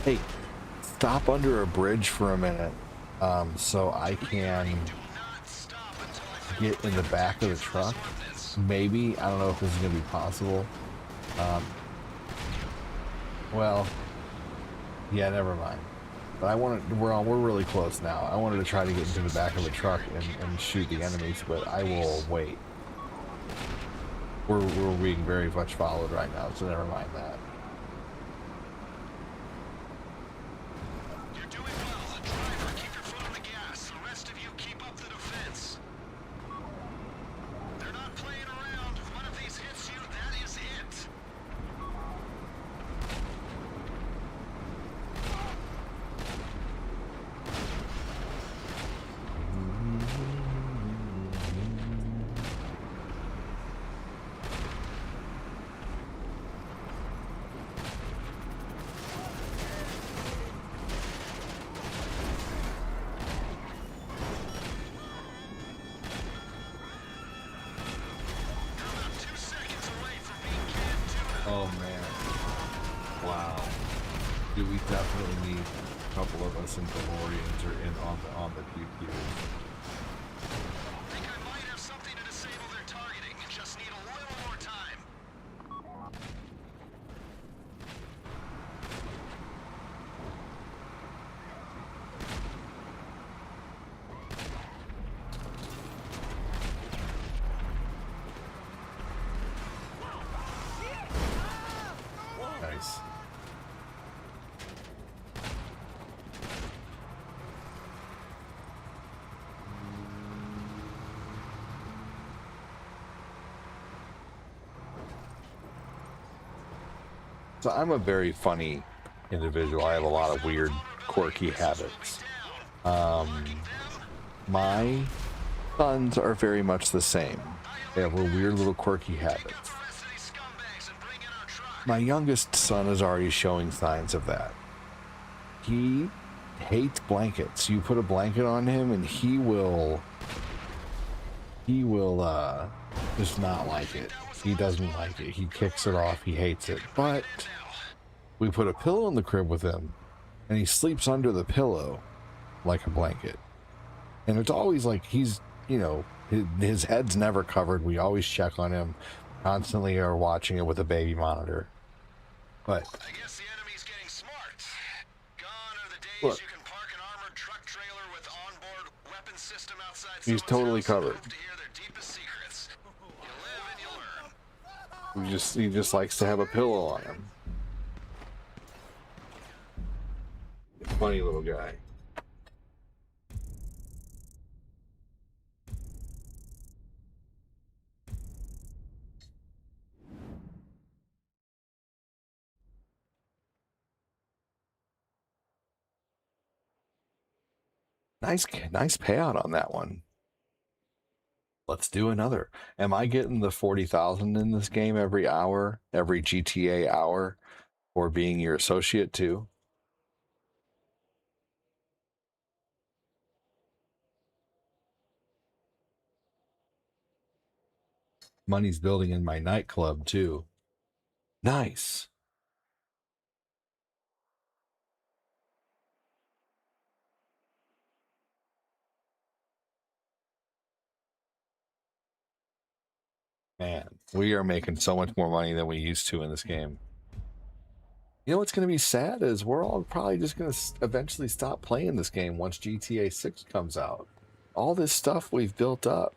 Hey, stop under a bridge for a minute, so I can get in the back of the truck. Maybe. I don't know if this is going to be possible. Well, yeah, never mind. But I wanted, we're really close now. I wanted to try to get into the back of the truck and shoot the enemies, but I will wait. We're being very much followed right now, so never mind that. You're doing well. Driver, keep your foot on the gas. The rest of you keep up the defense. They're not playing around. If one of these hits you, that is it. Oh man. Wow. Dude, we definitely need a couple of us in DeLoreans or in on the PQs. Think I might have something to disable their targeting. Just need a little more time. Nice. So I'm a very funny individual. I have a lot of weird, quirky habits. My sons are very much the same. They have weird little quirky habits. My youngest son is already showing signs of that. He hates blankets. You put a blanket on him and he will just not like it. He doesn't like it. He kicks it off. He hates it. But we put a pillow in the crib with him and he sleeps under the pillow like a blanket. And it's always like he's, you know, his head's never covered. We always check on him, constantly are watching it with a baby monitor. But I guess the enemy's getting smart. Gone are the days look, you can park an armored truck trailer with onboard weapon system outside he's totally covered. to hear their deepest secrets. You live and you learn. He just likes to have a pillow on him. Funny little guy. Nice payout on that one. Let's do another. Am I getting the 40,000 in this game every hour, every GTA hour, for being your associate too? Money's building in my nightclub too. Nice. Man, we are making so much more money than we used to in this game. You know what's going to be sad is we're all probably just going to eventually stop playing this game once GTA 6 comes out. All this stuff we've built up.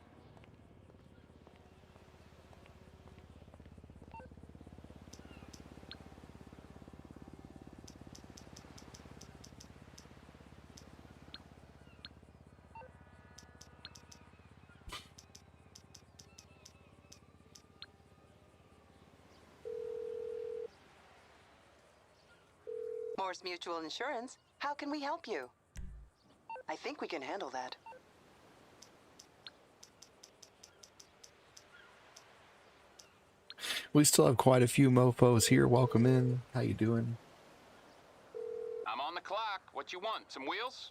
Morse Mutual Insurance, how can we help you? I think we can handle that. We still have quite a few mofos here. Welcome in. How you doing? I'm on the clock. What you want? Some wheels?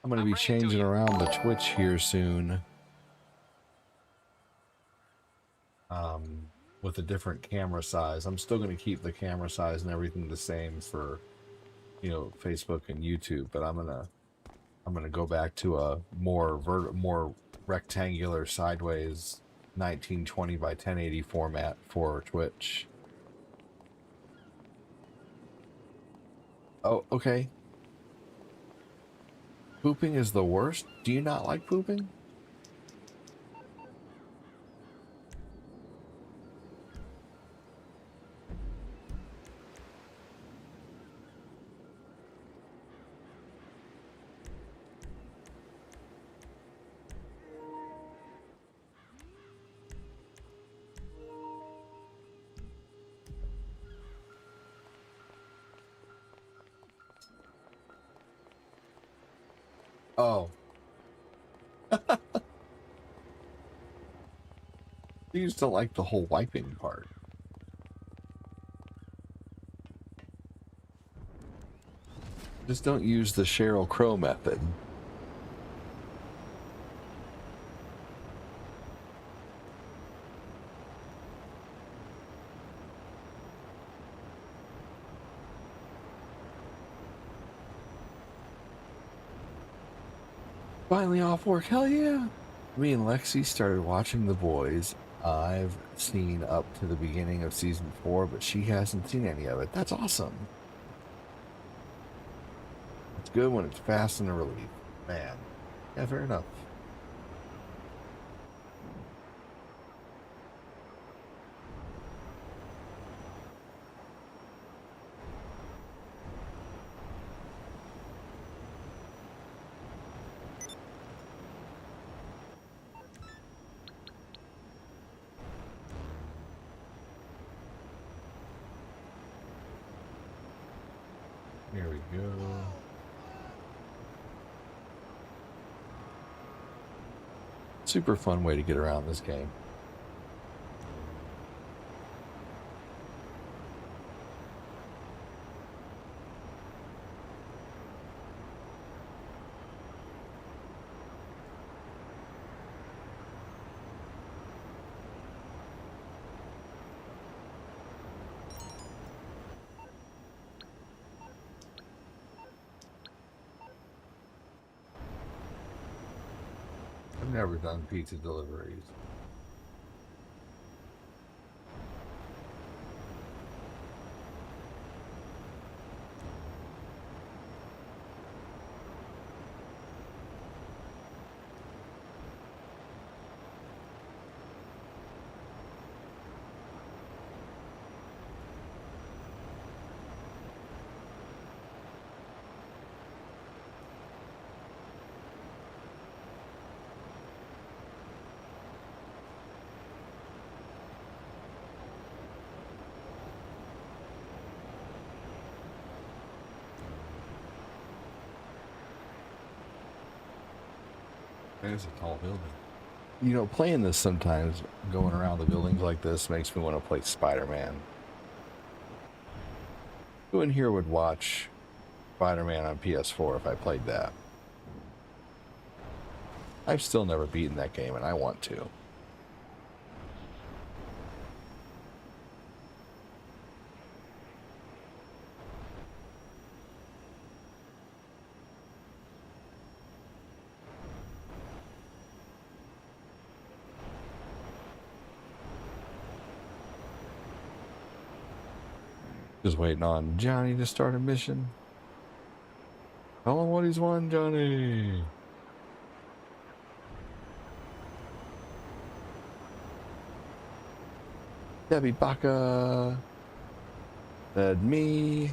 I'm going to be changing around the Twitch here soon. With a different camera size. I'm still going to keep the camera size and everything the same for, you know, Facebook and YouTube, but I'm gonna go back to a more rectangular sideways 1920 by 1080 format for Twitch. Oh, okay. Pooping is the worst? Do you not like pooping? Oh. You just don't like the whole wiping part. Just don't use the Sheryl Crow method. Finally off work, hell yeah! Me and Lexi started watching The Boys. I've seen up to the beginning of season 4, but she hasn't seen any of it. That's awesome. It's good when it's fast and a relief. Man. Yeah, fair enough. Here we go. Super fun way to get around this game. I've never done pizza deliveries. There's a tall building. You know, playing this sometimes, going around the buildings like this, makes me want to play Spider-Man. Who in here would watch Spider-Man on PS4 if I played that? I've still never beaten that game, and I want to. Just waiting on Johnny to start a mission. Tell him what he's won, Johnny. Debbie Baca. Said me.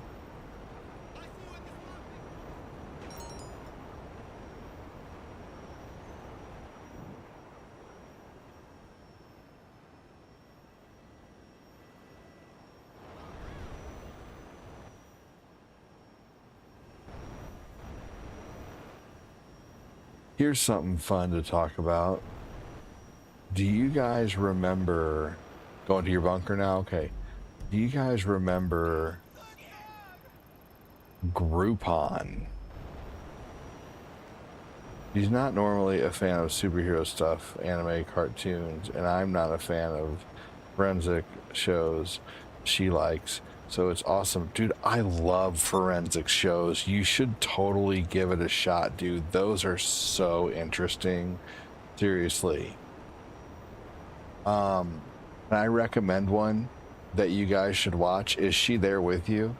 Here's something fun to talk about. Do you guys remember going to your bunker now? Okay. Do you guys remember Groupon? He's not normally a fan of superhero stuff, anime, cartoons, and I'm not a fan of forensic shows she likes. So it's awesome. Dude, I love forensic shows. You should totally give it a shot, dude. Those are so interesting. Seriously. And I recommend one that you guys should watch. Is she there with you?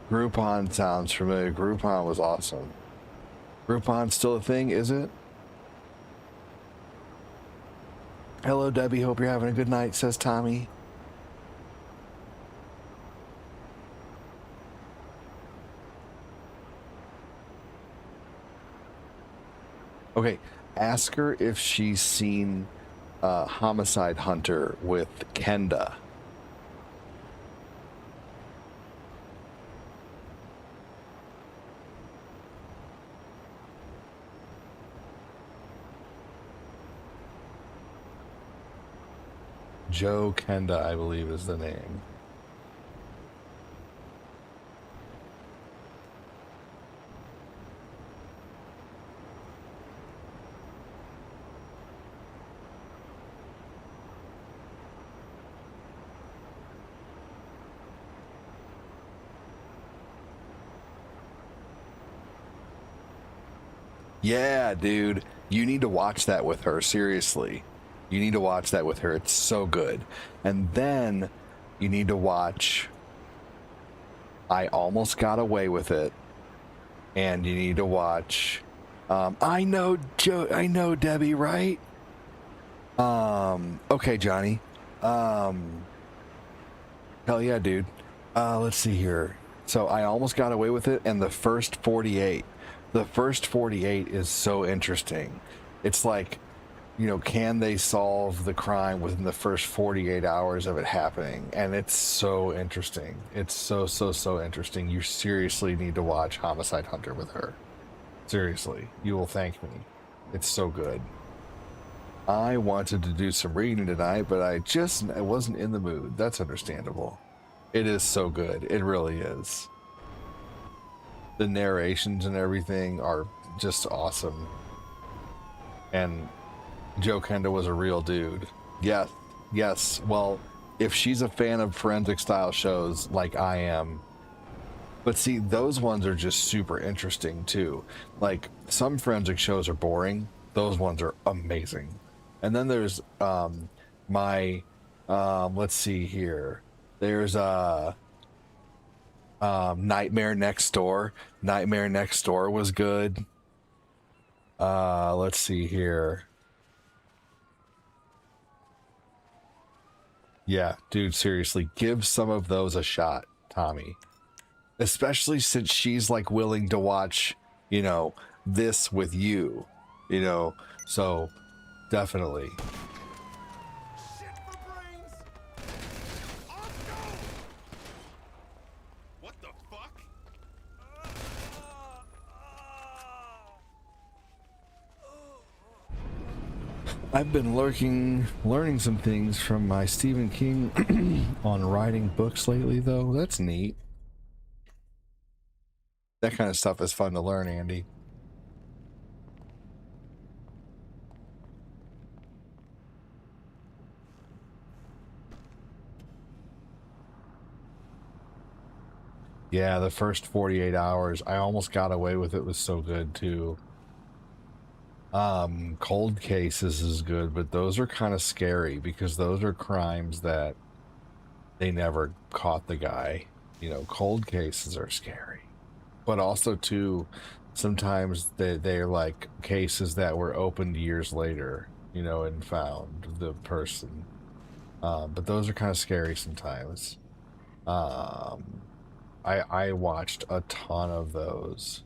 Groupon sounds familiar. Groupon was awesome. Groupon's still a thing, is it? Hello, Debbie. Hope you're having a good night, says Tommy. Okay, ask her if she's seen Homicide Hunter with Kenda. Joe Kenda, I believe, is the name. Yeah, dude. You need to watch that with her, seriously. You need to watch that with her. It's so good. And then you need to watch I Almost Got Away with It. And you need to watch I know Debbie, right? Okay, Johnny. Hell yeah, dude. Let's see here. So I Almost Got Away with It and The First 48. The First 48 is so interesting. It's like, you know, can they solve the crime within the first 48 hours of it happening? And it's so interesting. It's so interesting. You seriously need to watch Homicide Hunter with her. Seriously, you will thank me. It's so good. I wanted to do some reading tonight, but I wasn't in the mood. That's understandable. It is so good. It really is. The narrations and everything are just awesome. And Joe Kenda was a real dude. Yes. Well, if she's a fan of forensic style shows like I am, but see, those ones are just super interesting too. Like, some forensic shows are boring. Those ones are amazing. And then there's let's see here. There's Nightmare Next Door. Nightmare Next Door was good. Let's see here. Yeah, dude, seriously, give some of those a shot, Tommy. Especially since she's like willing to watch, you know, this with you, you know, so definitely. Shit for brains! Off go! What the fuck? I've been learning some things from my Stephen King on writing books lately, though. That's neat. That kind of stuff is fun to learn, Andy. Yeah, the first 48 hours, I Almost Got Away with It was so good, too. Cold cases is good, but those are kind of scary because those are crimes that they never caught the guy. You know, cold cases are scary. But also, too, sometimes they're like cases that were opened years later, you know, and found the person. But those are kind of scary sometimes. I watched a ton of those.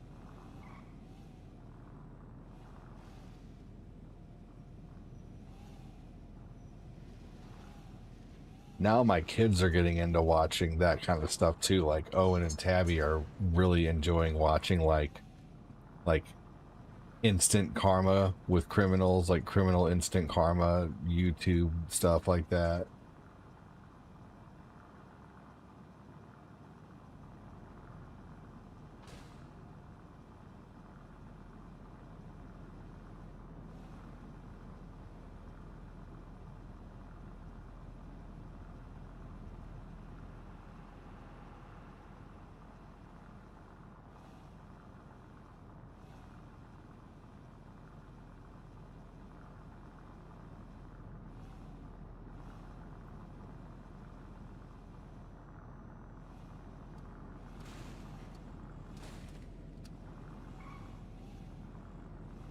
Now my kids are getting into watching that kind of stuff too. Like Owen and Tabby are really enjoying watching like instant karma with criminals, like criminal instant karma, YouTube stuff like that.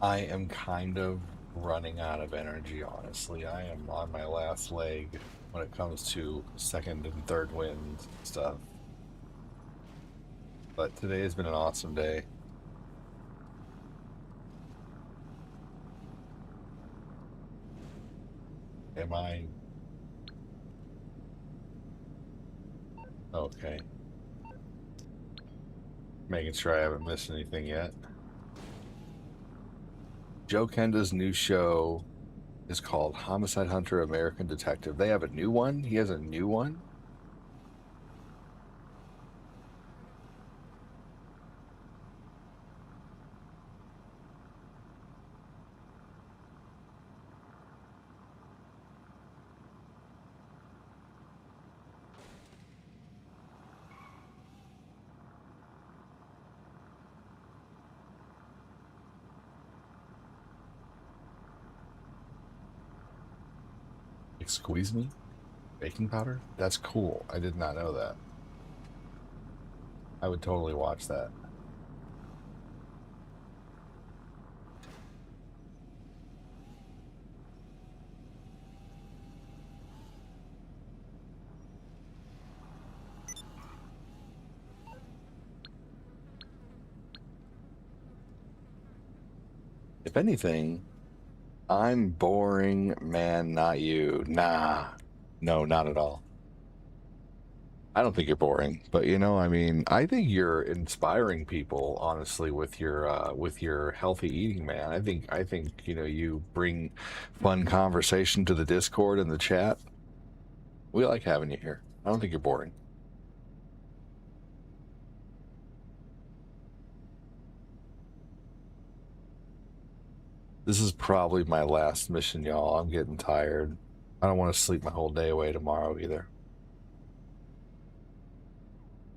I am kind of running out of energy, honestly. I am on my last leg when it comes to second and third wind stuff. But today has been an awesome day. Am I? Okay. Making sure I haven't missed anything yet. Joe Kenda's new show is called Homicide Hunter American Detective. They have a new one? He has a new one? Squeeze me? Baking powder? That's cool. I did not know that. I would totally watch that. If anything, I'm boring, man, not you. Nah. No, not at all. I don't think you're boring, but you know, I mean, I think you're inspiring people, honestly, with your healthy eating, man. I think, you know, you bring fun conversation to the Discord and the chat. We like having you here. I don't think you're boring. This is probably my last mission, y'all. I'm getting tired. I don't want to sleep my whole day away tomorrow either.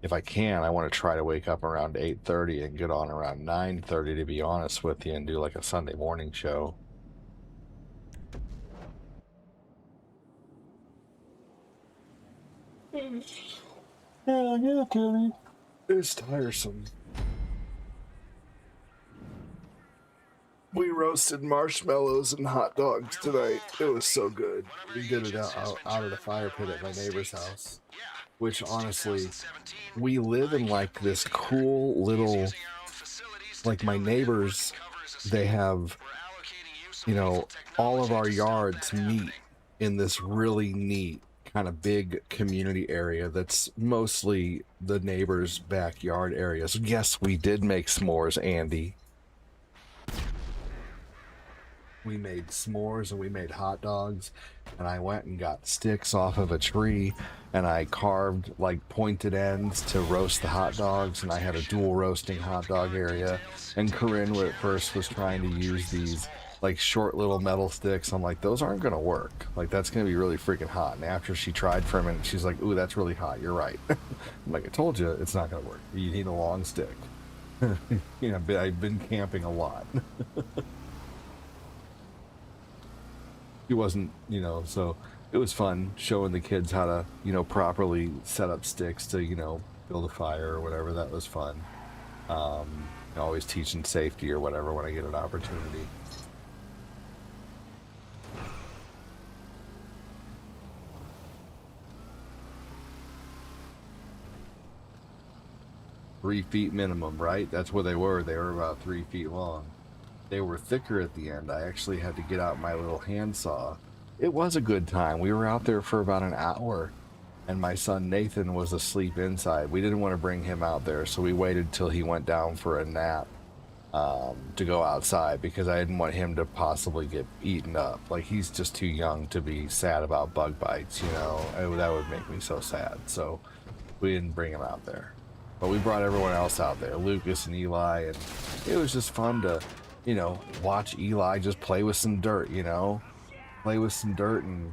If I can, I want to try to wake up around 8:30 and get on around 9:30, to be honest with you, and do like a Sunday morning show. Yeah, Kenny. It's tiresome. We roasted marshmallows and hot dogs tonight. It was so good. We did it out of the fire pit at my neighbor's house. Which, honestly, we live in like this cool little, like my neighbors, they have, you know, all of our yards meet in this really neat kind of big community area that's mostly the neighbors' backyard areas. Yes, we did make s'mores, Andy. We made s'mores and we made hot dogs, and I went and got sticks off of a tree and I carved like pointed ends to roast the hot dogs, and I had a dual roasting hot dog area. And Corinne at first was trying to use these like short little metal sticks. I'm like, those aren't gonna work. Like, that's gonna be really freaking hot. And after she tried for a minute, she's like, ooh, that's really hot. You're right. I'm like, I told you, it's not gonna work. You need a long stick. You know, I've been camping a lot. he wasn't, you know, so it was fun showing the kids how to, you know, properly set up sticks to, you know, build a fire or whatever. That was fun. Always teaching safety or whatever when I get an opportunity. Three feet minimum, right? That's where they were. They were about 3 feet long. They were thicker at the end. I actually had to get out my little handsaw. It was a good time. We were out there for about an hour, and my son Nathan was asleep inside. We didn't want to bring him out there, so we waited till he went down for a nap to go outside, because I didn't want him to possibly get eaten up. Like, he's just too young to be sad about bug bites, you know? That would make me so sad. So we didn't bring him out there. But we brought everyone else out there, Lucas and Eli, and it was just fun to, you know, watch Eli just play with some dirt, you know? Play with some dirt and...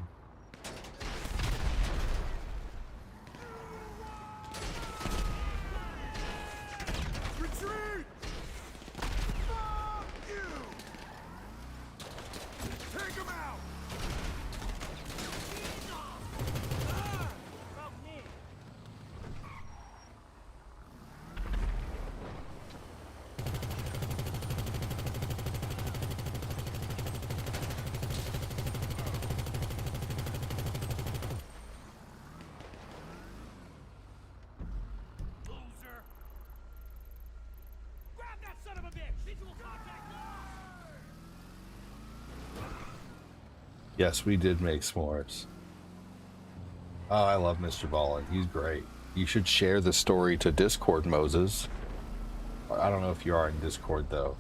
Retreat! Fuck you! Take him out! Yes, we did make s'mores. Oh, I love Mr. Ballin. He's great. You should share the story to Discord, Moses. I don't know if you are in Discord, though.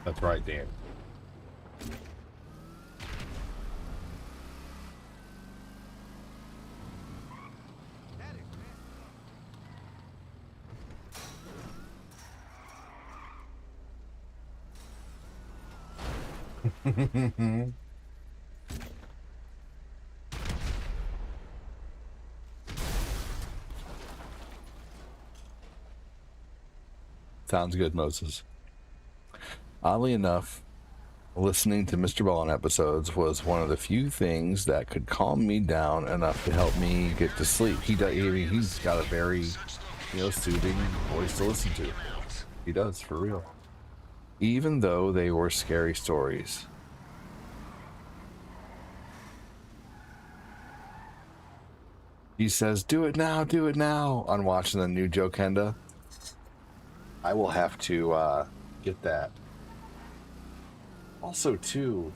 That's right, Dan. Sounds good, Moses. Oddly enough, listening to Mr. Ballin episodes was one of the few things that could calm me down enough to help me get to sleep. He's got a very, you know, soothing voice to listen to. He does, for real. Even though they were scary stories. He says, do it now, on watching the new Joe Kenda. I will have to get that. Also, too,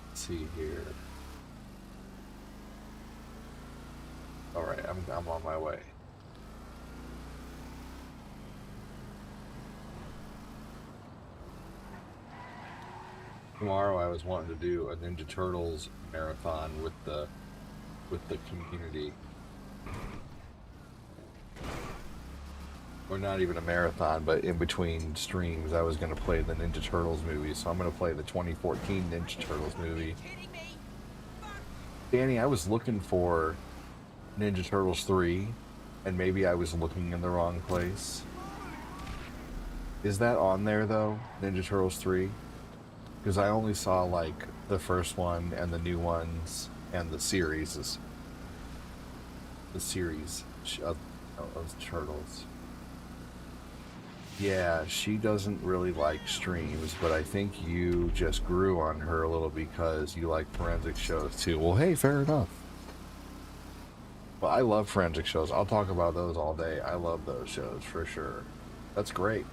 let's see here. All right, I'm on my way. Tomorrow, I was wanting to do a Ninja Turtles marathon with the community. Or not even a marathon, but in between streams, I was going to play the Ninja Turtles movie, so I'm going to play the 2014 Ninja Turtles movie. Danny, I was looking for Ninja Turtles 3, and maybe I was looking in the wrong place. Is that on there, though? Ninja Turtles 3? Because I only saw, like, the first one and the new ones and the series. The series of Turtles. Yeah, she doesn't really like streams, but I think you just grew on her a little because you like forensic shows, too. Well, hey, fair enough. Well, I love forensic shows. I'll talk about those all day. I love those shows, for sure. That's great.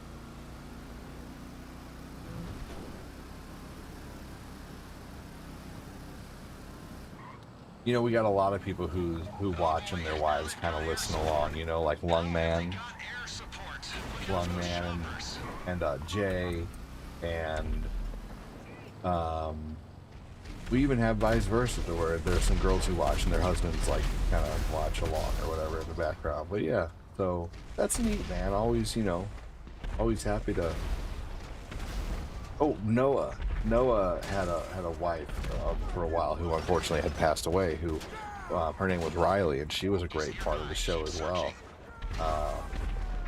You know, we got a lot of people who watch and their wives kind of listen along. You know, like Lungman and Jay, and we even have vice versa, to where there's some girls who watch and their husbands like kind of watch along or whatever in the background. But yeah, so that's neat, man. Always, you know, always happy to. Oh, Noah had a wife for a while who unfortunately had passed away. Who her name was Riley, and she was a great part of the show as well.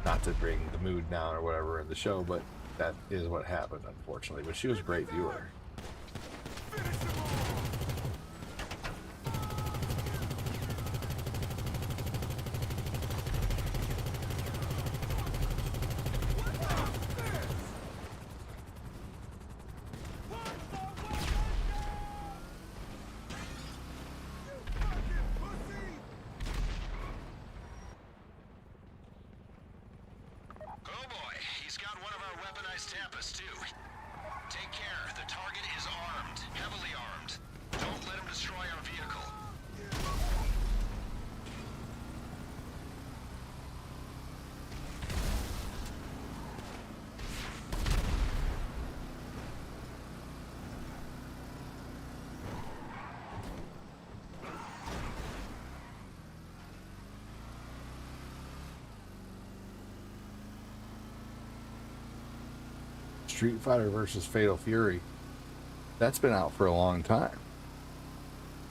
Not to bring the mood down or whatever in the show, but that is what happened, unfortunately. But she was a great viewer. Street Fighter versus Fatal Fury. That's been out for a long time.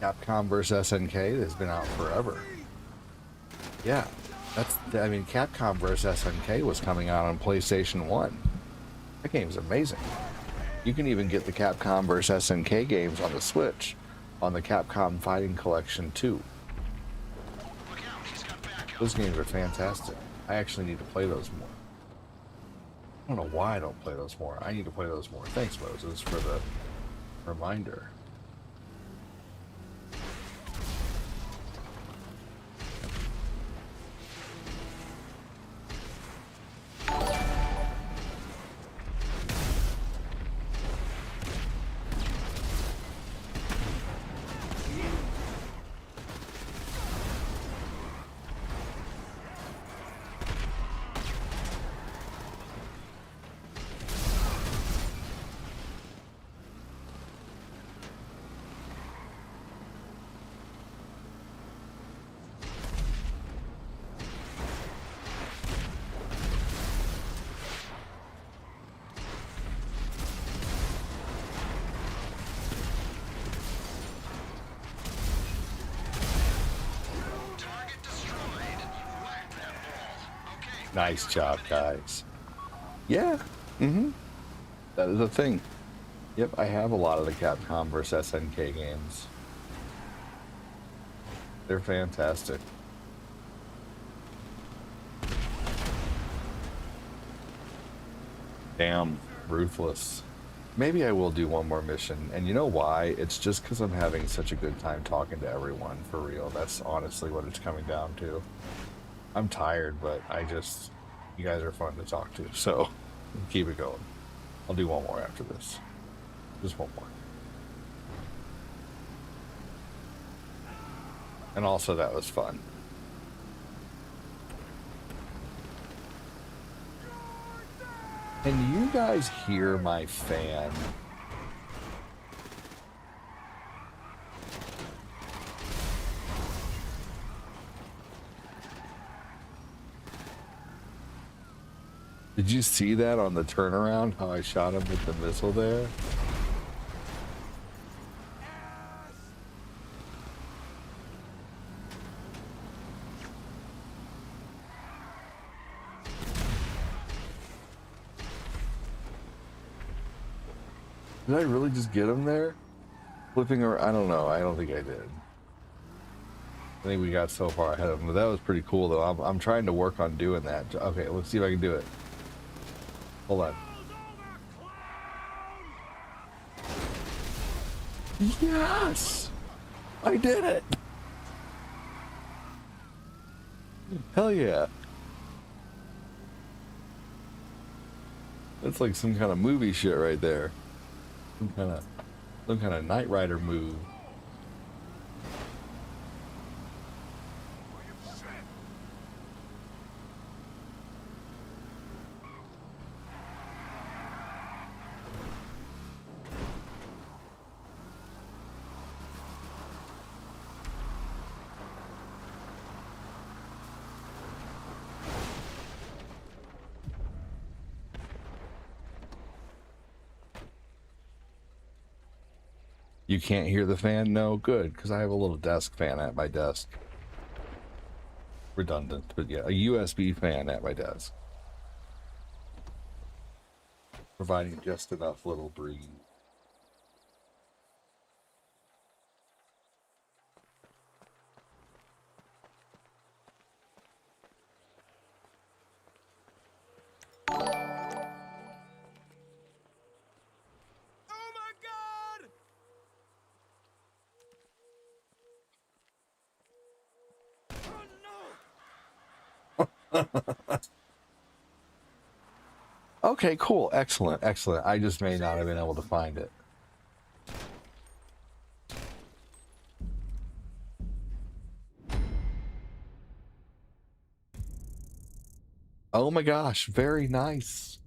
Capcom versus SNK has been out forever. Yeah, I mean, Capcom versus SNK was coming out on PlayStation 1. That game's amazing. You can even get the Capcom versus SNK games on the Switch on the Capcom Fighting Collection 2. Those games are fantastic. I actually need to play those more. I don't know why I don't play those more. I need to play those more. Thanks, Moses, for the reminder. Nice job, guys. Yeah. That is a thing. Yep, I have a lot of the Capcom vs. SNK games. They're fantastic. Damn, ruthless. Maybe I will do one more mission. And you know why? It's just because I'm having such a good time talking to everyone, for real. That's honestly what it's coming down to. I'm tired, but you guys are fun to talk to, so keep it going. I'll do one more after this. Just one more. And also, that was fun. Can you guys hear my fan? Did you see that on the turnaround, how I shot him with the missile there? Did I really just get him there? Flipping around? I don't know. I don't think I did. I think we got so far ahead of him, but that was pretty cool, though. I'm trying to work on doing that. Okay, let's see if I can do it. Hold on. Yes! I did it! Hell yeah. That's like some kind of movie shit right there. Some kind of Knight Rider move. You can't hear the fan? No, good, because I have a little desk fan at my desk. Redundant, but yeah, a USB fan at my desk. Providing just enough little breeze. Okay, cool. Excellent. Excellent. I just may not have been able to find it. Oh my gosh. Very nice.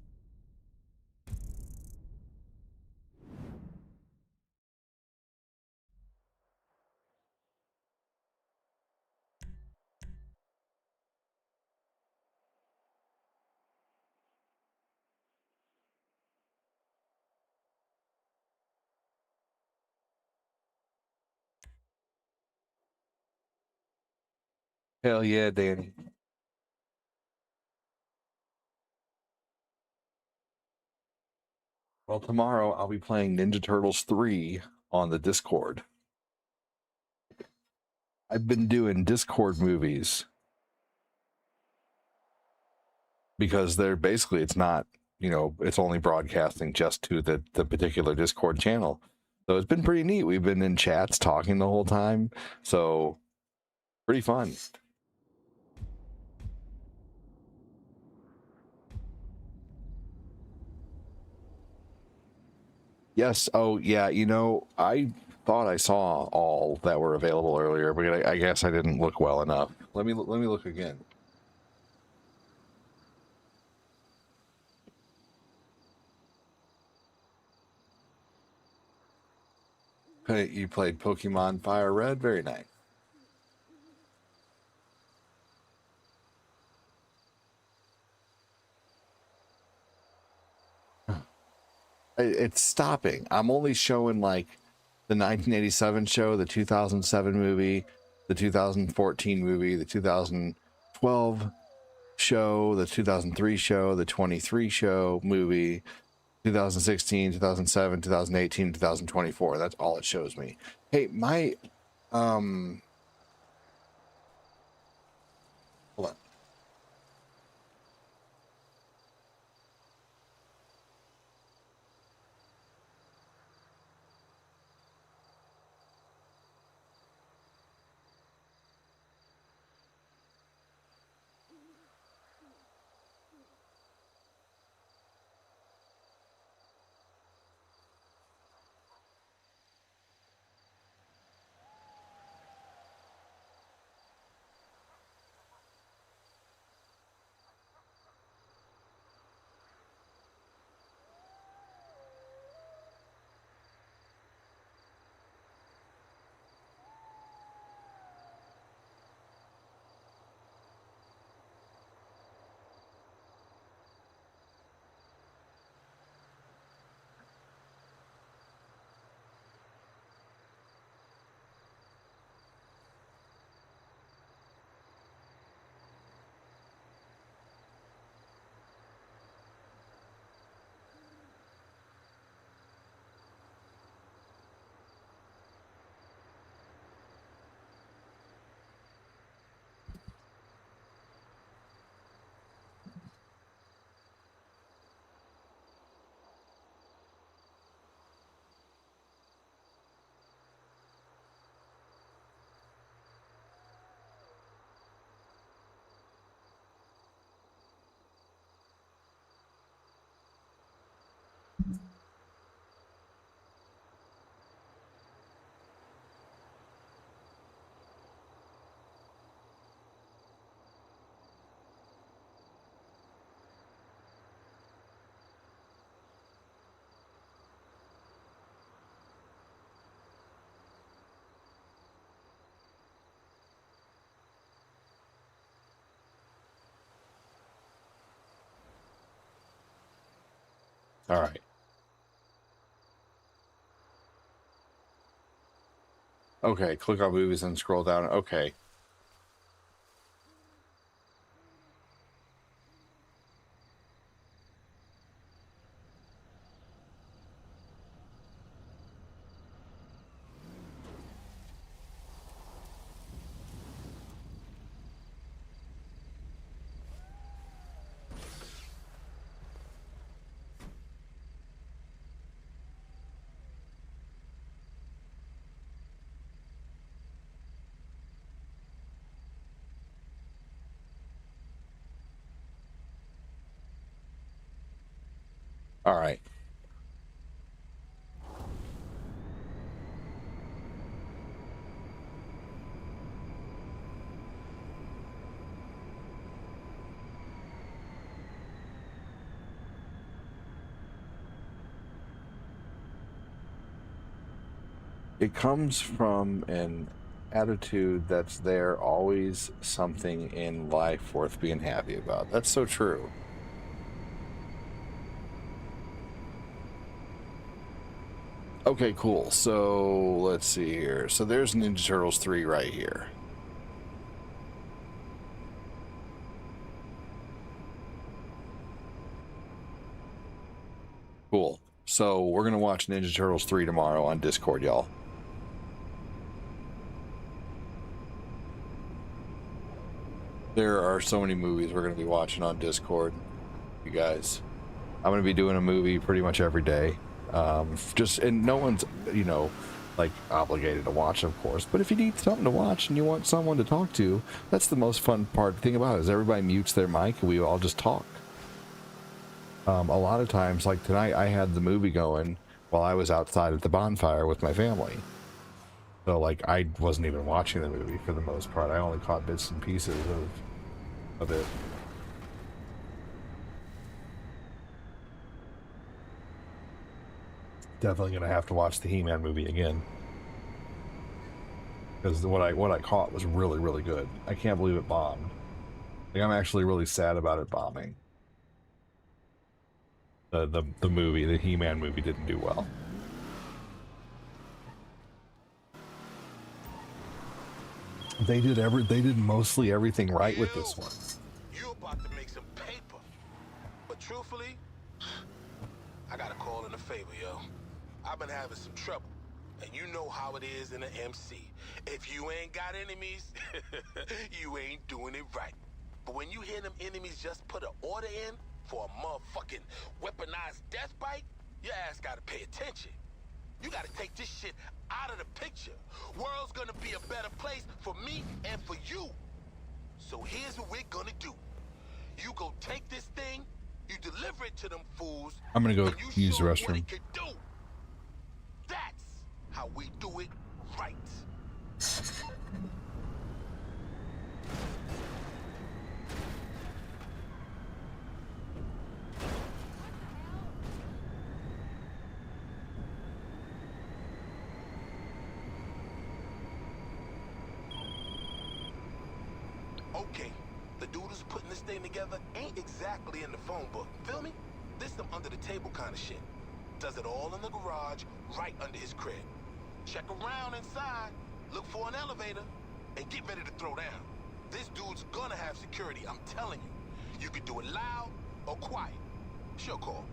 Hell yeah, Danny. Well, tomorrow I'll be playing Ninja Turtles 3 on the Discord. I've been doing Discord movies because they're basically, it's not, you know, it's only broadcasting just to the particular Discord channel. So it's been pretty neat. We've been in chats talking the whole time. So pretty fun. Yes. Oh, yeah. You know, I thought I saw all that were available earlier, but I guess I didn't look well enough. Let me look again. Hey, you played Pokemon Fire Red? Very nice. It's stopping. I'm only showing like the 1987 show, the 2007 movie, the 2014 movie, the 2012 show, the 2003 show, the 23 show movie, 2016, 2007, 2018, 2024. That's all it shows me. Hey, my hold on. All right. Okay, click on movies and scroll down. Okay. All right. It comes from an attitude that's there always something in life worth being happy about. That's so true. Okay, cool. So let's see here. So there's Ninja Turtles 3 right here. Cool. So we're going to watch Ninja Turtles 3 tomorrow on Discord, y'all. There are so many movies we're going to be watching on Discord, you guys. I'm going to be doing a movie pretty much every day. And no one's, you know, like obligated to watch, of course. But if you need something to watch and you want someone to talk to, that's the most fun thing about it, is everybody mutes their mic and we all just talk. A lot of times, like tonight, I had the movie going while I was outside at the bonfire with my family. So, like, I wasn't even watching the movie for the most part. I only caught bits and pieces of it. Definitely gonna have to watch the He-Man movie again, because what I caught was really, really good. I can't believe it bombed. Like, I'm actually really sad about it bombing. The movie, the He-Man movie, didn't do well. They did mostly everything right with this one. You about to make some paper. But truthfully, I got a call in a favor, yo. I've been having some trouble. And you know how it is in the MC. If you ain't got enemies, you ain't doing it right. But when you hear them enemies just put an order in for a motherfucking weaponized death bite, your ass gotta pay attention. You gotta take this shit out of the picture. World's gonna be a better place for me and for you. So here's what we're gonna do. You go take this thing, you deliver it to them fools. I'm gonna go use the restroom. What it can do. That's how we do it right. Okay, the dude who's putting this thing together ain't exactly in the phone book. Feel me? This some under the table kind of shit. Does it all in the garage, right under his crib. Check around inside, look for an elevator, and get ready to throw down. This dude's gonna have security, I'm telling you. You can do it loud or quiet. It's your call.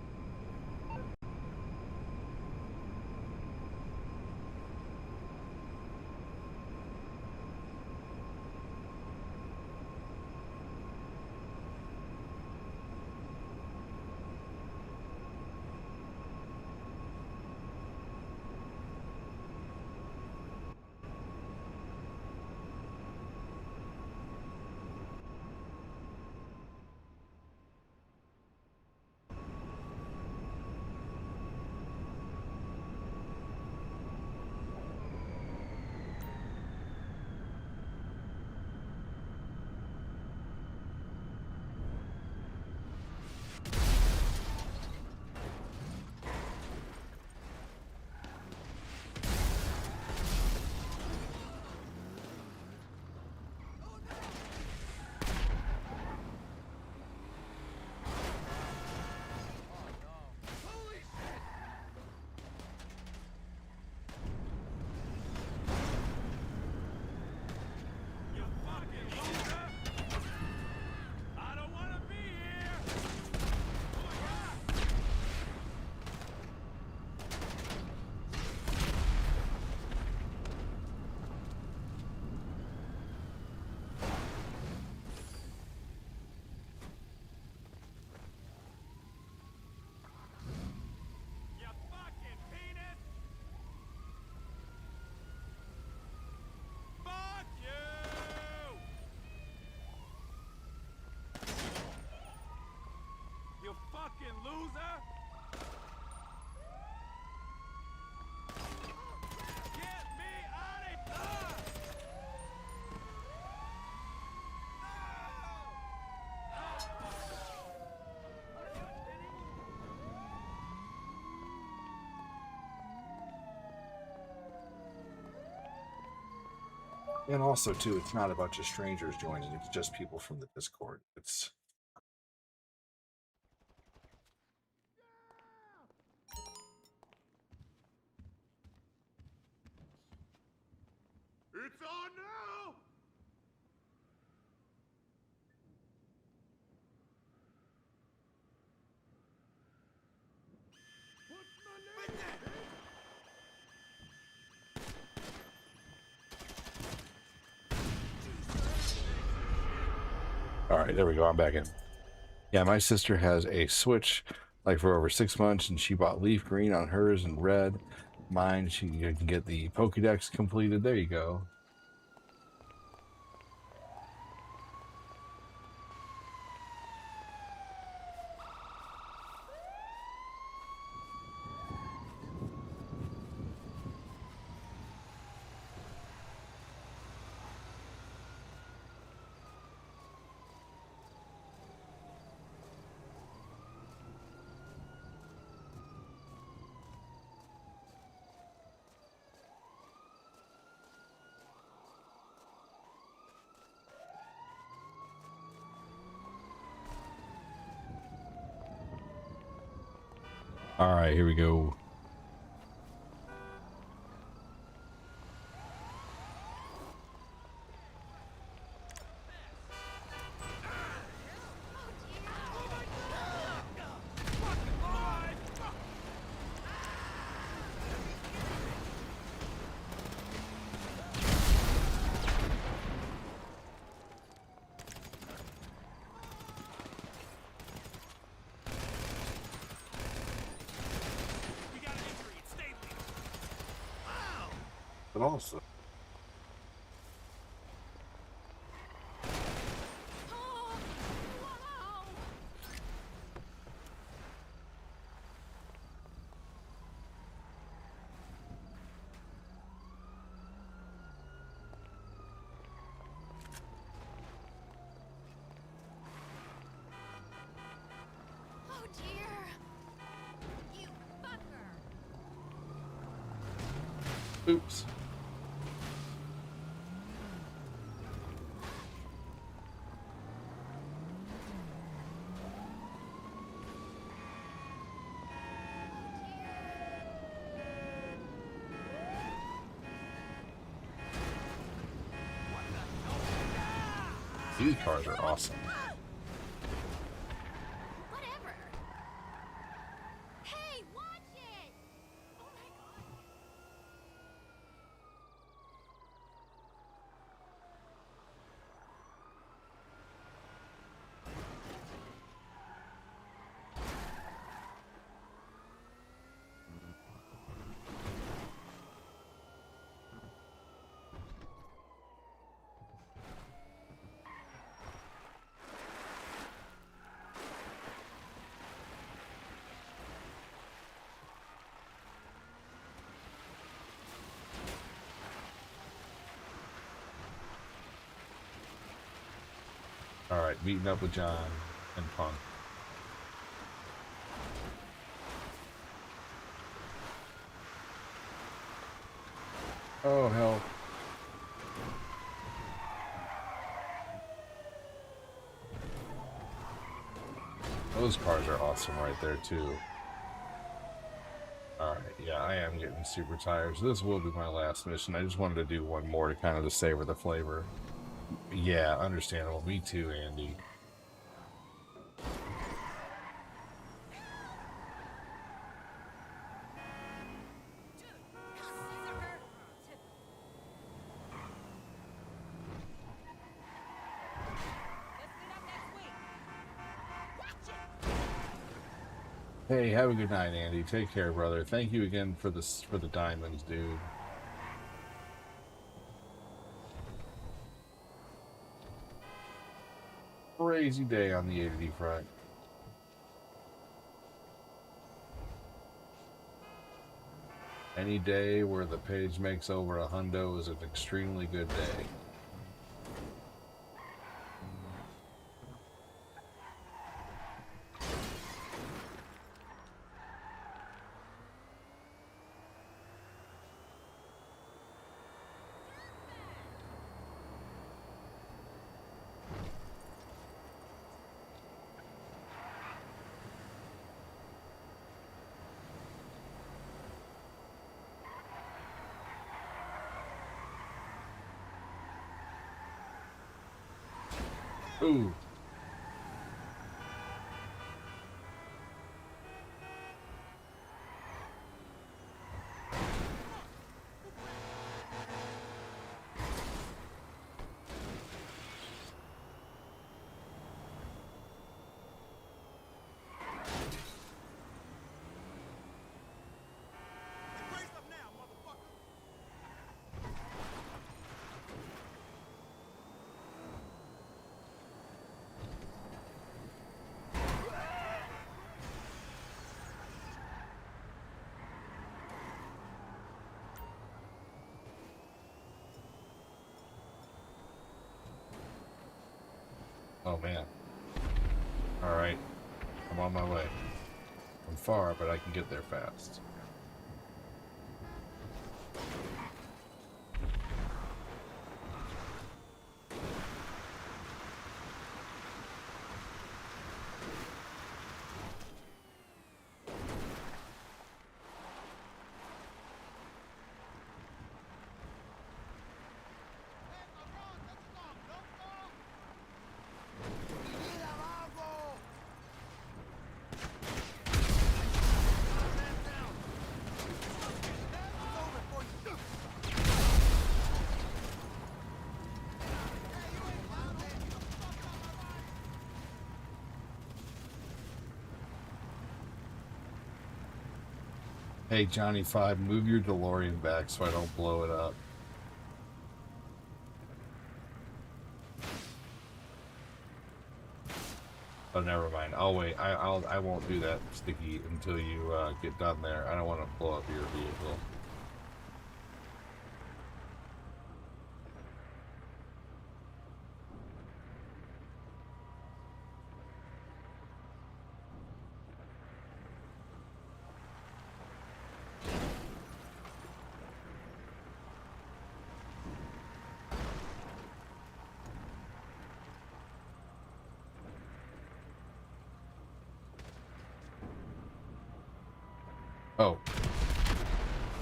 And also, too, it's not a bunch of strangers joining. It's just people from the Discord. It's on now! all right. There we go. I'm back in. Yeah, my sister has a Switch like for over 6 months, and she bought leaf green on hers and red. Mine, she can get the Pokédex completed. There you go. All right, here we go. But also, Oh dear! You fucker! oops. These cars are awesome. Whatever. Hey, watch it! Oh my god. All right, meeting up with John and Punk. Oh, hell. Those cars are awesome right there, too. Alright, yeah, I am getting super tired, so this will be my last mission. I just wanted to do one more to kind of just savor the flavor. Yeah, understandable. Me too, Andy. Hey, have a good night, Andy. Take care, brother. Thank you again for the diamonds, dude. Crazy day on the 80 front. Any day where the page makes over a hundo is an extremely good day. Ooh. Oh man. Alright. I'm on my way. I'm far, but I can get there fast. Hey, Johnny 5, move your DeLorean back so I don't blow it up. Oh, never mind. I'll wait. I won't do that, Sticky, until you get done there. I don't want to blow up your vehicle. Oh.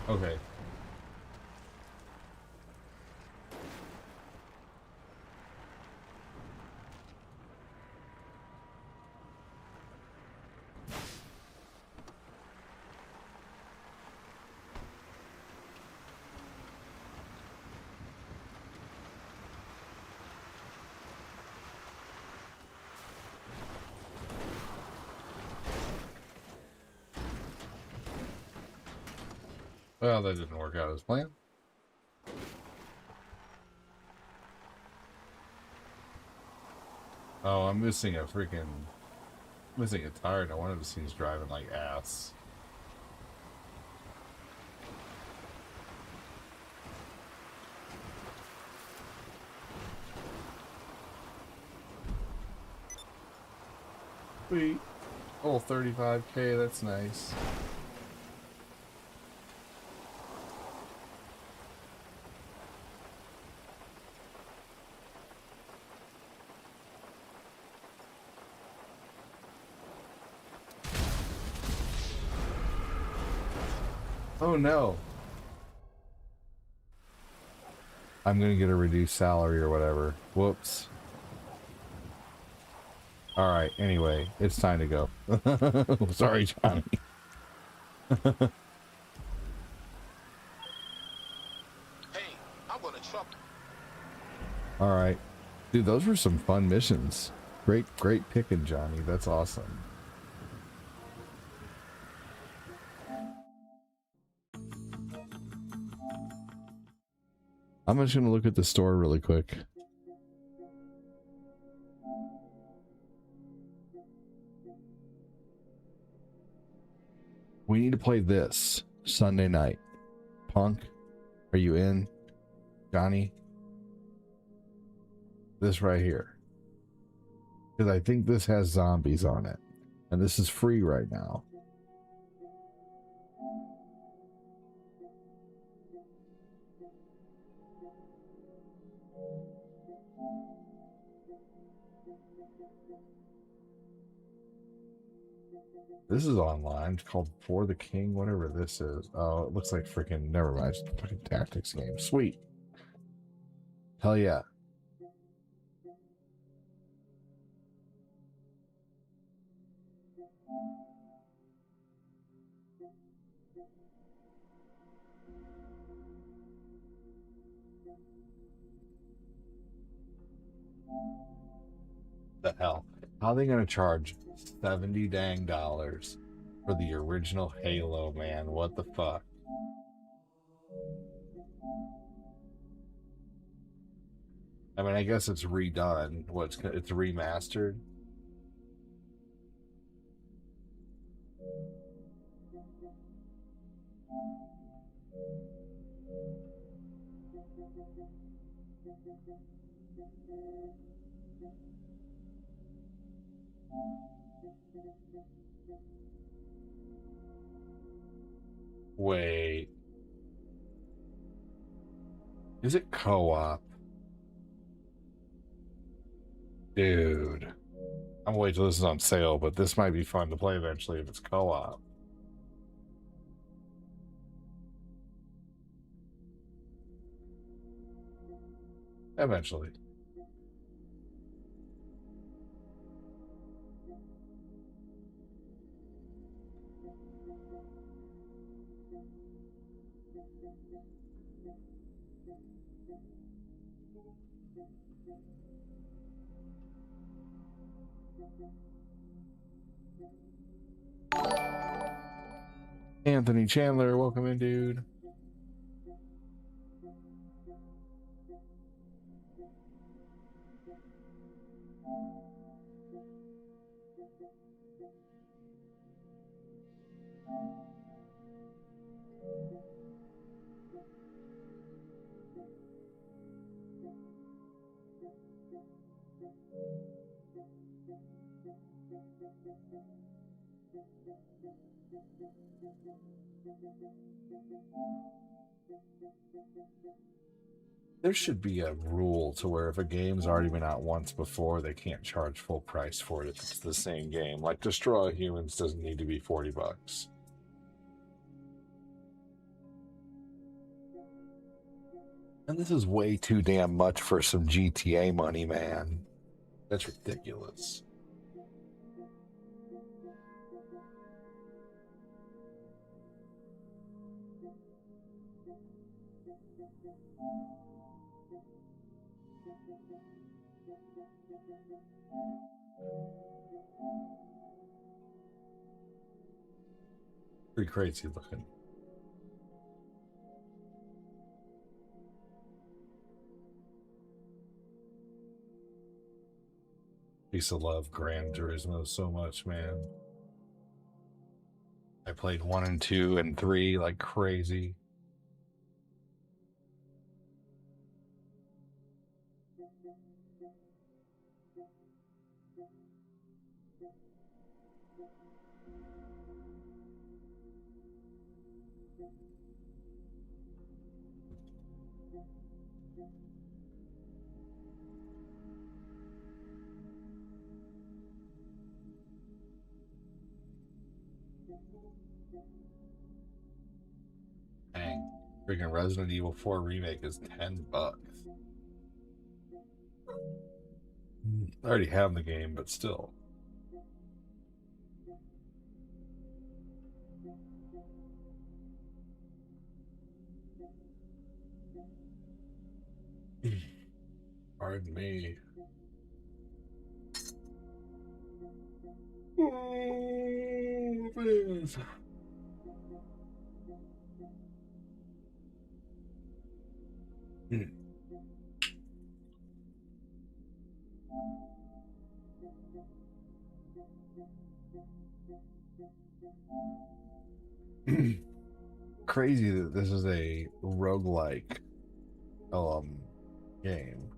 Okay. Well, that didn't work out as planned. Oh, I'm missing a tire. No wonder this thing's driving like ass. Sweet. Oh, 35K, that's nice. Oh no. I'm gonna get a reduced salary or whatever. Whoops. Alright, anyway, it's time to go. Sorry, Johnny. Hey, I'm gonna trouble. Alright. Dude, those were some fun missions. Great picking, Johnny. That's awesome. I'm just gonna look at the store really quick. We need to play this Sunday night. Punk, are you in? Johnny? This right here. Because I think this has zombies on it. And this is free right now. This is online. It's called For the King, whatever this is. Oh, it looks like freaking. Never mind. It's a fucking tactics game. Sweet. Hell yeah. The hell? How are they gonna charge $70 dang for the original Halo, man? What the fuck? I mean, I guess it's redone. It's remastered. Wait. Is it co-op? Dude. I'm waiting till this is on sale, but this might be fun to play eventually if it's co-op. Eventually. Anthony Chandler, welcome in, dude. There should be a rule to where if a game's already been out once before, they can't charge full price for it if it's the same game. Like Destroy Humans doesn't need to be $40. And this is way too damn much for some GTA money, man. That's ridiculous. Pretty crazy looking. I used to love Gran Turismo so much, man. I played 1 and 2 and 3 like crazy. Dang. Freaking Resident Evil 4 remake is $10. I already have the game, but still. Pardon me. Oh, man. Crazy that this is a roguelike game.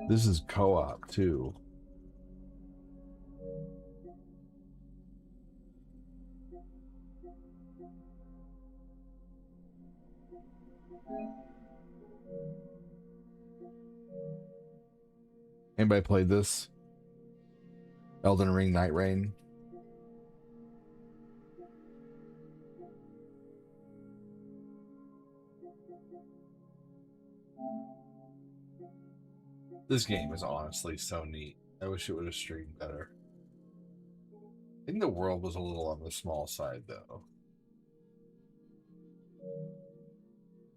This is co-op too. Anybody played this? Elden Ring Night Rain? This game is honestly so neat. I wish it would have streamed better. I think the world was a little on the small side, though.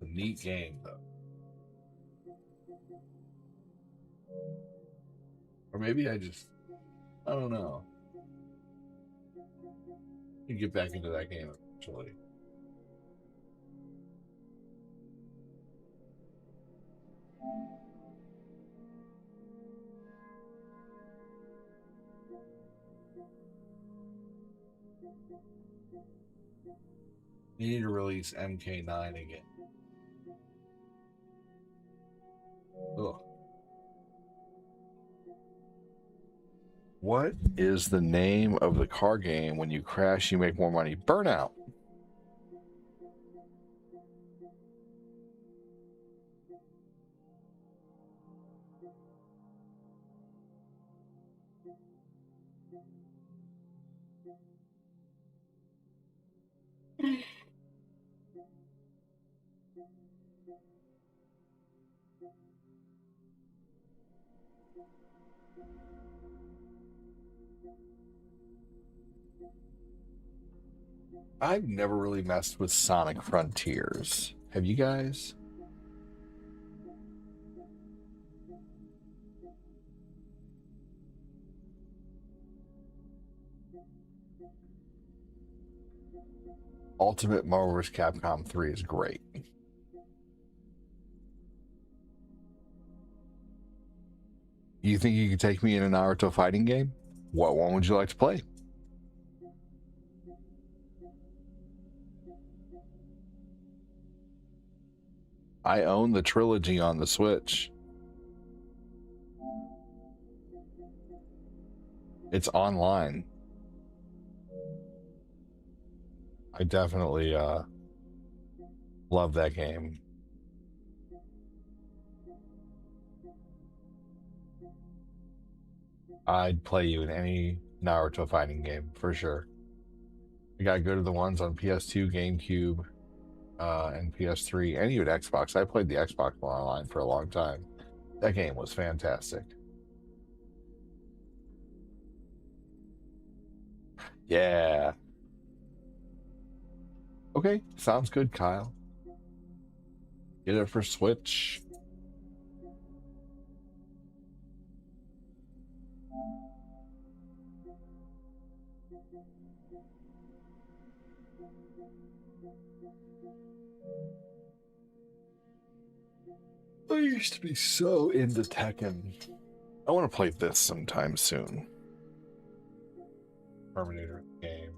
A neat game, though. Or maybe I don't know. You get back into that game eventually. You need to release MK9 again. Ugh. What is the name of the car game when you crash you make more money? Burnout. I've never really messed with Sonic Frontiers. Have you guys? Ultimate Marvel vs. Capcom 3 is great. You think you could take me in an Naruto fighting game? What one would you like to play? I own the trilogy on the Switch. It's online. I definitely love that game. I'd play you in any Naruto fighting game for sure. You gotta go to the ones on PS2, GameCube, and PS3, and even Xbox. I played the Xbox one online for a long time. That game was fantastic. Yeah. Okay, sounds good, Kyle. Get it for Switch. I used to be so into Tekken. I want to play this sometime soon. Terminator game.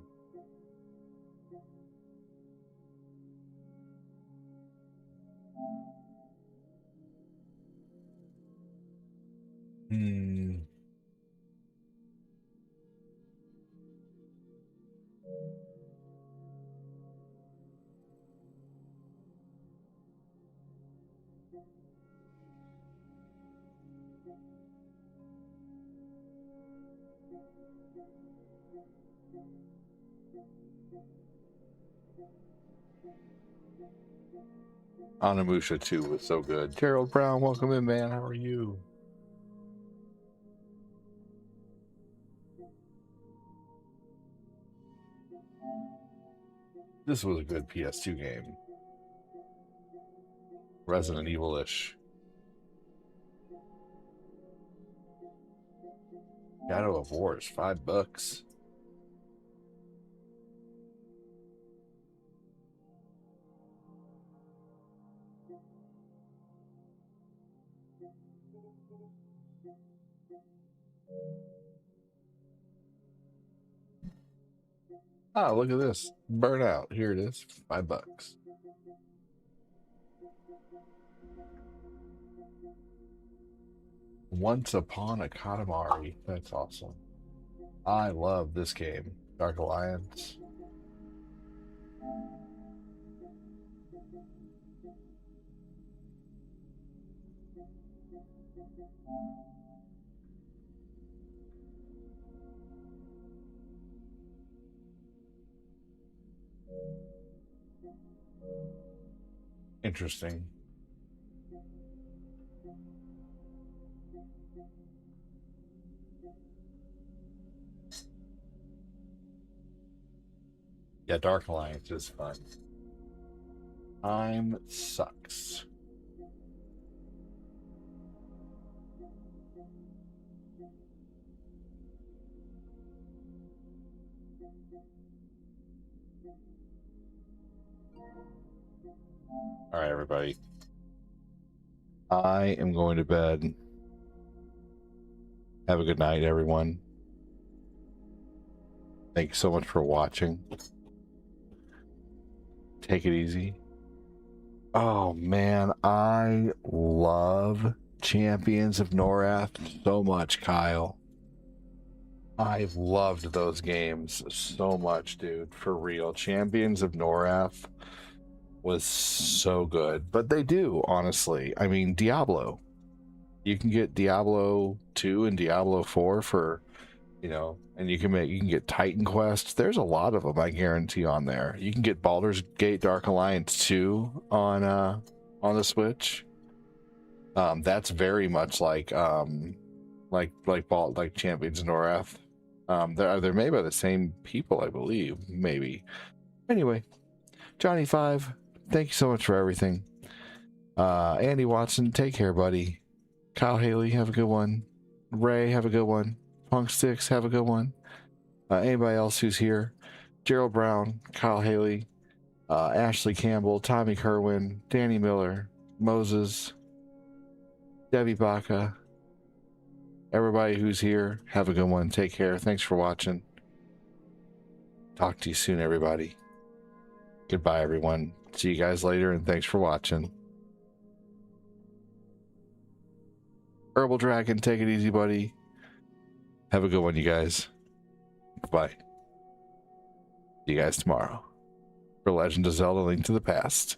Onimusha 2 was so good. Gerald Brown, welcome in, man. How are you? This was a good PS2 game. Resident Evil-ish. Shadow of War is $5. Ah, look at this. Burnout. Here it is. $5. Once Upon a Katamari. That's awesome. I love this game. Dark Alliance. Interesting. Yeah, Dark Alliance is fun. Time sucks. All right, everybody. I am going to bed. Have a good night, everyone. Thanks so much for watching. Take it easy. Oh man, I love Champions of Norath so much, Kyle. I've loved those games so much, dude. For real. Champions of Norath was so good. But they do, honestly. I mean, Diablo. You can get Diablo 2 and Diablo 4 for, you know, and you can get Titan Quest. There's a lot of them, I guarantee, on there. You can get Baldur's Gate Dark Alliance 2 on the Switch. That's very much like Champions of Norath. They're made by the same people, I believe. Maybe. Anyway, Johnny 5, thank you so much for everything. Andy Watson, take care, buddy. Kyle Haley, have a good one. Ray, have a good one. Punk Sticks, have a good one. Anybody else who's here? Gerald Brown, Kyle Haley, Ashley Campbell, Tommy Kerwin, Danny Miller, Moses, Debbie Baca. Everybody who's here, have a good one. Take care. Thanks for watching. Talk to you soon, everybody. Goodbye, everyone. See you guys later, and thanks for watching. Herbal Dragon, take it easy, buddy. Have a good one, you guys. Bye. See you guys tomorrow for Legend of Zelda: Link to the Past.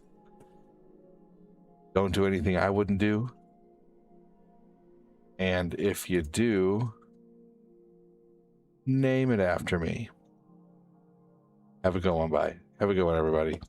Don't do anything I wouldn't do. And if you do, name it after me. Have a good one. Bye. Have a good one, everybody.